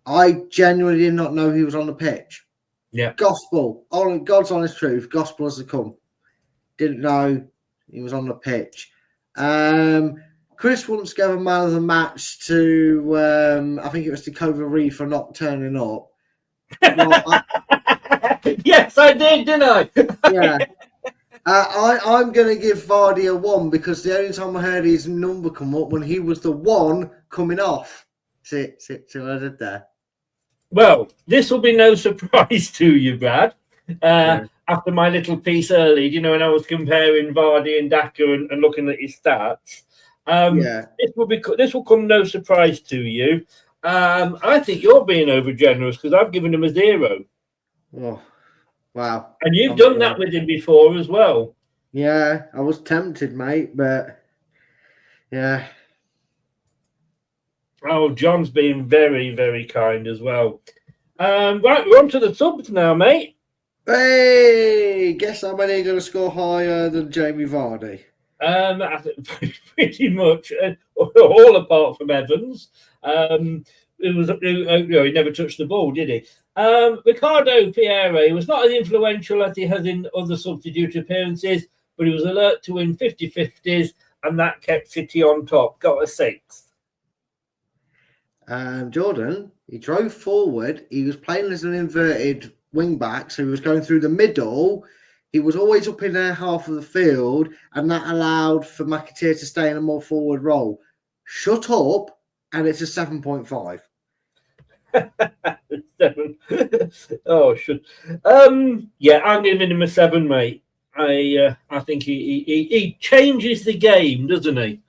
I genuinely did not know he was on the pitch. Yeah. Gospel. God's honest truth. Gospel has come. Didn't know he was on the pitch. Chris once gave a man of the match to, I think it was Dakota Reed for not turning up. Well, yes, I did, didn't I? Yeah. I'm going to give Vardy a 1 because the only time I heard his number come up when he was the 1 coming off. See what I did there? Well, this will be no surprise to you, Brad. After my little piece early, when I was comparing Vardy and Daka and looking at his stats, This will come no surprise to you. I think you're being overgenerous because I've given him a 0. Oh, wow! And you've done that with him before as well. Yeah, I was tempted, mate, but yeah. Oh, John's been very, very kind as well. Right, we're on to the subs now, mate. Hey, guess how many are going to score higher than Jamie Vardy? I think pretty much all apart from Evans. He never touched the ball, did he? Ricardo Pierre was not as influential as he has in other substitute appearances, but he was alert to win 50-50s, and that kept City on top. Got a 6. Jordan, he drove forward. He was playing as an inverted wing back, so he was going through the middle. He was always up in their half of the field, and that allowed for McAteer to stay in a more forward role. Shut up, and it's a 7.5. 7. Oh, should. Yeah, I'm giving him a 7, mate. I think he changes the game, doesn't he?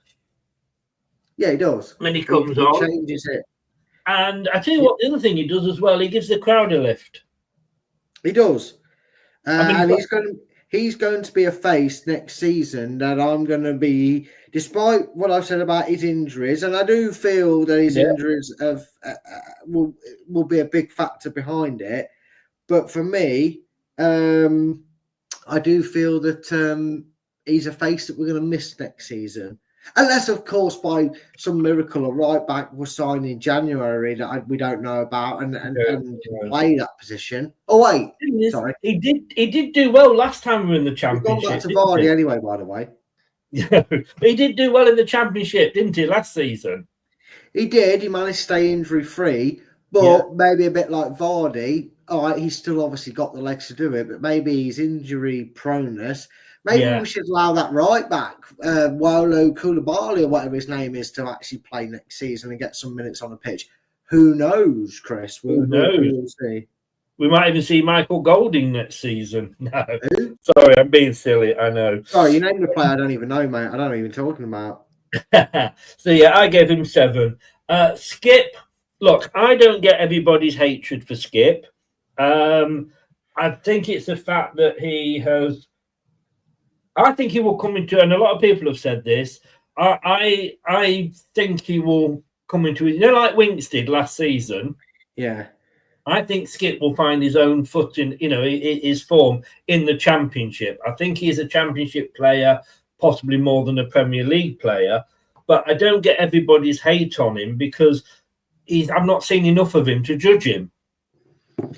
Yeah, he does. When he comes on, changes it. And I tell you what, the other thing he does as well, he gives the crowd a lift. He does. And he's going to be a face next season that I'm going to be, despite what I've said about his injuries, and I do feel that his injuries will be a big factor behind it. But for me, I do feel that he's a face that we're going to miss next season. Unless, of course, by some miracle, a right back was signed in January that we don't know about and play that position. Oh wait, sorry, he did do well last time we were in the Championship. We've gone back to Vardy anyway, by the way. Yeah, he did do well in the Championship, didn't he, last season? He did. He managed to stay injury free, but maybe a bit like Vardy. All right, he's still obviously got the legs to do it, but maybe his injury proneness. Maybe we should allow that right back, Wolo Koulibaly or whatever his name is, to actually play next season and get some minutes on the pitch. Who knows, Chris? Who knows? We'll see. We might even see Michael Golding next season. No, sorry, I'm being silly. I know. Sorry, you named a player I don't even know, mate. I don't know what you're talking about. So yeah, I gave him 7. Skip. Look, I don't get everybody's hatred for Skip. I think it's the fact that he has. I think he will come into, and a lot of people have said this. I think he will come into it. Like Winks did last season. Yeah. I think Skip will find his own footing, his form in the Championship. I think he's a Championship player, possibly more than a Premier League player. But I don't get everybody's hate on him because I've not seen enough of him to judge him.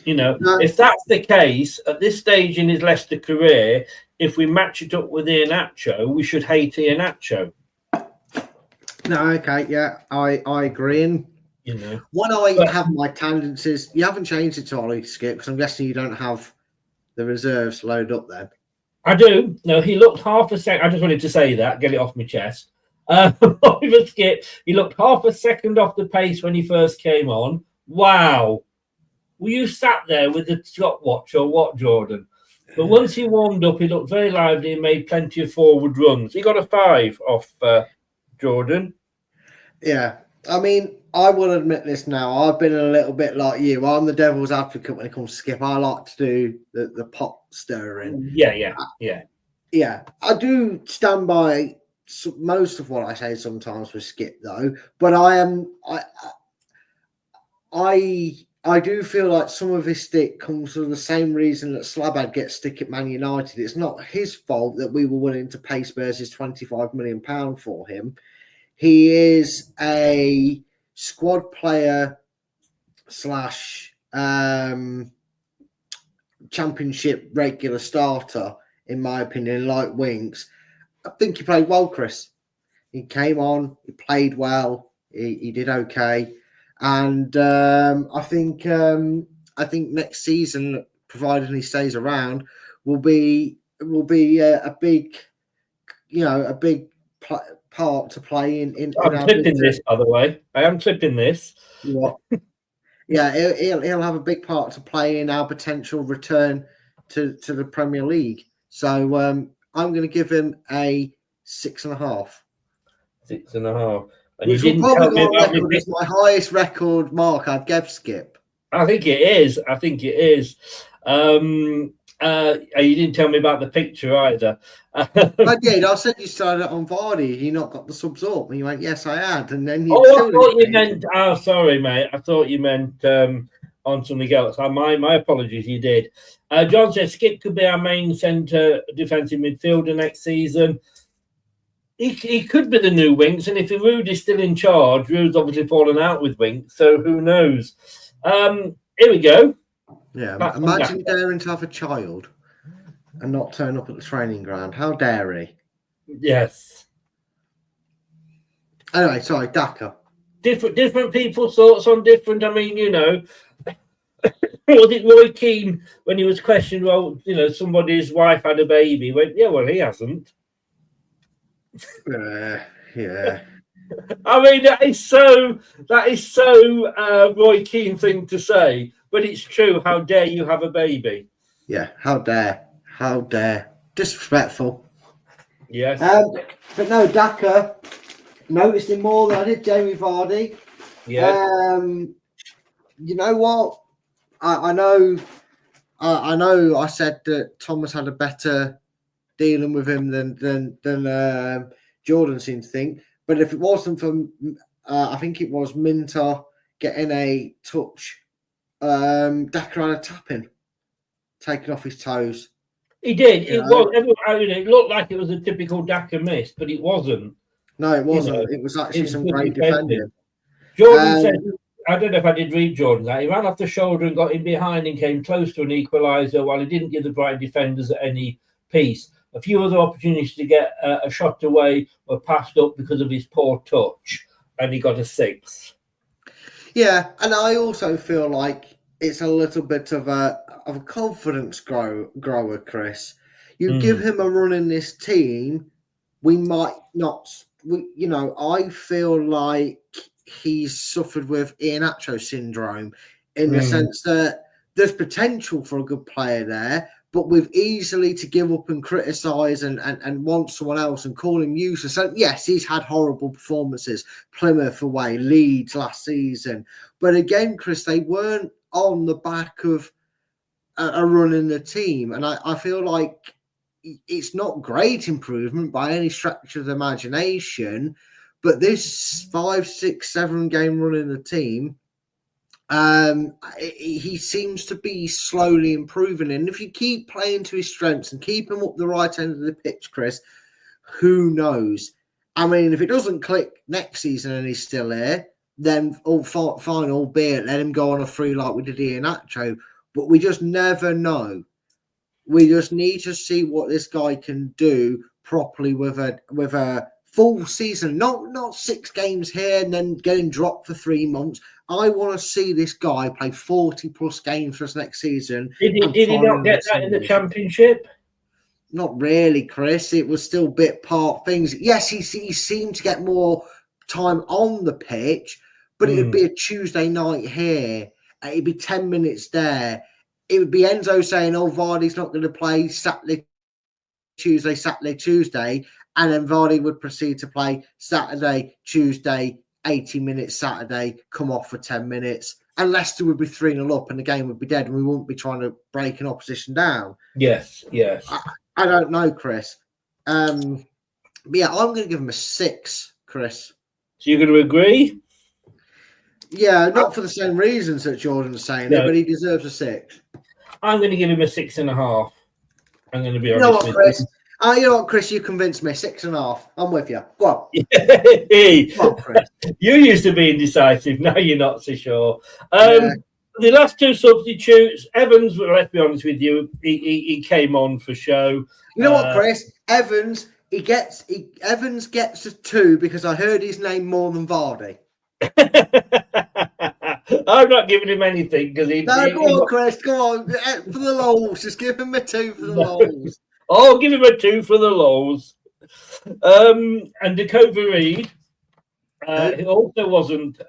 If that's the case, at this stage in his Leicester career, if we match it up with Iheanacho, we should hate Iheanacho. No, okay, yeah, I agree. And when I have my tendencies, you haven't changed it to Ollie Skip because I'm guessing you don't have the reserves loaded up then. I do. No, he looked half a second. I just wanted to say that, get it off my chest. Oliver Skip, he looked half a second off the pace when he first came on. Wow. Were you sat there with the stopwatch or what, Jordan? But once he warmed up, he looked very lively and made plenty of forward runs. He got a 5 off Jordan. Yeah. I mean, I will admit this now. I've been a little bit like you. I'm the devil's advocate when it comes to Skip. I like to do the pot stirring. Yeah. Yeah. I do stand by most of what I say sometimes with Skip, though. But I do feel like some of his stick comes from the same reason that Slabhead gets stick at Man United. It's not his fault that we were willing to pay Spurs' £25 million for him. He is a squad player / championship regular starter, in my opinion, like Winks. I think he played well, Chris. He came on, he played well, he did okay. And I think next season, provided he stays around, will be a big part to play in I'm clipping this, by the way. I am clipping this. What? Yeah, he'll have a big part to play in our potential return to the Premier League. So I'm going to give him a 6.5. 6.5. And Which you will didn't tell probably me go on about record as my highest record mark I've gave Skip. I think it is. You didn't tell me about the picture either. I did. I said you started it on Vardy. You not got the subs up, and you went, "Yes, I had." And then you. I thought you meant. Oh, sorry, mate. I thought you meant on something else. My apologies. You did. John says Skip could be our main centre defensive midfielder next season. He could be the new Winks, and if Rudy's still in charge, Rudy's obviously fallen out with Winks, so who knows? Here we go. Yeah, imagine daring to have a child and not turn up at the training ground. How dare he? Yes. Anyway, sorry, Daka. Different people's thoughts on different. I mean, was it Roy Keane when he was questioned? Well, somebody's wife had a baby. He went, yeah, well, he hasn't. Yeah. I mean, that is so Roy Keane thing to say, but it's true. How dare you have a baby? Yeah, how dare, disrespectful. Yes. But no, Daka noticed him more than I did Jamie Vardy. Yeah. You know what? I know. I said that Thomas had a better dealing with him than Jordan seemed to think. But if it wasn't for, I think it was Minter getting a touch, Daka had a tapping, taken off his toes. He did. It looked like it was a typical Daka miss, but it wasn't. No, it wasn't. It was actually some great defending. Jordan said, I don't know if I did read Jordan that he ran off the shoulder and got in behind and came close to an equaliser while he didn't give the Brighton defenders any peace. A few other opportunities to get a shot away were passed up because of his poor touch, and he got a 6. Yeah, and I also feel like it's a little bit of a confidence grower, Chris. You give him a run in this team, we might not. I feel like he's suffered with Iheanacho syndrome in the sense that there's potential for a good player there. But we've easily to give up and criticise and want someone else and call him useless. And yes, he's had horrible performances, Plymouth away, Leeds last season. But again, Chris, they weren't on the back of a run in the team. And I feel like it's not great improvement by any stretch of the imagination. But this 5, 6, 7 game run in the team, he seems to be slowly improving, and if you keep playing to his strengths and keep him up the right end of the pitch, Chris, who knows? I mean, if it doesn't click next season and he's still here, then fine, albeit let him go on a free like we did Iheanacho, but we just never know. We just need to see what this guy can do properly with a full season, not 6 games here and then getting dropped for 3 months. I want to see this guy play 40 plus games for us next season. Did he not get that in the Championship? Not really, Chris. It was still bit part things. Yes, he seemed to get more time on the pitch, but it would be a Tuesday night here. It'd be 10 minutes there. It would be Enzo saying, "Oh, Vardy's not going to play Saturday, Tuesday," and then Vardy would proceed to play Saturday, Tuesday, 80 minutes Saturday, come off for 10 minutes. And Leicester would be 3-0 up and the game would be dead and we wouldn't be trying to break an opposition down. Yes. I don't know, Chris. But yeah, I'm going to give him a 6, Chris. So you're going to agree? Yeah, not for the same reasons that Jordan's saying it, but he deserves a 6. I'm going to give him a 6.5. I'm going to be honest. You know what, Chris? You know what, Chris? You convinced me. 6.5. I'm with you. Go on. Come on, Chris. You used to be indecisive. Now you're not so sure. The last 2 substitutes, Evans, let's be honest with you, he came on for show. You know what, Chris? Evans gets a 2 because I heard his name more than Vardy. I'm not giving him anything because he. No, go on, Chris. Go on. For the lows. Just give him a 2 for the lows. I'll give him a 2 for the lows. And Dakota Reed, he also wasn't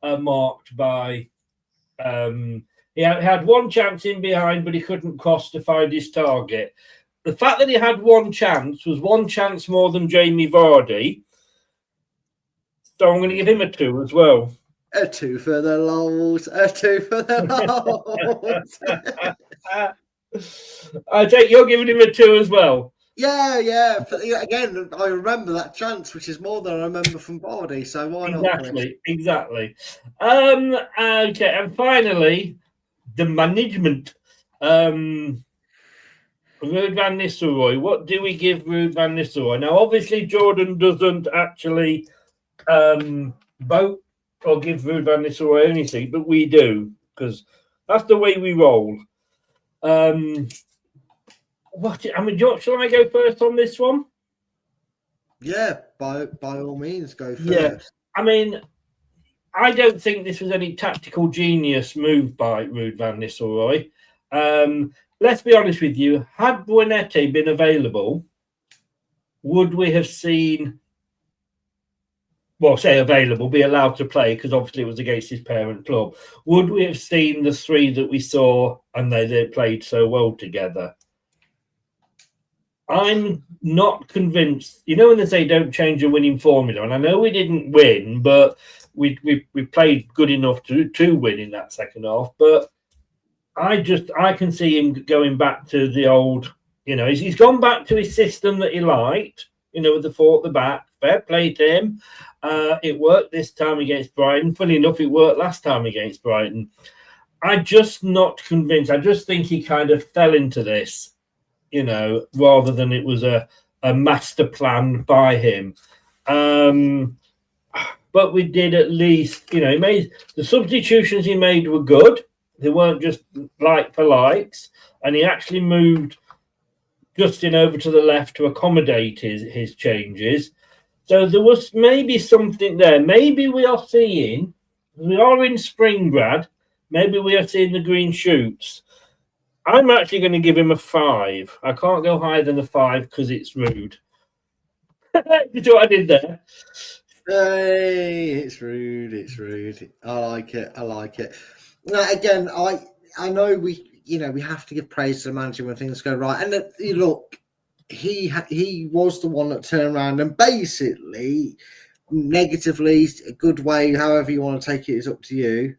marked by. He had 1 chance in behind, but he couldn't cross to find his target. The fact that he had 1 chance was 1 chance more than Jamie Vardy. So I'm going to give him a 2 as well. A 2 for the lols. A 2 for the lols. I take you're giving him a 2 as well. Yeah. Again, I remember that chance, which is more than I remember from Bardi. So why not? Exactly. Okay, and finally, the management. Ruud van Nistelrooy. What do we give Ruud van Nistelrooy? Now, obviously, Jordan doesn't actually vote or give Ruud van Nistelrooy anything, but we do because that's the way we roll. Shall I go first on this one? Yeah, by all means, go first. Yeah, I don't think this was any tactical genius move by Ruud van Nistelrooy. Let's be honest with you. Had Buonete been available, would we have seen, be allowed to play, because obviously it was against his parent club, would we have seen the 3 that we saw and they played so well together? I'm not convinced. You know when they say don't change a winning formula, and I know we didn't win, but we played good enough to win in that second half. But I can see him going back to the old, he's gone back to his system that he liked, with the 4 at the back. Fair play to him. It worked this time against Brighton. Funny enough, it worked last time against Brighton. I'm just not convinced. I just think he kind of fell into this, rather than it was a master plan by him. But we did at least, he made the substitutions he made were good. They weren't just like for likes. And he actually moved Justin over to the left to accommodate his changes. So there was maybe something there. Maybe we are in spring, Brad. Maybe we are seeing the green shoots. I'm actually going to give him a 5. I can't go higher than a 5 because it's rude. You see what I did there? Hey, it's rude. I like it. Now, again, I know we have to give praise to the manager when things go right. And look, he was the one that turned around and basically, negatively, a good way, however you want to take it, is up to you.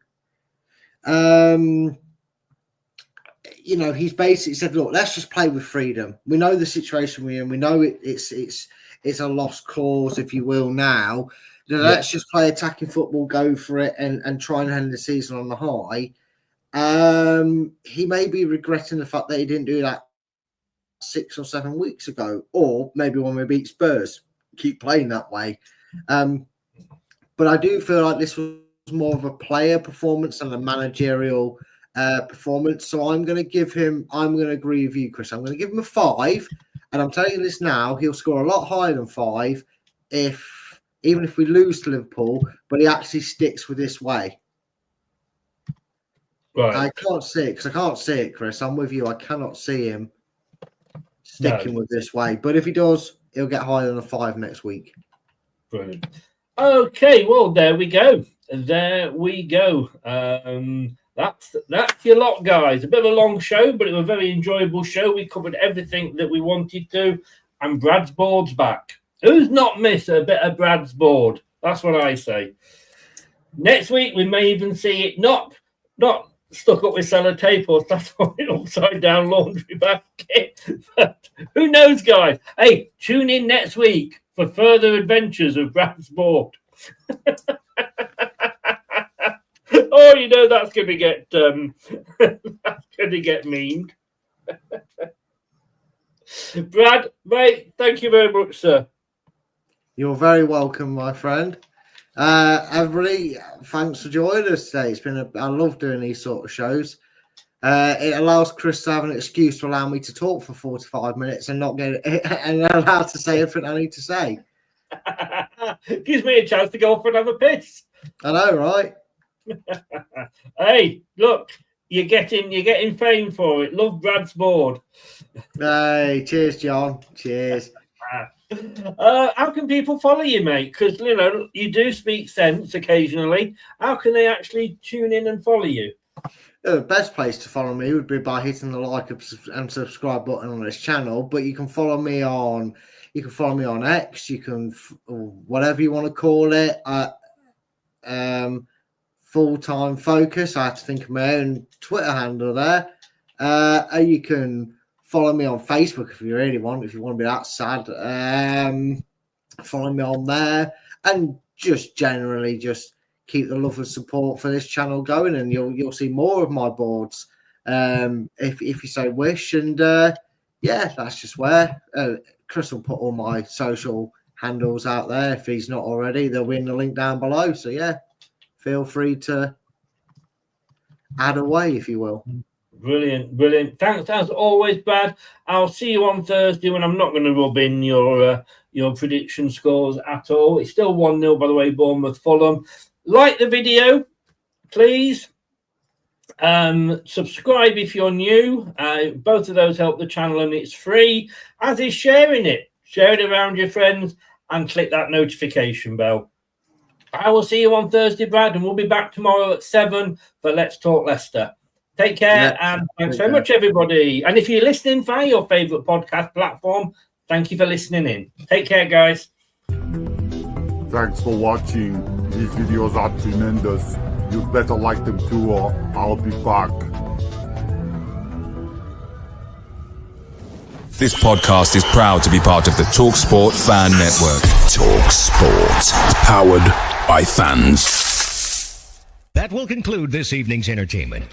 He's basically said, look, let's just play with freedom. We know the situation we're in. We know it's a lost cause, if you will, now. Let's just play attacking football, go for it, and try and end the season on the high. He may be regretting the fact that he didn't do that 6 or 7 weeks ago, or maybe when we beat Spurs, keep playing that way. But I do feel like this was more of a player performance than a managerial performance. So I'm going to agree with you, Chris. I'm going to give him a 5. And I'm telling you this now, he'll score a lot higher than 5 even if we lose to Liverpool, but he actually sticks with this way. Right. I can't see it, Chris. I'm with you. I cannot see him sticking with this way. But if he does, he'll get higher than a 5 next week. Brilliant. Okay, well, there we go. That's your lot, guys. A bit of a long show, but it was a very enjoyable show. We covered everything that we wanted to, and Brad's board's back. Who's not missed a bit of Brad's board? That's what I say. Next week, we may even see it not stuck up with sellotape or stuff on an upside-down laundry basket. But who knows, guys? Hey, tune in next week for further adventures of Brad's board. Oh, that's going to get memed. Brad, mate, thank you very much, sir. You're very welcome, my friend. Everybody, thanks for joining us today. I love doing these sort of shows. It allows Chris to have an excuse to allow me to talk for 45 minutes and not get and allowed to say everything I need to say. Gives me a chance to go for another piss. I know, right? Hey, look, you're getting fame for it. Love Brad's board. Hey, cheers, John. Cheers. How can people follow you, mate? Because you do speak sense occasionally. How can they actually tune in and follow you? The best place to follow me would be by hitting the like and subscribe button on this channel. But you can follow me on X. You can whatever you want to call it. full-time focus. I had to think of my own Twitter handle there. You can follow me on Facebook if you really want, if you want to be that sad. Follow me on there, and just generally just keep the love and support for this channel going, and you'll see more of my boards if you so wish. And that's just where Chris will put all my social handles out there if he's not already. There'll be in the link down below. So feel free to add away, if you will. Brilliant. Thanks as always, Brad. I'll see you on Thursday when I'm not going to rub in your prediction scores at all. It's still 1-0, by the way, Bournemouth Fulham. Like the video, please. Subscribe if you're new. Both of those help the channel, and it's free, as is sharing it. Share it around your friends and click that notification bell. I will see you on Thursday, Brad, and we'll be back tomorrow at 7 for Let's Talk Leicester. Take care, and thanks very much, everybody. And if you're listening via your favourite podcast platform, thank you for listening in. Take care, guys. Thanks for watching. These videos are tremendous. You'd better like them too, or I'll be back. This podcast is proud to be part of the TalkSport Fan Network. TalkSport. Powered by fans. That will conclude this evening's entertainment.